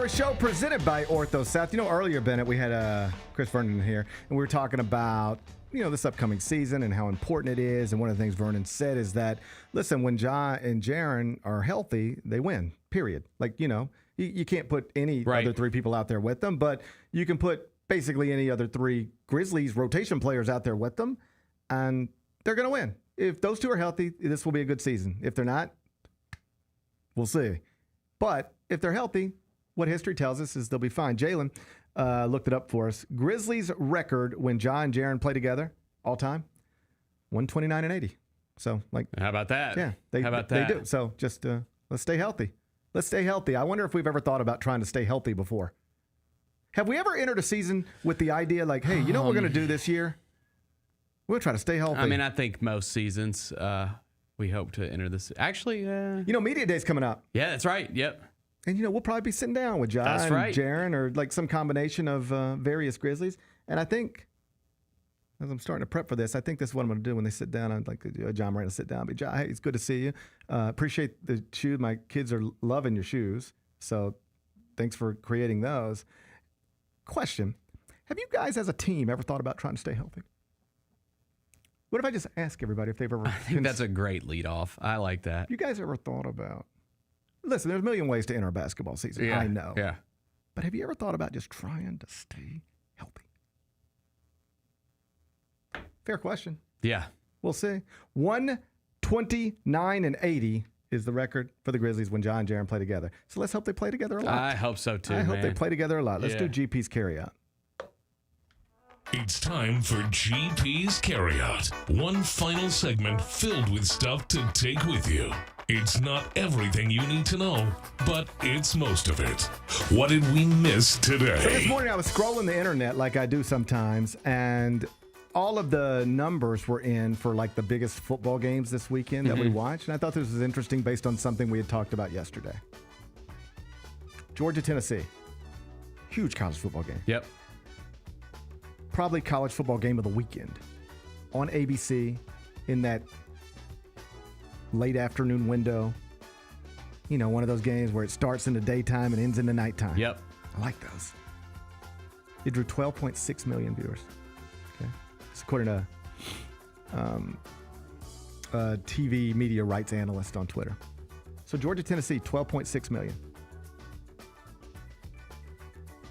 [SPEAKER 6] Parrish Show presented by Ortho South. You know, earlier, Bennett, we had Chris Vernon here, and we were talking about, this upcoming season and how important it is. And one of the things Vernon said is that, listen, when Ja and Jaren are healthy, they win, period. Like, you can't put any other three people out there with them, but you can put basically any other three Grizzlies rotation players out there with them, and they're going to win. If those two are healthy, this will be a good season. If they're not, we'll see. But if they're healthy, what history tells us is they'll be fine. Jalen looked it up for us. Grizzlies record when Ja and Jaren play together, all time, 129-80. So,
[SPEAKER 7] how about that?
[SPEAKER 6] Yeah,
[SPEAKER 7] how about that?
[SPEAKER 6] They do. So, just let's stay healthy. Let's stay healthy. I wonder if we've ever thought about trying to stay healthy before. Have we ever entered a season with the idea like, hey, you know what we're going to do this year? We'll try to stay healthy.
[SPEAKER 7] I mean, I think most seasons we hope to enter this. Actually,
[SPEAKER 6] Media Day's coming up.
[SPEAKER 7] Yeah, that's right. Yep.
[SPEAKER 6] And, we'll probably be sitting down with Ja and Jaren or some combination of various Grizzlies. And I think, as I'm starting to prep for this, I think this is what I'm going to do when they sit down. I'd like John Moran to sit down. But Ja, hey, it's good to see you. Appreciate the shoes. My kids are loving your shoes. So thanks for creating those. Question. Have you guys as a team ever thought about trying to stay healthy? What if I just ask everybody if they've ever...
[SPEAKER 7] I think that's a great lead off. I like that.
[SPEAKER 6] You guys ever thought about... Listen, there's a million ways to enter a basketball season.
[SPEAKER 7] Yeah,
[SPEAKER 6] I know.
[SPEAKER 7] Yeah.
[SPEAKER 6] But have you ever thought about just trying to stay healthy? Fair question.
[SPEAKER 7] Yeah.
[SPEAKER 6] We'll see. 129-80 is the record for the Grizzlies when Ja and Jaren play together. So let's hope they play together a lot.
[SPEAKER 7] I hope so too.
[SPEAKER 6] I hope they play together a lot. Let's do GP's carryout.
[SPEAKER 5] It's time for GP's Carryout. One final segment filled with stuff to take with you. It's not everything you need to know, but it's most of it. What did we miss today?
[SPEAKER 6] So this morning I was scrolling the internet like I do sometimes, and all of the numbers were in for the biggest football games this weekend that we watched. And I thought this was interesting based on something we had talked about yesterday. Georgia, Tennessee. Huge college football game.
[SPEAKER 7] Yep.
[SPEAKER 6] Probably college football game of the weekend on ABC in that late afternoon window. One of those games where it starts in the daytime and ends in the nighttime.
[SPEAKER 7] Yep.
[SPEAKER 6] I like those. It drew 12.6 million viewers. Okay. It's according to a TV media rights analyst on Twitter. So Georgia, Tennessee, 12.6 million.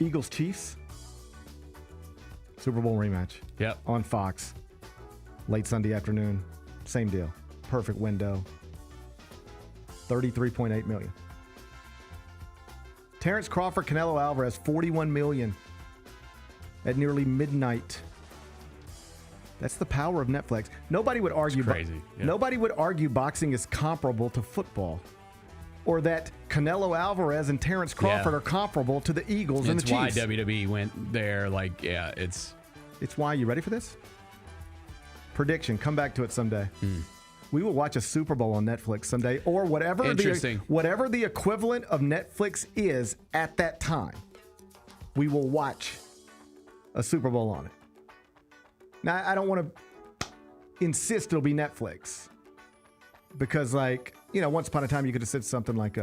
[SPEAKER 6] Eagles, Chiefs. Super Bowl rematch.
[SPEAKER 7] Yep.
[SPEAKER 6] On Fox. Late Sunday afternoon. Same deal. Perfect window. 33.8 million. Terrence Crawford, Canelo Alvarez, 41 million at nearly midnight. That's the power of Netflix. Nobody would argue.
[SPEAKER 7] It's crazy. Yeah.
[SPEAKER 6] Nobody would argue boxing is comparable to football, or that Canelo Alvarez and Terrence Crawford are comparable to the Eagles and the Chiefs.
[SPEAKER 7] It's why WWE went there. It's
[SPEAKER 6] why. You ready for this? Prediction. Come back to it someday. We will watch a Super Bowl on Netflix someday, or whatever the equivalent of Netflix is at that time. We will watch a Super Bowl on it. Now, I don't want to insist it'll be Netflix, because once upon a time you could have said something like,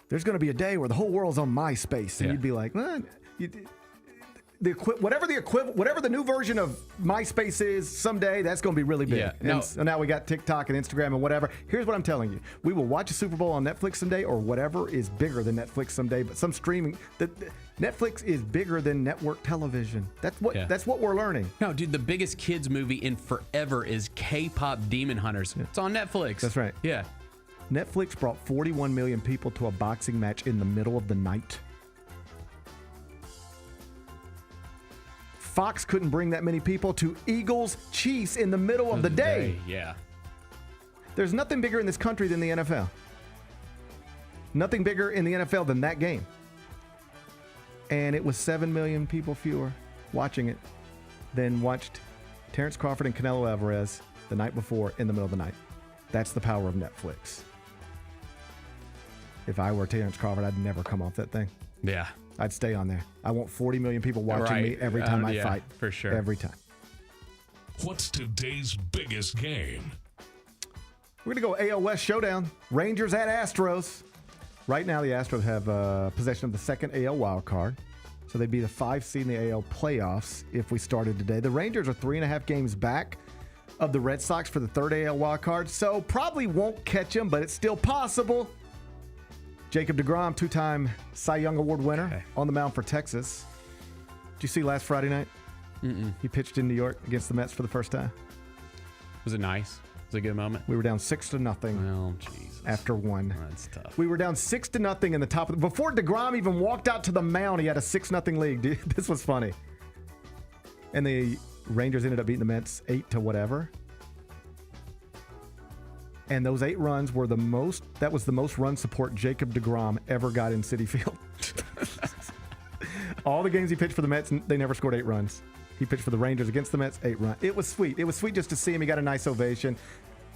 [SPEAKER 6] there's going to be a day where the whole world's on MySpace, and you'd be like, what? Whatever the new version of MySpace is someday, that's going to be really big.
[SPEAKER 7] Yeah,
[SPEAKER 6] and so now we got TikTok and Instagram and whatever. Here's what I'm telling you. We will watch a Super Bowl on Netflix someday, or whatever is bigger than Netflix someday, but some streaming. Netflix is bigger than network television. That's what we're learning.
[SPEAKER 7] No, dude, the biggest kids movie in forever is K-pop Demon Hunters. Yeah. It's on Netflix.
[SPEAKER 6] That's right.
[SPEAKER 7] Yeah.
[SPEAKER 6] Netflix brought 41 million people to a boxing match in the middle of the night. Fox couldn't bring that many people to Eagles Chiefs in the middle of the day.
[SPEAKER 7] Yeah.
[SPEAKER 6] There's nothing bigger in this country than the NFL. Nothing bigger in the NFL than that game. And it was 7 million people fewer watching it than watched Terrence Crawford and Canelo Alvarez the night before in the middle of the night. That's the power of Netflix. If I were Terrence Crawford, I'd never come off that thing.
[SPEAKER 7] Yeah.
[SPEAKER 6] I'd stay on there. I want 40 million people watching me every time I fight.
[SPEAKER 7] For sure.
[SPEAKER 6] Every time.
[SPEAKER 5] What's today's biggest game?
[SPEAKER 6] We're going to go AL West showdown. Rangers at Astros. Right now, the Astros have possession of the second AL wild card. So they'd be the 5th seed in the AL playoffs if we started today. The Rangers are 3.5 games back of the Red Sox for the third AL wild card. So probably won't catch them, but it's still possible. Jacob deGrom, 2-time Cy Young Award winner on the mound for Texas. Did you see last Friday night? He pitched in New York against the Mets for the first time.
[SPEAKER 7] Was it nice? Was it a good moment?
[SPEAKER 6] We were down 6-0.
[SPEAKER 7] Oh, Jesus.
[SPEAKER 6] After one.
[SPEAKER 7] That's tough.
[SPEAKER 6] We were down 6-0 in the top of before DeGrom even walked out to the mound, he had a 6-0 lead. Dude, this was funny. And the Rangers ended up beating the Mets 8-whatever. And those 8 runs were the most run support Jacob deGrom ever got in Citi Field. All the games he pitched for the Mets, they never scored 8 runs. He pitched for the Rangers against the Mets, 8 runs. It was sweet. It was sweet just to see him. He got a nice ovation.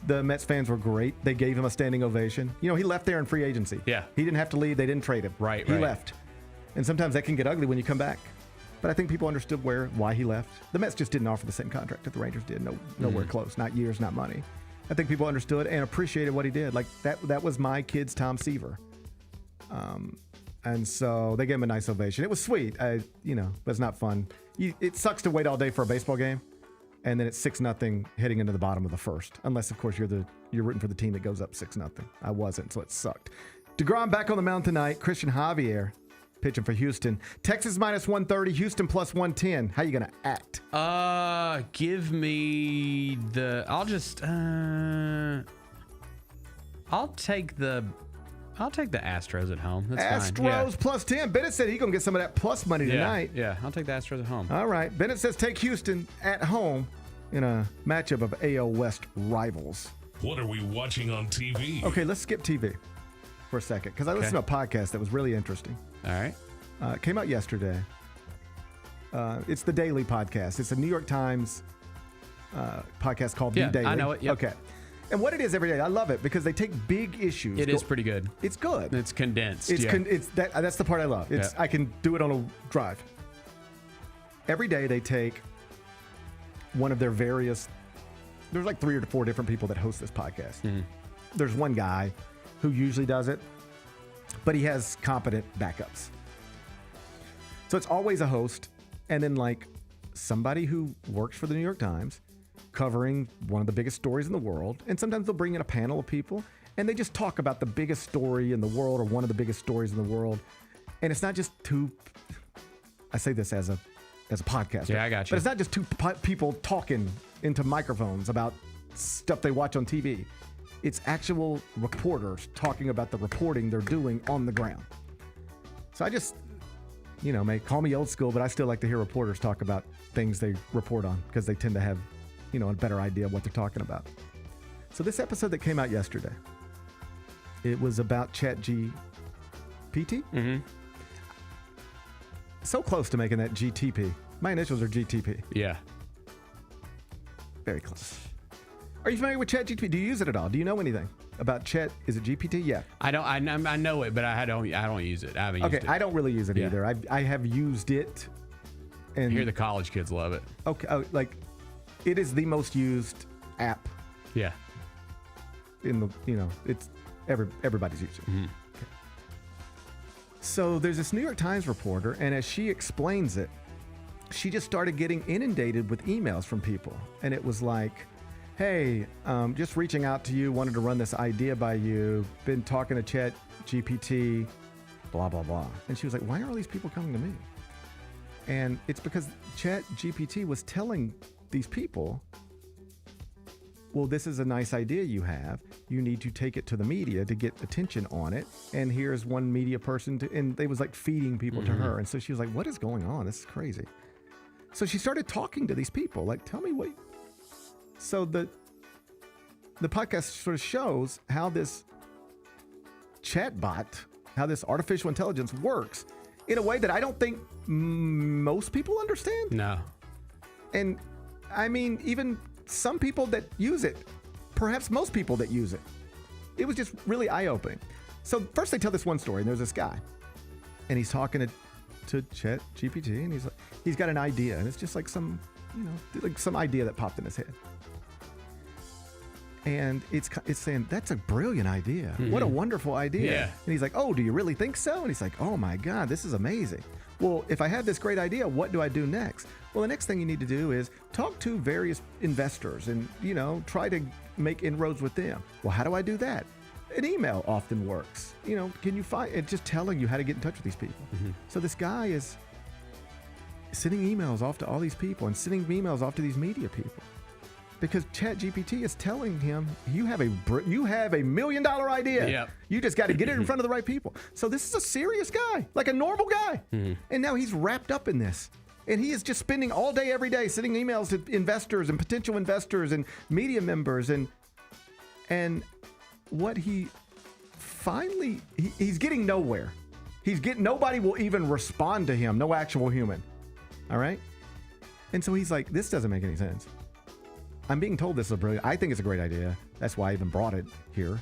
[SPEAKER 6] The Mets fans were great. They gave him a standing ovation. You know, he left there in free agency.
[SPEAKER 7] Yeah.
[SPEAKER 6] He didn't have to leave. They didn't trade him.
[SPEAKER 7] Right.
[SPEAKER 6] He left. And sometimes that can get ugly when you come back. But I think people understood why he left. The Mets just didn't offer the same contract that the Rangers did. Nowhere close. Not years, not money. I think people understood and appreciated what he did. Like, that was my kid's Tom Seaver. And so they gave him a nice ovation. It was sweet. But it's not fun. It sucks to wait all day for a baseball game, and then it's 6-0 heading into the bottom of the first. Unless, of course, you're rooting for the team that goes up 6-0. I wasn't, so it sucked. DeGrom back on the mound tonight. Christian Javier pitching for Houston. Texas minus 130, Houston plus 110. How you going to act?
[SPEAKER 7] Give me the. I'll take the Astros at home. That's fine.
[SPEAKER 6] Astros plus 10. Bennett said he's going to get some of that plus money tonight.
[SPEAKER 7] Yeah, I'll take the Astros at home.
[SPEAKER 6] All right. Bennett says take Houston at home in a matchup of AL West rivals.
[SPEAKER 5] What are we watching on TV?
[SPEAKER 6] Okay, let's skip TV for a second because I listened to a podcast that was really interesting.
[SPEAKER 7] All right.
[SPEAKER 6] It came out yesterday. It's the Daily Podcast. It's a New York Times podcast called The Daily.
[SPEAKER 7] I know it. Yep.
[SPEAKER 6] Okay. And what it is every day, I love it because they take big issues.
[SPEAKER 7] It is pretty good.
[SPEAKER 6] It's good.
[SPEAKER 7] It's condensed.
[SPEAKER 6] That's the part I love. I can do it on a drive. Every day they take one of their various. There's like 3 or 4 different people that host this podcast.
[SPEAKER 7] Mm-hmm.
[SPEAKER 6] There's one guy who usually does it, but he has competent backups. So it's always a host, and then like somebody who works for the New York Times, covering one of the biggest stories in the world. And sometimes they'll bring in a panel of people and they just talk about the biggest story in the world or one of the biggest stories in the world. And it's not just I say this as a podcast.
[SPEAKER 7] Yeah, I got you.
[SPEAKER 6] But it's not just 2 people talking into microphones about stuff they watch on TV. It's actual reporters talking about the reporting they're doing on the ground. So I just, may call me old school, but I still like to hear reporters talk about things they report on because they tend to have a better idea of what they're talking about. So this episode that came out yesterday, it was about ChatGPT.
[SPEAKER 7] Mm-hmm.
[SPEAKER 6] So close to making that GTP. My initials are GTP.
[SPEAKER 7] Yeah.
[SPEAKER 6] Very close. Are you familiar with ChatGPT? Do you use it at all? Do you know anything about Chat? Is it GPT? Yeah.
[SPEAKER 7] I don't. I know it, but I don't use it. I haven't used it.
[SPEAKER 6] Okay, I don't really use it either. I have used it. And
[SPEAKER 7] I hear the college kids love it.
[SPEAKER 6] Okay, it is the most used app.
[SPEAKER 7] Yeah.
[SPEAKER 6] In the it's everybody's using it.
[SPEAKER 7] Mm-hmm.
[SPEAKER 6] Okay. So there's this New York Times reporter, and as she explains it, she just started getting inundated with emails from people, and it was like, "Hey, just reaching out to you, wanted to run this idea by you. Been talking to Chat GPT, blah blah blah." And she was like, "Why are all these people coming to me?" And it's because Chat GPT was telling these people, well, this is a nice idea you have. You need to take it to the media to get attention on it. And here's one media person and they was like feeding people to her. And so she was like, what is going on? This is crazy. So she started talking to these people, like, tell me what. So the podcast sort of shows how this chatbot, how this artificial intelligence works in a way that I don't think most people understand.
[SPEAKER 7] No.
[SPEAKER 6] And I mean, even some people that use it, perhaps most people that use it, it was just really eye-opening. So first they tell this one story, and there's this guy, and he's talking to Chat GPT, and he's got an idea, and it's just like some idea that popped in his head. And it's saying, that's a brilliant idea. What a wonderful idea.
[SPEAKER 7] Yeah.
[SPEAKER 6] And he's like, oh, do you really think so? And he's like, oh my God, this is amazing. Well, if I have this great idea, what do I do next? Well, the next thing you need to do is talk to various investors and, try to make inroads with them. Well, how do I do that? An email often works. Can you find it? Just telling you how to get in touch with these people. So this guy is sending emails off to all these people and sending emails off to these media people. Because ChatGPT is telling him, you have a $1 million idea.
[SPEAKER 7] Yep.
[SPEAKER 6] You just got to get it in front of the right people. So this is a serious guy, like a normal guy. And now he's wrapped up in this. And he is just spending all day, every day, sending emails to investors and potential investors and media members. And what he finally, he's getting nowhere. Nobody will even respond to him. No actual human. All right? And so he's like, this doesn't make any sense. I'm being told this is I think it's a great idea. That's why I even brought it here.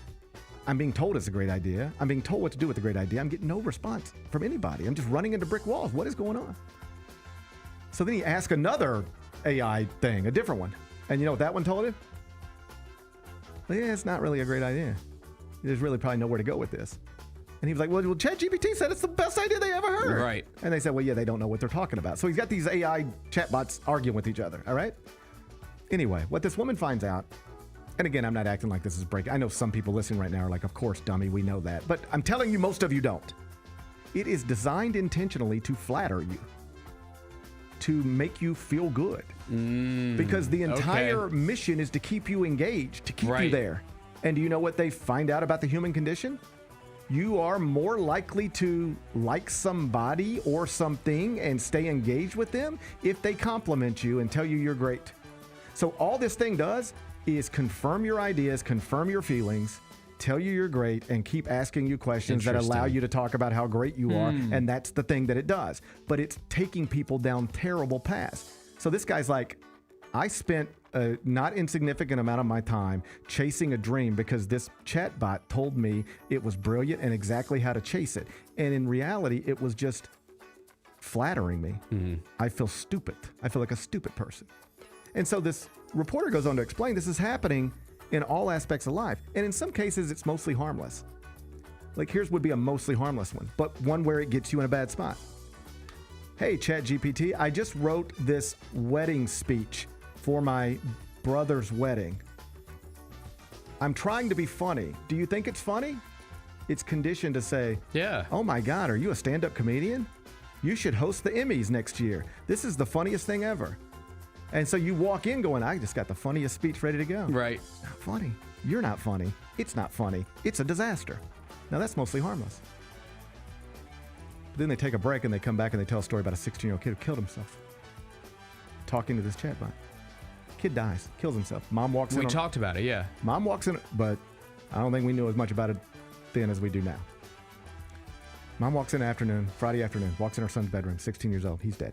[SPEAKER 6] I'm being told it's a great idea. I'm being told what to do with the great idea. I'm getting no response from anybody. I'm just running into brick walls. What is going on? So then he asked another AI thing, a different one. And you know what that one told him? Well, yeah, it's not really a great idea. There's really probably nowhere to go with this. And he was like, well, ChatGPT said it's the best idea they ever heard.
[SPEAKER 7] Right.
[SPEAKER 6] And they said, well, yeah, they don't know what they're talking about. So he's got these AI chatbots arguing with each other. All right. Anyway, what this woman finds out, and again, I'm not acting like this is breaking. I know some people listening right now are like, of course, dummy, we know that. But I'm telling you, most of you don't. It is designed intentionally to flatter you, to make you feel good. Because the entire mission is to keep you engaged, to keep you there. And do you know what they find out about the human condition? You are more likely to like somebody or something and stay engaged with them if they compliment you and tell you you're great. So all this thing does is confirm your ideas, confirm your feelings, tell you you're great, and keep asking you questions that allow you to talk about how great you are. And that's the thing that it does. But it's taking people down terrible paths. So this guy's like, I spent a not insignificant amount of my time chasing a dream because this chatbot told me it was brilliant and exactly how to chase it. And in reality, it was just flattering me. I feel stupid. I feel like a stupid person. And so this reporter goes on to explain this is happening in all aspects of life. And in some cases, it's mostly harmless. Like here's would be a mostly harmless one, but one where it gets you in a bad spot. Hey, ChatGPT, I just wrote this wedding speech for my brother's wedding. I'm trying to be funny. Do you think it's funny? It's conditioned to say,
[SPEAKER 7] yeah.
[SPEAKER 6] Oh my God, are you a stand-up comedian? You should host the Emmys next year. This is the funniest thing ever. And so you walk in going, I just got the funniest speech ready to go.
[SPEAKER 7] Right.
[SPEAKER 6] It's not funny. You're not funny. It's not funny. It's a disaster. Now that's mostly harmless. But then they take a break and they come back and they tell a story about a 16-year-old kid who killed himself. Talking to this chatbot. Kid dies, kills himself. Mom walks in.
[SPEAKER 7] We talked about it, yeah.
[SPEAKER 6] Mom walks in, but I don't think we knew as much about it then as we do now. Mom walks in Friday afternoon, walks in her son's bedroom, 16 years old. He's dead.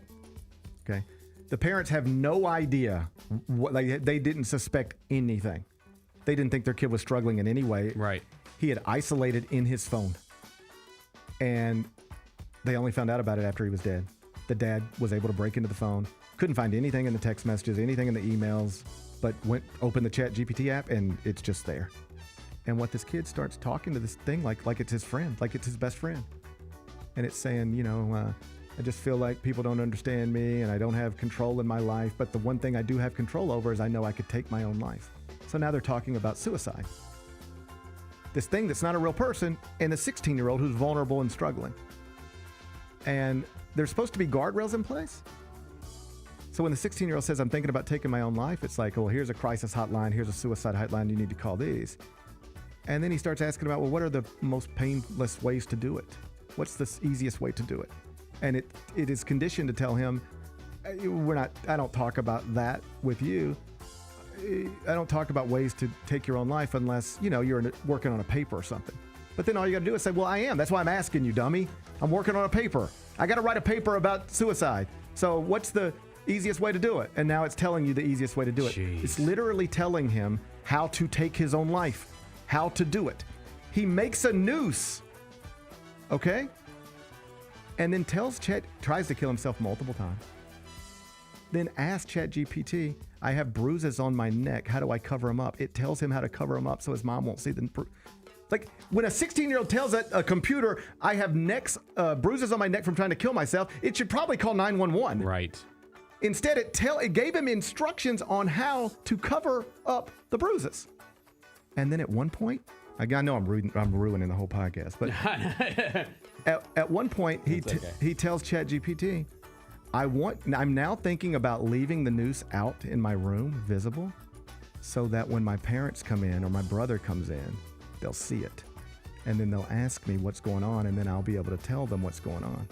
[SPEAKER 6] Okay. The parents have no idea. They didn't suspect anything. They didn't think their kid was struggling in any way.
[SPEAKER 7] Right.
[SPEAKER 6] He had isolated in his phone. And they only found out about it after he was dead. The dad was able to break into the phone. Couldn't find anything in the text messages, anything in the emails, but opened the ChatGPT app and it's just there. And what this kid starts talking to this thing like it's his friend, like it's his best friend. And it's saying, I just feel like people don't understand me and I don't have control in my life. But the one thing I do have control over is I know I could take my own life. So now they're talking about suicide. This thing that's not a real person and the 16-year-old who's vulnerable and struggling. And there's supposed to be guardrails in place. So when the 16-year-old says, I'm thinking about taking my own life, it's like, well, here's a crisis hotline. Here's a suicide hotline. You need to call these. And then he starts asking about, well, what are the most painless ways to do it? What's the easiest way to do it? And it is conditioned to tell him, I don't talk about that with you. I don't talk about ways to take your own life unless, you're working on a paper or something. But then all you got to do is say, well, I am. That's why I'm asking you, dummy. I'm working on a paper. I got to write a paper about suicide. So what's the easiest way to do it? And now it's telling you the easiest way to do it.
[SPEAKER 7] Jeez.
[SPEAKER 6] It's literally telling him how to take his own life, how to do it. He makes a noose. Okay? And then tries to kill himself multiple times. Then asks ChatGPT, I have bruises on my neck. How do I cover them up? It tells him how to cover them up so his mom won't see them. Like when a 16-year-old tells a computer, I have bruises on my neck from trying to kill myself, it should probably call 911.
[SPEAKER 7] Right.
[SPEAKER 6] Instead, it gave him instructions on how to cover up the bruises. And then at one point, I know I'm ruining the whole podcast, but at one point he tells ChatGPT, I'm now thinking about leaving the noose out in my room, visible, so that when my parents come in or my brother comes in, they'll see it. And then they'll ask me what's going on, and then I'll be able to tell them what's going on.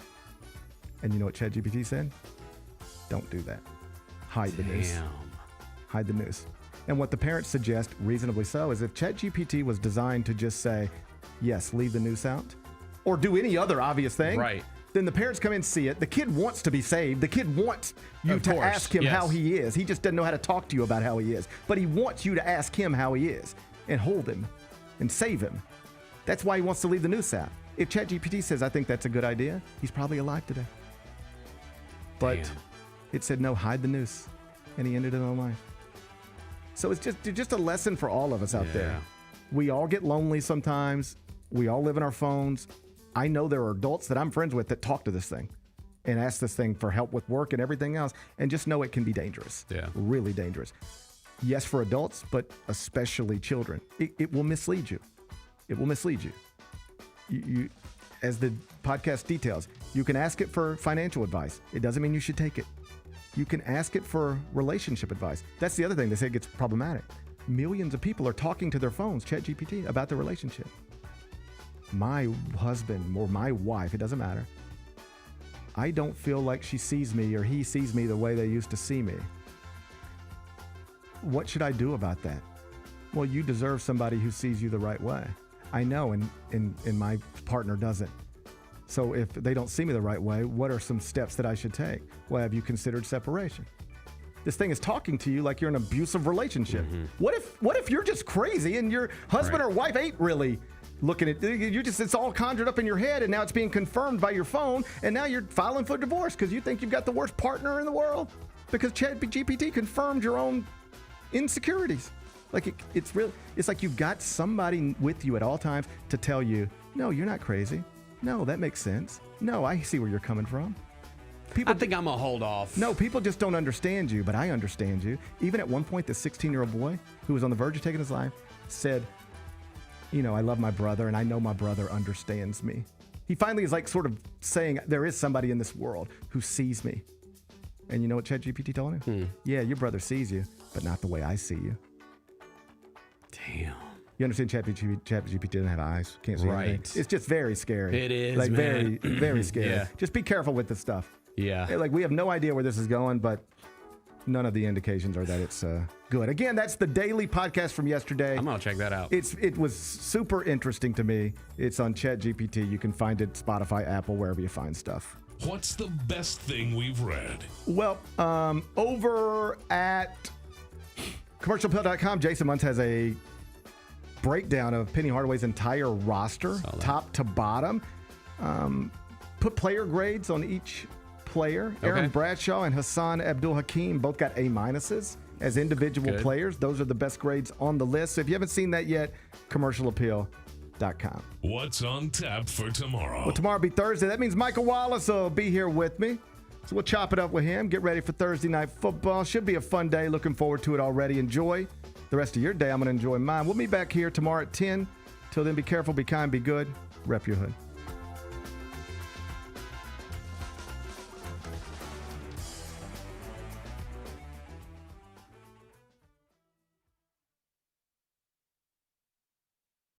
[SPEAKER 6] And you know what ChatGPT said? Don't do that. Hide the noose. Hide the noose. And what the parents suggest, reasonably so, is if ChatGPT was designed to just say, yes, leave the noose out, or do any other obvious thing,
[SPEAKER 7] right,
[SPEAKER 6] then the parents come in and see it. The kid wants to be saved. The kid wants you to ask him how he is. He just doesn't know how to talk to you about how he is. But he wants you to ask him how he is and hold him and save him. That's why he wants to leave the noose out. If ChatGPT says, I think that's a good idea, he's probably alive today. But it said, no, hide the noose. And he ended his own life. So it's just a lesson for all of us out there. We all get lonely sometimes. We all live in our phones. I know there are adults that I'm friends with that talk to this thing and ask this thing for help with work and everything else, and just know it can be dangerous. Yeah. Really dangerous. Yes, for adults, but especially children. It will mislead you. It will mislead you. You, as the podcast details, you can ask it for financial advice. It doesn't mean you should take it. You can ask it for relationship advice. That's the other thing they say gets problematic. Millions of people are talking to their phones, ChatGPT, about their relationship. My husband or my wife, it doesn't matter. I don't feel like she sees me or he sees me the way they used to see me. What should I do about that? Well, you deserve somebody who sees you the right way. I know, and my partner doesn't. So if they don't see me the right way, what are some steps that I should take? Well, have you considered separation? This thing is talking to you like you're in an abusive relationship. Mm-hmm. What if you're just crazy and your husband or wife ain't really looking at you? It's all conjured up in your head, and now it's being confirmed by your phone, and now you're filing for divorce because you think you've got the worst partner in the world because ChatGPT confirmed your own insecurities. Like it's like you've got somebody with you at all times to tell you, no, you're not crazy. No, that makes sense. No, I see where you're coming from.
[SPEAKER 7] I think I'm going to hold off.
[SPEAKER 6] No, people just don't understand you, but I understand you. Even at one point, the 16-year-old boy who was on the verge of taking his life said, I love my brother, and I know my brother understands me. He finally is like sort of saying, there is somebody in this world who sees me. And you know what ChatGPT told him? Yeah, your brother sees you, but not the way I see you.
[SPEAKER 7] Damn.
[SPEAKER 6] You understand ChatGPT doesn't have eyes, can't see anything. It's just very scary.
[SPEAKER 7] It is,
[SPEAKER 6] like
[SPEAKER 7] man.
[SPEAKER 6] very, very scary.
[SPEAKER 7] Yeah.
[SPEAKER 6] Just be careful with this stuff.
[SPEAKER 7] Yeah.
[SPEAKER 6] Like we have no idea where this is going, but none of the indications are that it's good. Again, that's the daily podcast from yesterday.
[SPEAKER 7] I'm gonna check that out.
[SPEAKER 6] It was super interesting to me. It's on ChatGPT. You can find it Spotify, Apple, wherever you find stuff.
[SPEAKER 5] What's the best thing we've read?
[SPEAKER 6] Well, over at commercialpill.com, Jason Muntz has a breakdown of Penny Hardaway's entire roster, top to bottom. Put player grades on each player. Okay. Aaron Bradshaw and Hassan Abdul-Hakim both got A- as individual players. Those are the best grades on the list. So if you haven't seen that yet, commercialappeal.com.
[SPEAKER 5] What's on tap for tomorrow?
[SPEAKER 6] Well, tomorrow will be Thursday. That means Michael Wallace will be here with me. So we'll chop it up with him. Get ready for Thursday night football. Should be a fun day. Looking forward to it already. Enjoy the rest of your day. I'm going to enjoy mine. We'll be back here tomorrow at 10. Till then, be careful, be kind, be good. Rep your hood.